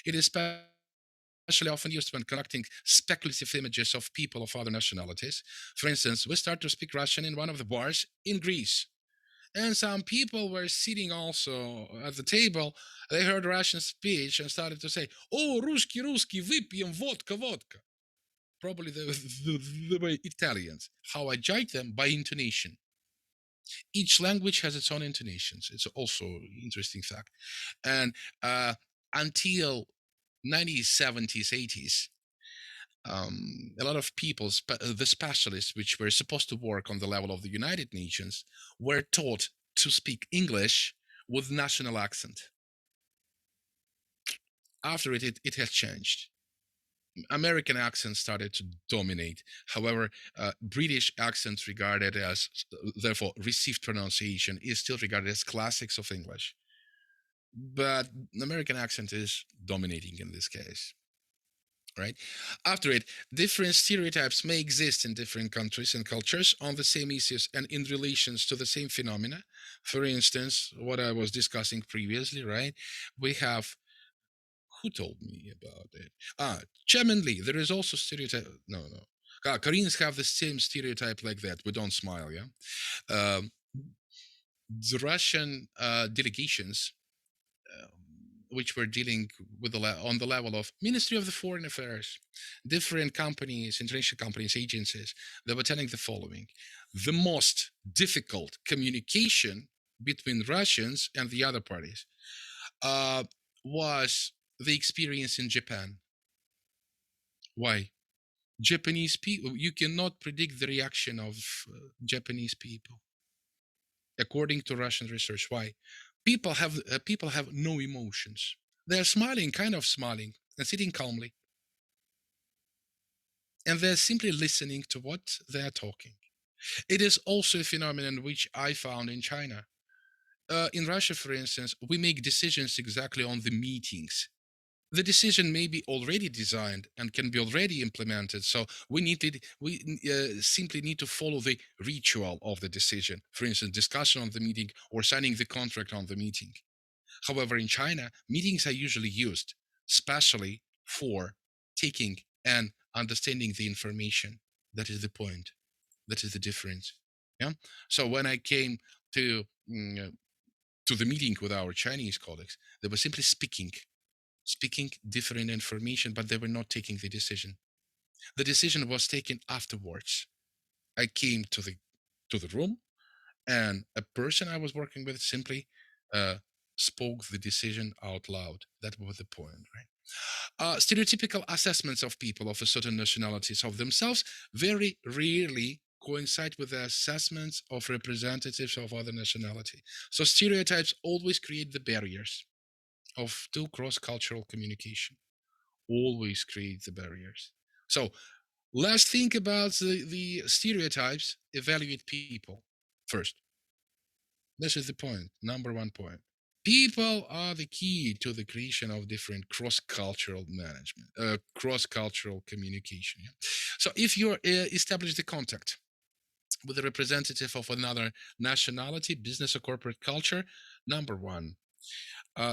It is especially often used when conducting speculative images of people of other nationalities. For instance, we start to speak Russian in one of the bars in Greece, and some people were sitting also at the table. They heard Russian speech and started to say, "Oh, Ruski, выпьем vodka." Probably the way Italians. How I judge them? By intonation. Each language has its own intonations. It's also an interesting fact. And until 1970s, 80s, a lot of people, the specialists which were supposed to work on the level of the United Nations, were taught to speak English with national accent. After it has changed. American accents started to dominate. However, British accents regarded as, therefore, received pronunciation is still regarded as classics of English. But American accent is dominating in this case. Right? After it, different stereotypes may exist in different countries and cultures on the same issues and in relations to the same phenomena. For instance, what I was discussing previously, right? We have, who told me about it? Chairman Lee. There is also stereotype. No. Koreans have the same stereotype like that. We don't smile, yeah? The Russian delegations which were dealing with on the level of Ministry of the Foreign Affairs, different companies, international companies, agencies. They were telling the following: the most difficult communication between Russians and the other parties was the experience in Japan. Why? Japanese people, you cannot predict the reaction of Japanese people, according to Russian research. Why? People have no emotions. They're smiling, kind of smiling, and sitting calmly, and they're simply listening to what they're talking. It is also a phenomenon which I found in China. In Russia, for instance, we make decisions exactly on the meetings. The decision may be already designed and can be already implemented. So we simply need to follow the ritual of the decision. For instance, discussion on the meeting or signing the contract on the meeting. However, in China, meetings are usually used specially for taking and understanding the information. That is the point. That is the difference. Yeah. So when I came to to the meeting with our Chinese colleagues, they were simply speaking different information, but they were not taking the decision. The decision was taken afterwards. I came to the room, and a person I was working with simply spoke the decision out loud. That was the point, right? Stereotypical assessments of people of a certain nationalities of themselves very rarely coincide with the assessments of representatives of other nationality. So stereotypes always create the barriers of two cross-cultural communication. Always create the barriers. So let's think about the stereotypes, evaluate people first. This is the point, number one point. People are the key to the creation of different cross-cultural management, cross-cultural communication. Yeah? So if you establish the contact with a representative of another nationality, business or corporate culture, number one,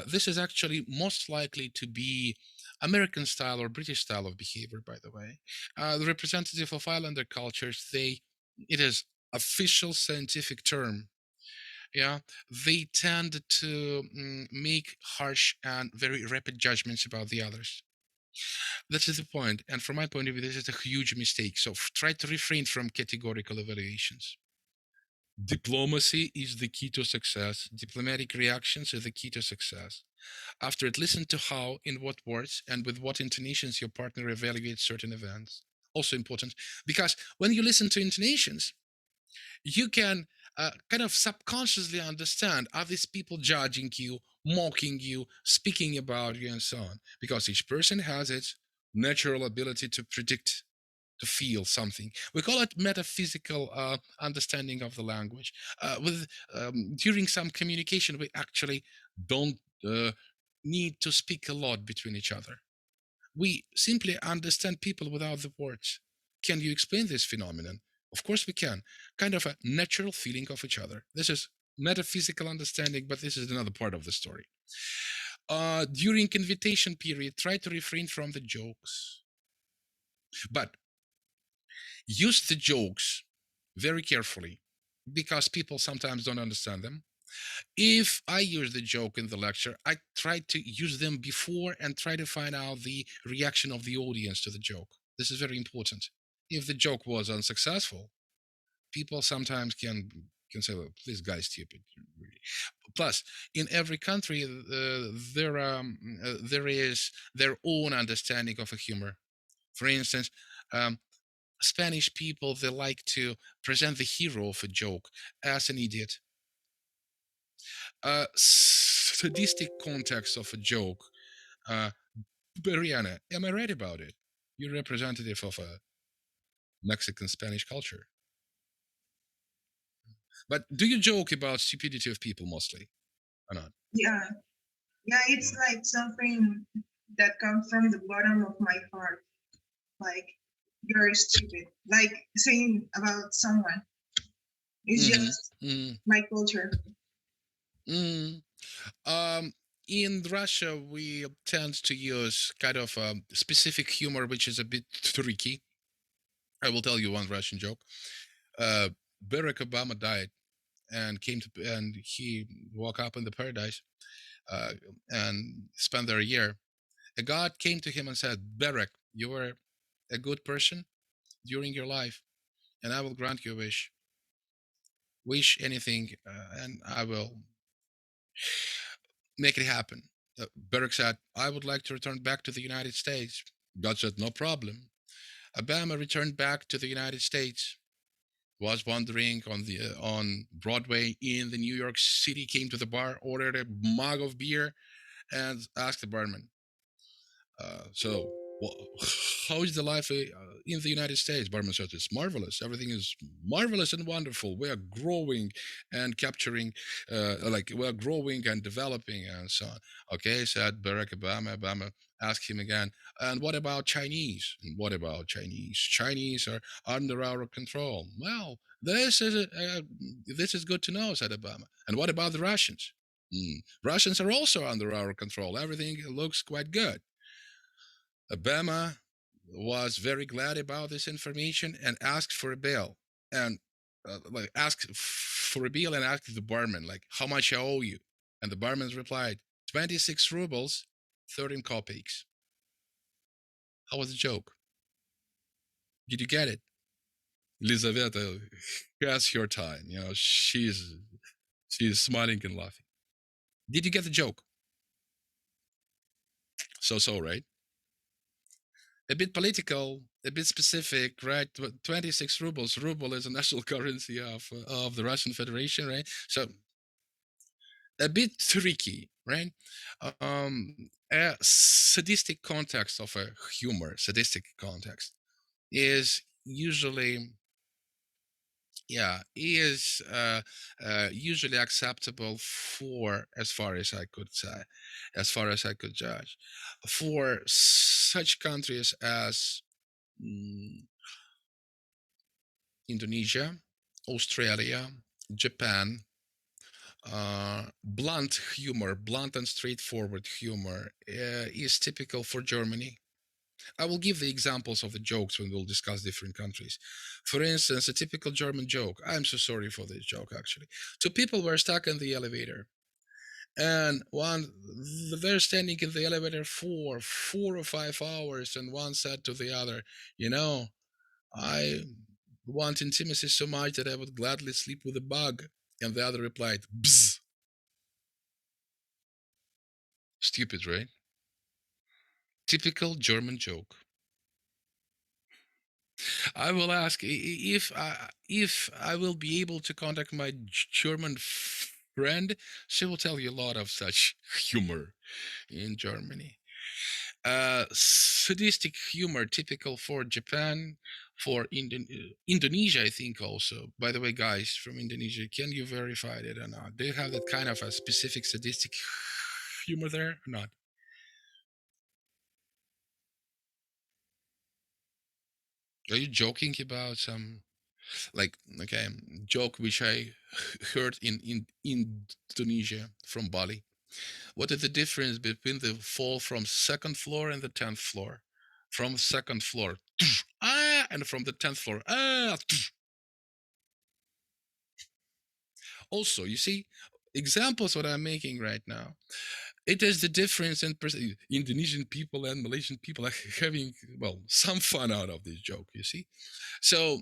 this is actually most likely to be American style or British style of behavior, by the way. The representative of Islander cultures, it is official scientific term. Yeah, they tend to make harsh and very rapid judgments about the others. That is the point. And from my point of view, this is a huge mistake. So try to refrain from categorical evaluations. Diplomacy is the key to success. Diplomatic reactions are the key to success. After it, listen to how, in what words, and with what intonations your partner evaluates certain events. Also important, because when you listen to intonations, you can kind of subconsciously understand, are these people judging you, mocking you, speaking about you, and so on? Because each person has its natural ability to predict, to feel something. We call it metaphysical understanding of the language. During some communication, we actually don't need to speak a lot between each other. We simply understand people without the words. Can you explain this phenomenon? Of course we can. Kind of a natural feeling of each other. This is metaphysical understanding, but this is another part of the story. During invitation period, try to refrain from the jokes. But use the jokes very carefully because people sometimes don't understand them. If I use the joke in the lecture, I try to use them before and try to find out the reaction of the audience to the joke. This is very important. If the joke was unsuccessful, people sometimes can say, well, this guy's stupid. Plus, in every country, there is their own understanding of a humor. For instance, Spanish people, they like to present the hero of a joke as an idiot. Sadistic context of a joke. Mariana, am I right about it? You're representative of a Mexican Spanish culture. But do you joke about stupidity of people mostly or not? Yeah, it's like something that comes from the bottom of my heart. Like, you're stupid. Like saying about someone. It's just my culture. In Russia, we tend to use kind of specific humor, which is a bit tricky. I will tell you one Russian joke. Barack Obama died and and he woke up in the paradise. uh, and spent there a year. A God came to him and said, Barak, you were a good person during your life, and I will grant you a wish. Wish anything, and I will make it happen. Barak said, I would like to return back to the United States. God said, no problem. Obama returned back to the United States, was wandering on Broadway in the New York City, came to the bar, ordered a mug of beer, and asked the barman, so, how is the life in the United States? Barman said, it's marvelous. Everything is marvelous and wonderful. We are growing and capturing, we are growing and developing and so on. Okay, said Barack Obama. Obama asked him again, and what about Chinese? And what about Chinese? Chinese are under our control. Well, this is good to know, said Obama. And what about the Russians? Russians are also under our control. Everything looks quite good. Obama was very glad about this information and asked for a bill and asked for a bill and asked the barman like how much I owe you, and the barman replied 26 rubles 13 kopecks. How was the joke? Did you get it? Elizaveta has her time, she's smiling and laughing. Did you get the joke? So right? A bit political, a bit specific, right? 26 rubles. Ruble is a national currency of the Russian Federation, right? So a bit tricky, right? A sadistic context of a humor, sadistic context is usually usually acceptable for as far as I could say, as far as I could judge, for such countries as Indonesia, Australia, Japan. Blunt humor, blunt and straightforward humor is typical for Germany. I will give the examples of the jokes when we'll discuss different countries. For instance, a typical German joke. I'm so sorry for this joke, actually. Two people were stuck in the elevator, and they're standing in the elevator for 4 or 5 hours, and one said to the other, I want intimacy so much that I would gladly sleep with a bug. And the other replied, Bzz. Stupid, right? Typical German joke. I will ask if I will be able to contact my German friend. She will tell you a lot of such humor in Germany. Sadistic humor typical for Japan, for Indonesia, I think also. By the way, guys from Indonesia, can you verify it or not? Do you have that kind of a specific sadistic humor there or not? Are you joking about some joke which I heard in Indonesia from Bali? What is the difference between the fall from second floor and the 10th floor? From second floor, and from the 10th floor, Also, you see, examples what I'm making right now. It is the difference in Indonesian people and Malaysian people are having some fun out of this joke. You see, so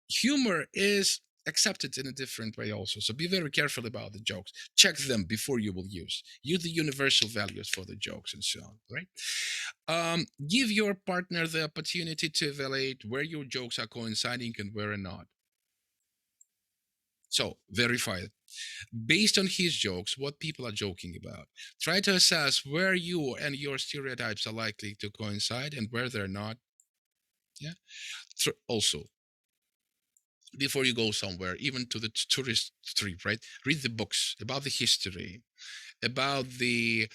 humor is accepted in a different way also. So be very careful about the jokes. Check them before you will use. Use the universal values for the jokes and so on, right? Give your partner the opportunity to evaluate where your jokes are coinciding and where are not. So verify it. Based on his jokes, what people are joking about. Try to assess where you and your stereotypes are likely to coincide and where they're not. Yeah. Also, before you go somewhere, even to the tourist trip, right? Read the books about the history, about the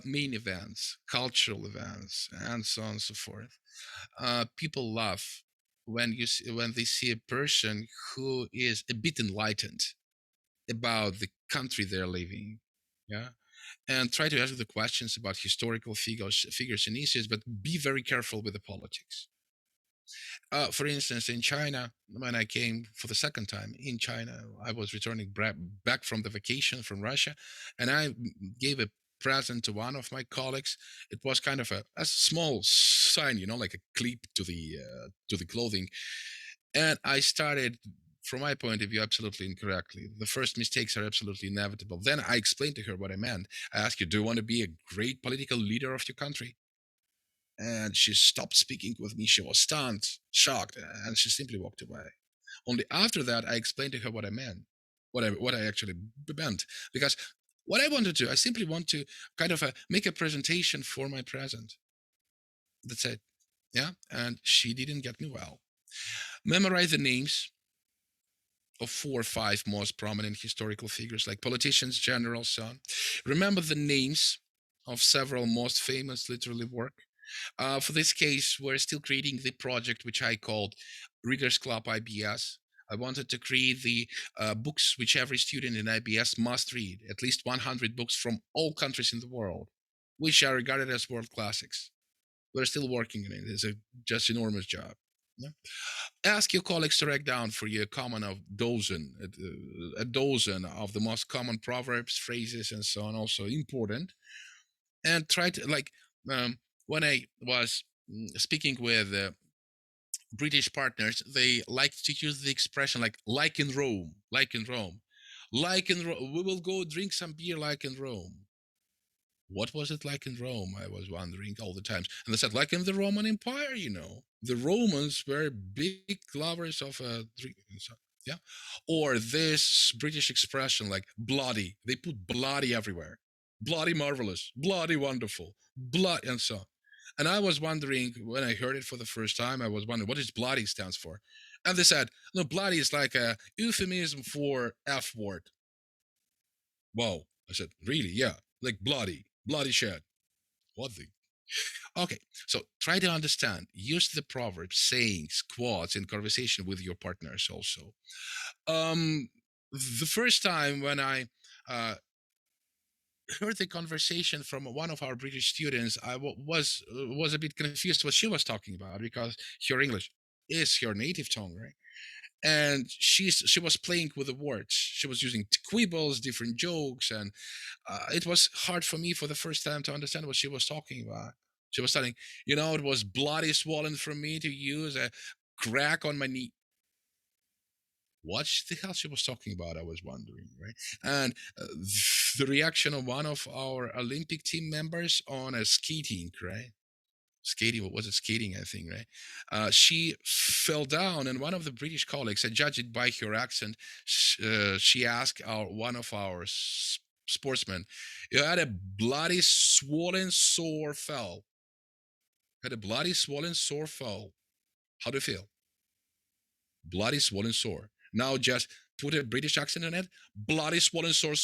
main events, cultural events, and so on and so forth. People laugh when they see a person who is a bit enlightened about the country they're living. Yeah. And try to ask the questions about historical figures and issues, but be very careful with the politics. For instance, in China, when I came for the second time in China, I was returning back from the vacation from Russia, and I gave a present to one of my colleagues. It was kind of a small sign, like a clip to the clothing. And I started, from my point of view, absolutely incorrectly. The first mistakes are absolutely inevitable. Then I explained to her what I meant. I asked her, do you want to be a great political leader of your country? And she stopped speaking with me. She was stunned, shocked, and she simply walked away. Only after that, I explained to her what I meant, what I actually meant. Because what I want to do, I simply want to kind of make a presentation for my present. That's it. Yeah. And she didn't get me well. Memorize the names of 4 or 5 most prominent historical figures, like politicians, generals, so on. Remember the names of several most famous literary work. For this case, we're still creating the project which I called Readers Club IBS. I wanted to create the books which every student in IBS must read, at least 100 books from all countries in the world, which are regarded as world classics. We're still working on it. It's a just enormous job. Yeah? Ask your colleagues to write down for you a dozen of the most common proverbs, phrases, and so on, also important. And try to, when I was speaking with British partners, they liked to use the expression like in Rome, like in Rome. Like in Rome, we will go drink some beer like in Rome. What was it like in Rome? I was wondering all the times. And they said, like in the Roman Empire, The Romans were big lovers of drink. Yeah. Or this British expression like bloody. They put bloody everywhere. Bloody marvelous, bloody wonderful, blood, and so on. And I was wondering, when I heard it for the first time, I was wondering what does bloody stands for. And they said, no, bloody is like a euphemism for F word. Wow. I said, really? Yeah. Like bloody shed. What the? Okay, so try to understand. Use the proverbs, sayings, quotes in conversation with your partners also. The first time when I heard the conversation from one of our British students, I was a bit confused what she was talking about, because her English is her native tongue, right? And she was playing with the words. She was using quibbles, different jokes, and it was hard for me for the first time to understand what she was talking about. She was saying, it was bloody swollen for me to use a crack on my knee. What the hell she was talking about, I was wondering, right? And the reaction of one of our Olympic team members on a skating, right? Skating, what was it? Skating, I think, right? She fell down, and one of the British colleagues, I judged it by her accent, she asked one of our sportsmen, "You had a bloody, swollen, sore fall." Had a bloody, swollen, sore fall. How do you feel? Bloody, swollen, sore. Now just put a British accent on it. Bloody, swollen, sore,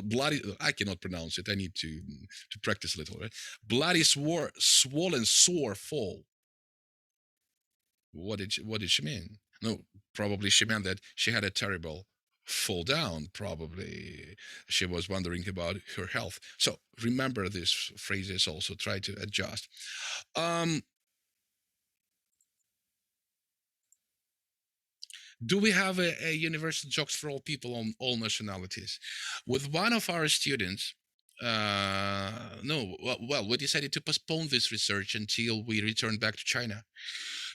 bloody. I cannot pronounce it. I need to practice a little, right? Bloody, swollen, sore fall. What did she mean? No, probably she meant that she had a terrible fall down. Probably she was wondering about her health. So remember these phrases. Also try to adjust. Do we have a universal jokes for all people on all nationalities? With one of our students, no, well, we decided to postpone this research until we return back to China,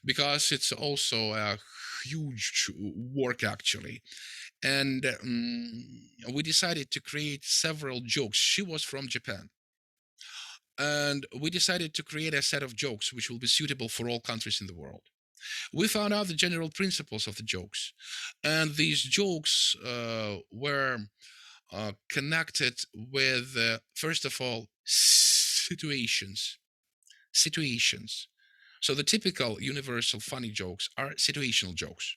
because it's also a huge work, actually. And we decided to create several jokes. She was from Japan. And we decided to create a set of jokes which will be suitable for all countries in the world. We found out the general principles of the jokes. And these jokes were connected with, first of all, situations. So the typical universal funny jokes are situational jokes.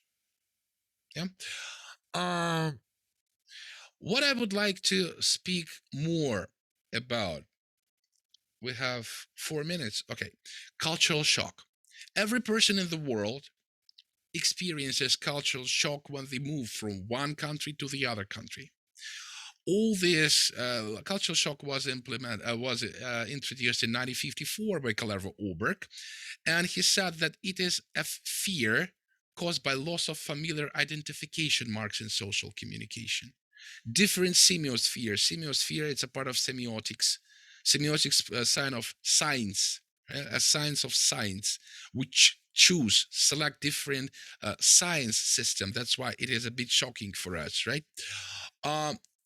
Yeah. What I would like to speak more about, we have 4 minutes. Okay. Cultural shock. Every person in the world experiences cultural shock when they move from one country to the other country. All this cultural shock was introduced in 1954 by Kalervo Oberg, and he said that it is a fear caused by loss of familiar identification marks in social communication. Different semiosphere. Semiosphere, it's a part of semiotics. Semiotics, a sign of science, a science of science, which choose, select different science system. That's why it is a bit shocking for us, right?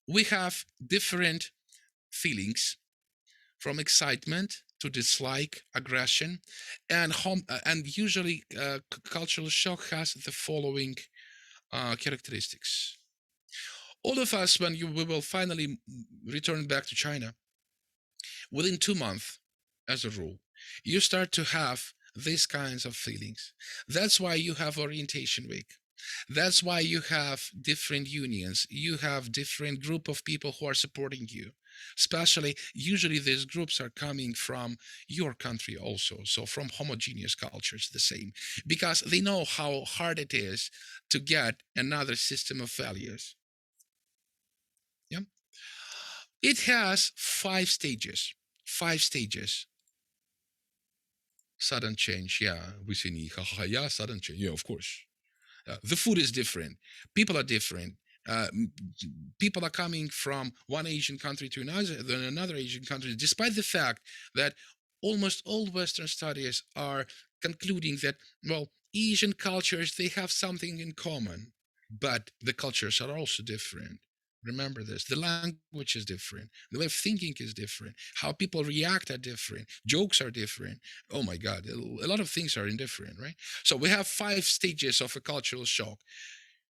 We have different feelings from excitement to dislike, aggression, and usually cultural shock has the following characteristics. All of us, when we will finally return back to China, within 2 months, as a rule, you start to have these kinds of feelings. That's why you have orientation week. That's why you have different unions. You have different group of people who are supporting you. Especially, usually these groups are coming from your country also, so from homogeneous cultures, the same, because they know how hard it is to get another system of values. Yeah, it has 5 stages. 5 stages. Sudden change, yeah. We see, yeah, sudden change, yeah, of course. The food is different. People are different. Uh, People are coming from one Asian country to another Asian country, despite the fact that almost all Western studies are concluding that, well, Asian cultures, they have something in common, but the cultures are also different. Remember this. The language is different. The way of thinking is different. How people react are different. Jokes are different. Oh my God, a lot of things are indifferent, right? So we have 5 stages of a cultural shock.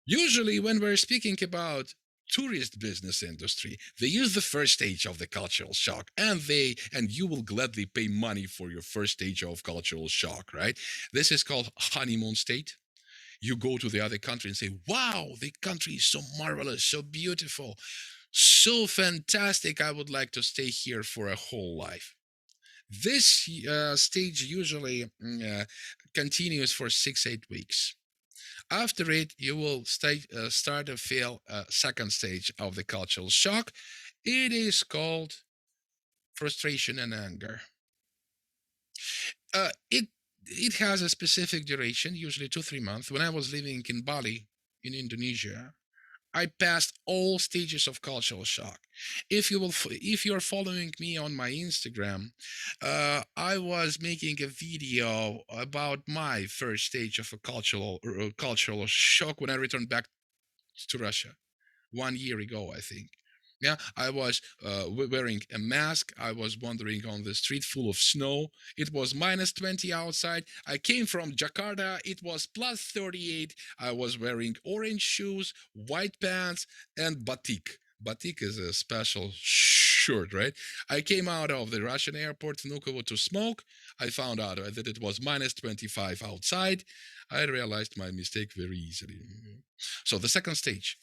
Usually, when we're speaking about tourist business industry, they use the first stage of the cultural shock, and you will gladly pay money for your first stage of cultural shock, right? This is called honeymoon state. You go to the other country and say, wow, the country is so marvelous, so beautiful, so fantastic. I would like to stay here for a whole life. This stage usually continues for 6-8 weeks. After it, you will start to feel a second stage of the cultural shock. It is called frustration and anger. It has a specific duration, usually 2-3 months. When I was living in Bali, in Indonesia, I passed all stages of cultural shock. If you're following me on my Instagram, I was making a video about my first stage of a cultural shock when I returned back to Russia 1 year ago, I think. Yeah, I was wearing a mask. I was wandering on the street full of snow. It was -20 outside. I came from Jakarta. It was +38. I was wearing orange shoes, white pants, and batik. Batik is a special shirt, right? I came out of the Russian airport, Vnukovo, to smoke. I found out that it was -25 outside. I realized my mistake very easily. So the second stage,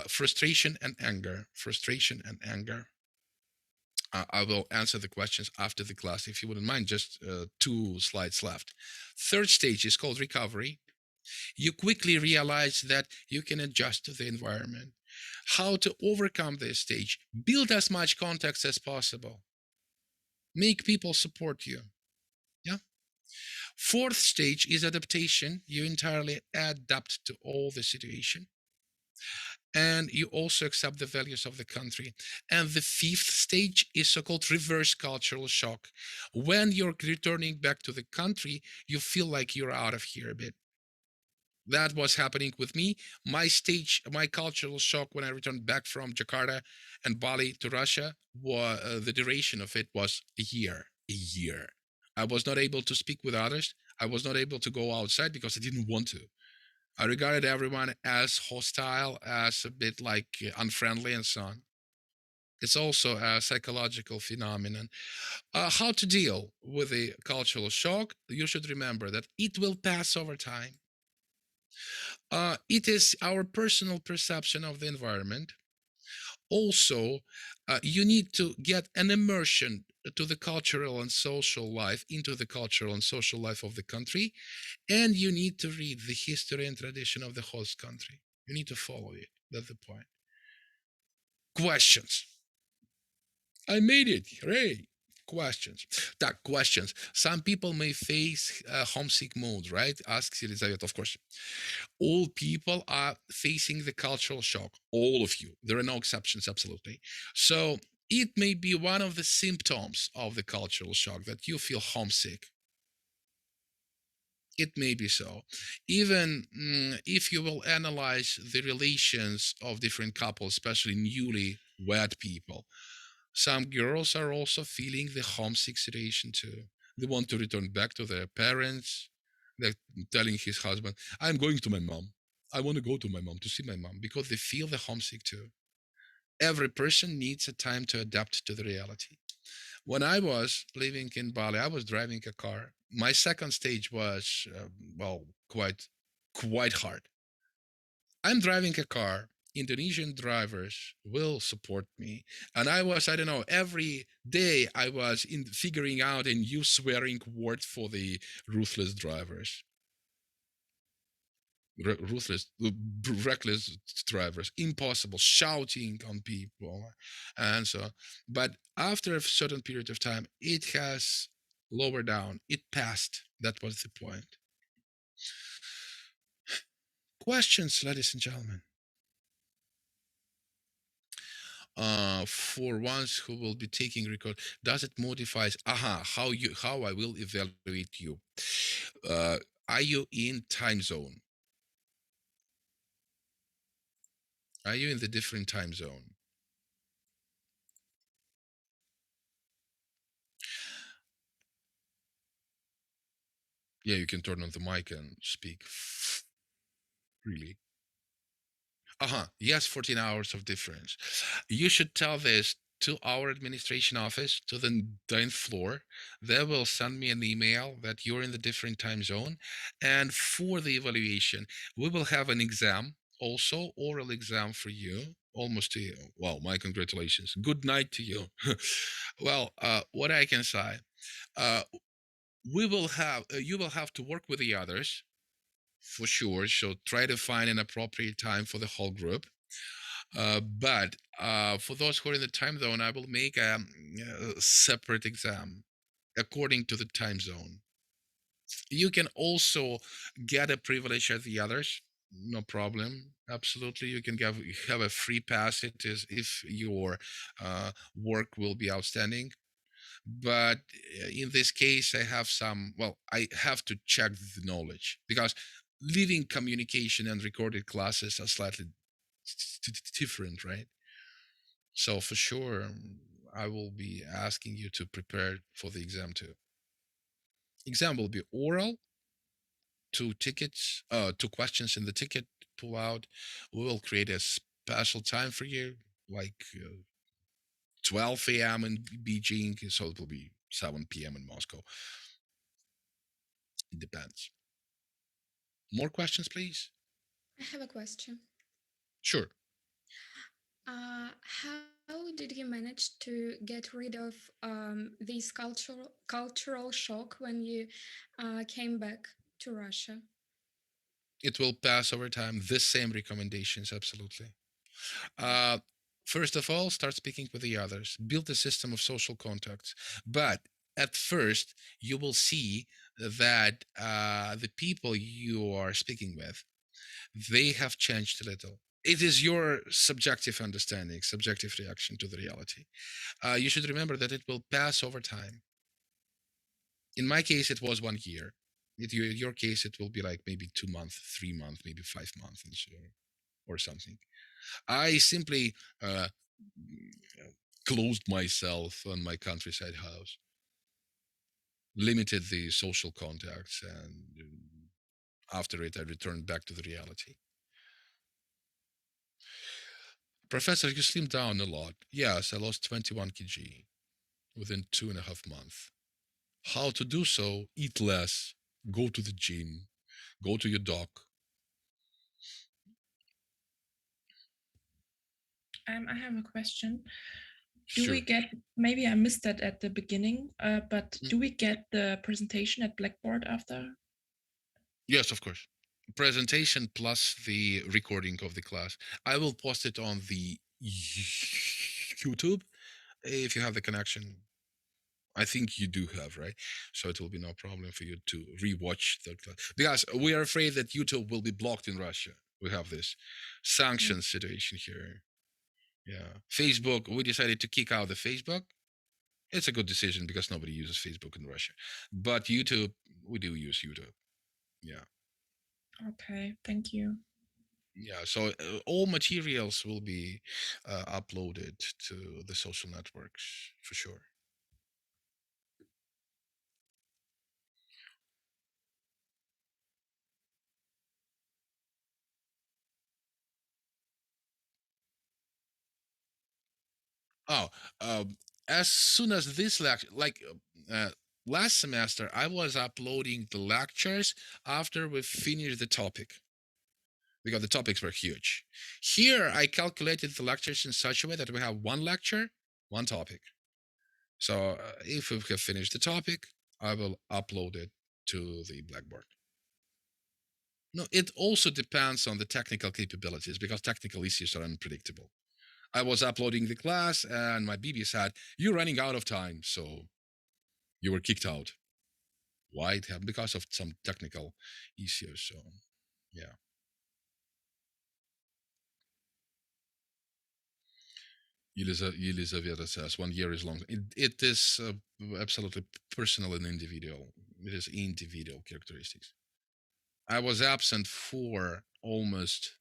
frustration and anger. Frustration and anger. I will answer the questions after the class, if you wouldn't mind. Just 2 slides left. Third stage is called recovery. You quickly realize that you can adjust to the environment. How to overcome this stage? Build as much context as possible. Make people support you. Yeah. Fourth stage is adaptation. You entirely adapt to all the situation. And you also accept the values of the country. And the fifth stage is so-called reverse cultural shock. When you're returning back to the country, you feel like you're out of here a bit. That was happening with me. My cultural shock when I returned back from Jakarta and Bali to Russia, the duration of it was a year. A year. I was not able to speak with others. I was not able to go outside because I didn't want to. I regarded everyone as hostile, as a bit like unfriendly, and so on. It's also a psychological phenomenon. How to deal with a cultural shock? You should remember that it will pass over time. It is our personal perception of the environment. Also, you need to get an immersion to the cultural and social life, into the cultural and social life of the country, and you need to read the history and tradition of the host country. You need to follow it. That's the point. Questions. I made it. Hooray. Questions. Questions. Some people may face homesick mood, right? Asks Elizabeth, of course. All people are facing the cultural shock. All of you. There are no exceptions, absolutely. So It may be one of the symptoms of the cultural shock that you feel homesick. It may be so. Even if you will analyze the relations of different couples, especially newly wed people, some girls are also feeling the homesick situation too. They want to return back to their parents. They're telling his husband, I'm going to my mom. I want to go to my mom to see my mom because they feel the homesick too. Every person needs a time to adapt to the reality. When I was living in Bali, I was driving a car. My second stage was, well, quite hard. I'm driving a car. Indonesian drivers will support me. And I don't know, every day I was in figuring out a new swearing word for the ruthless drivers. Ruthless, reckless drivers, impossible, shouting on people, and so. But after a certain period of time, it has lowered down. It passed. That was the point. Questions, ladies and gentlemen. For ones who will be taking record, does it modifies? How I will evaluate you? Uh, are you in time zone? Are you in the different time zone? Yeah, you can turn on the mic and speak. Really? Yes, 14 hours of difference. You should tell this to our administration office, to the 9th floor. They will send me an email that you're in the different time zone. And for the evaluation, we will have an exam, also oral exam for you. Almost to you. Well, my congratulations. Good night to you. Well, what I can say, uh, you will have to work with the others for sure. So try to find an appropriate time for the whole group. But for those who are in the time zone, I will make a separate exam according to the time zone. You can also get a privilege at the others. No problem. Absolutely, you can have a free pass. It is if your work will be outstanding. But in this case, I have some. Well, I have to check the knowledge because living communication and recorded classes are slightly different, right? So for sure, I will be asking you to prepare for the exam too. Exam will be oral, two questions in the ticket pull out. We will create a special time for you, like 12 a.m. in Beijing, so it will be 7 p.m. in Moscow. It depends. More questions, please? I have a question. Sure. How did you manage to get rid of this cultural shock when you came back to Russia? It will pass over time. The same recommendations, absolutely. Uh, First of all, start speaking with the others. Build a system of social contacts. But at first, you will see that the people you are speaking with, they have changed a little. It is your subjective understanding, subjective reaction to the reality. You should remember that it will pass over time. In my case, it was 1 year. In your case, it will be like maybe 2 months, 3 months, maybe 5 months, and so or something. I simply closed myself on my countryside house, limited the social contacts, and after it, I returned back to the reality. Professor, you slimmed down a lot. Yes, I lost 21 kg within 2.5 months. How to do so? Eat less, go to the gym, go to your doc. I have a question. Do we Sure. get, maybe I missed that at the beginning, but do we get the presentation at Blackboard after? Yes, of course. Presentation plus the recording of the class. I will post it on the YouTube if you have the connection. I think you do have, right? So it will be no problem for you to rewatch the class because we are afraid that YouTube will be blocked in Russia. We have this sanction situation here. Yeah. Facebook, we decided to kick out the Facebook. It's a good decision because nobody uses Facebook in Russia. But YouTube, we do use YouTube. Yeah. Okay, thank you. Yeah. So all materials will be uploaded to the social networks for sure. Oh, as soon as this lecture, like last semester, I was uploading the lectures after we finished the topic because the topics were huge. Here, I calculated the lectures in such a way that we have one lecture, one topic. So if we have finished the topic, I will upload it to the Blackboard. No, it also depends on the technical capabilities because technical issues are unpredictable. I was uploading the class and my BB said, "You're running out of time," so you were kicked out. Why it happened? Because of some technical issues. So, yeah. Yelizaveta says 1 year is long. It is absolutely personal and individual. It is individual characteristics. I was absent for almost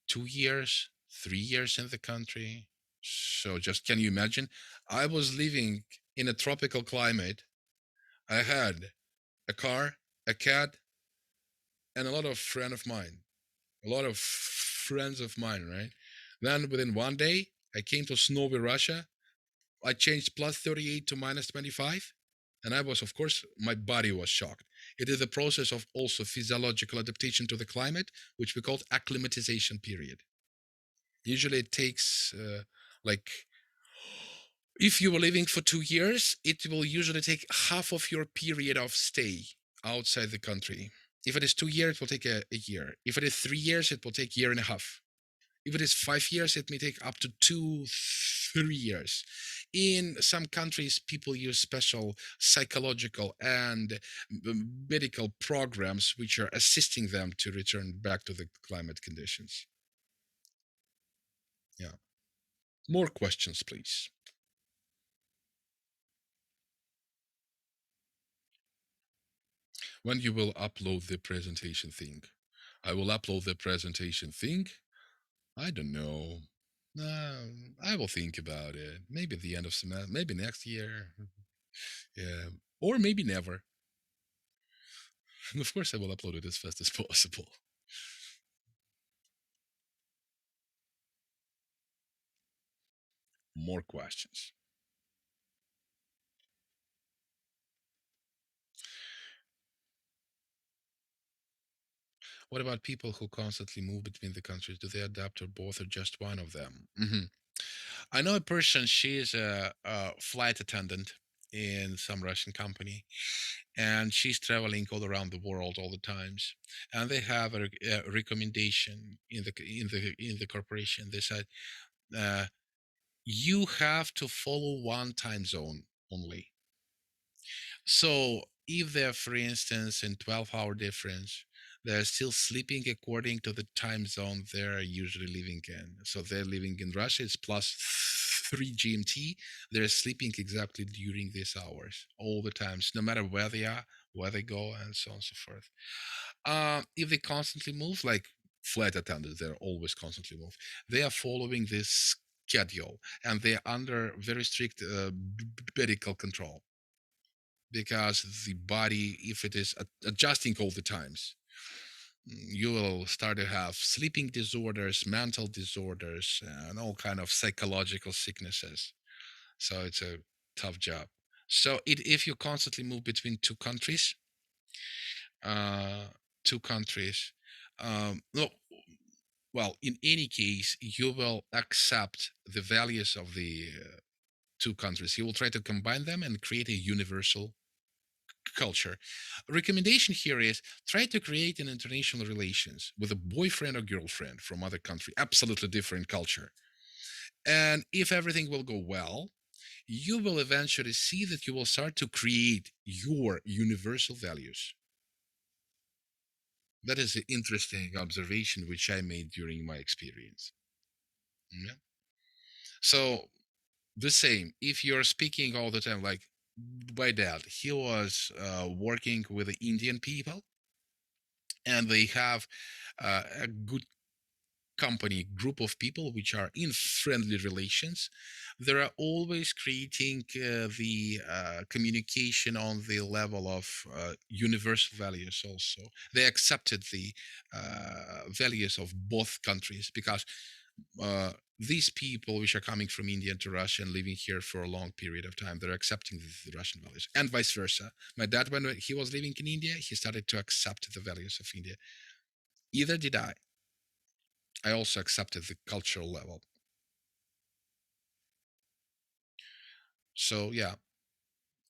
2 years, 3 years in the country. So just can you imagine? I was living in a tropical climate. I had a car, a cat, and a lot of friends of mine. A lot of friends of mine, right? Then within one day, I came to snowy Russia. I changed plus 38 to minus 25. And I was, of course, my body was shocked. It is a process of also physiological adaptation to the climate, which we call acclimatization period. Usually it takes like, if you were living for 2 years, it will usually take half of your period of stay outside the country. If it is 2 years, it will take a year. If it is 3 years, it will take a year and a half. If it is 5 years, it may take up to 2, 3 years. In some countries, people use special psychological and medical programs which are assisting them to return back to the climate conditions. Yeah. More questions, please. When you will upload the presentation thing? I will upload the presentation thing. I don't know. I will think about it. Maybe at the end of semester, maybe next year. Yeah, or maybe never. And of course, I will upload it as fast as possible. More questions. What about people who constantly move between the countries? Do they adapt or both or just one of them? I know a person, she is a flight attendant in some Russian company, and she's traveling all around the world all the times. And they have a recommendation in the corporation. They said, you have to follow one time zone only. So if they're, for instance, in 12-hour difference, they're still sleeping according to the time zone they're usually living in. So they're living in Russia, it's plus 3 GMT. They're sleeping exactly during these hours, all the times, no matter where they are, where they go, and so on and so forth. If they constantly move, like flight attendants, they're always constantly move. They are following this schedule, and they're under very strict medical control, because the body, if it is adjusting all the times, you will start to have sleeping disorders, mental disorders, and all kind of psychological sicknesses. So it's a tough job. So if you constantly move between uh, two countries, no, well, in any case, you will accept the values of the two countries. You will try to combine them and create a universal culture. A recommendation here is try to create an international relations with a boyfriend or girlfriend from other country, absolutely different culture. And if everything will go well, you will eventually see that you will start to create your universal values. That is an interesting observation which I made during my experience. Yeah. So the same. If you're speaking all the time, like my dad, he was working with the Indian people, and they have a good company group of people which are in friendly relations. They are always creating the communication on the level of universal values. Also, they accepted the values of both countries, because these people which are coming from India to Russia and living here for a long period of time, they're accepting the Russian values, and vice versa. My dad, when he was living in India, he started to accept the values of India. Either did I. I also accepted the cultural level. So yeah,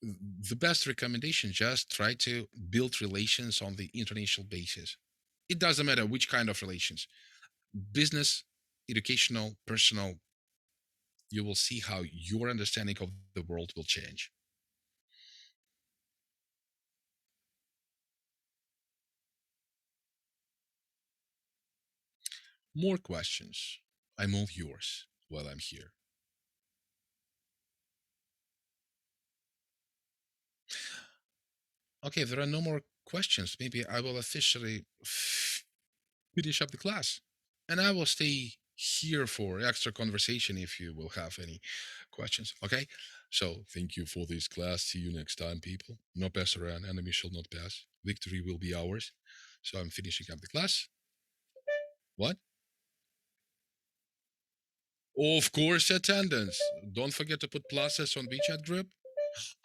the best recommendation, just try to build relations on the international basis. It doesn't matter which kind of relations, business, educational, personal. You will see how your understanding of the world will change. More questions. I'm all yours while I'm here. Okay, there are no more questions. Maybe I will officially finish up the class, and I will stay here for extra conversation if you will have any questions. Okay, so thank you for this class. See you next time, people. No pass around, enemy shall not pass. Victory will be ours. So I'm finishing up the class. What? Of course, attendance. Don't forget to put pluses on WeChat group.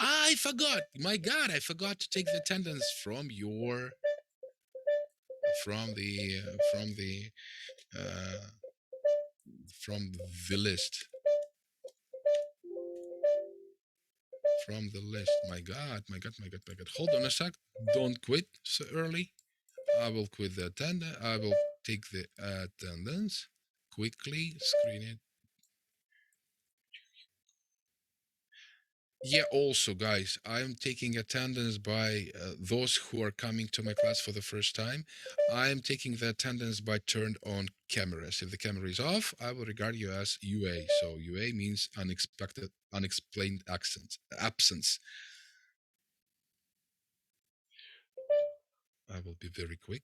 I forgot. My God, I forgot to take the attendance from your from the uh, from the uh, from the list. From the list. My God, my God, my God, my God. Hold on a sec. Don't quit so early. I will quit the attendance. I will take the attendance quickly. Screen it. Yeah, also, guys, I'm taking attendance by those who are coming to my class for the first time. I'm taking the attendance by turned on cameras. If the camera is off, I will regard you as UA. So UA means unexpected, unexplained absence. I will be very quick.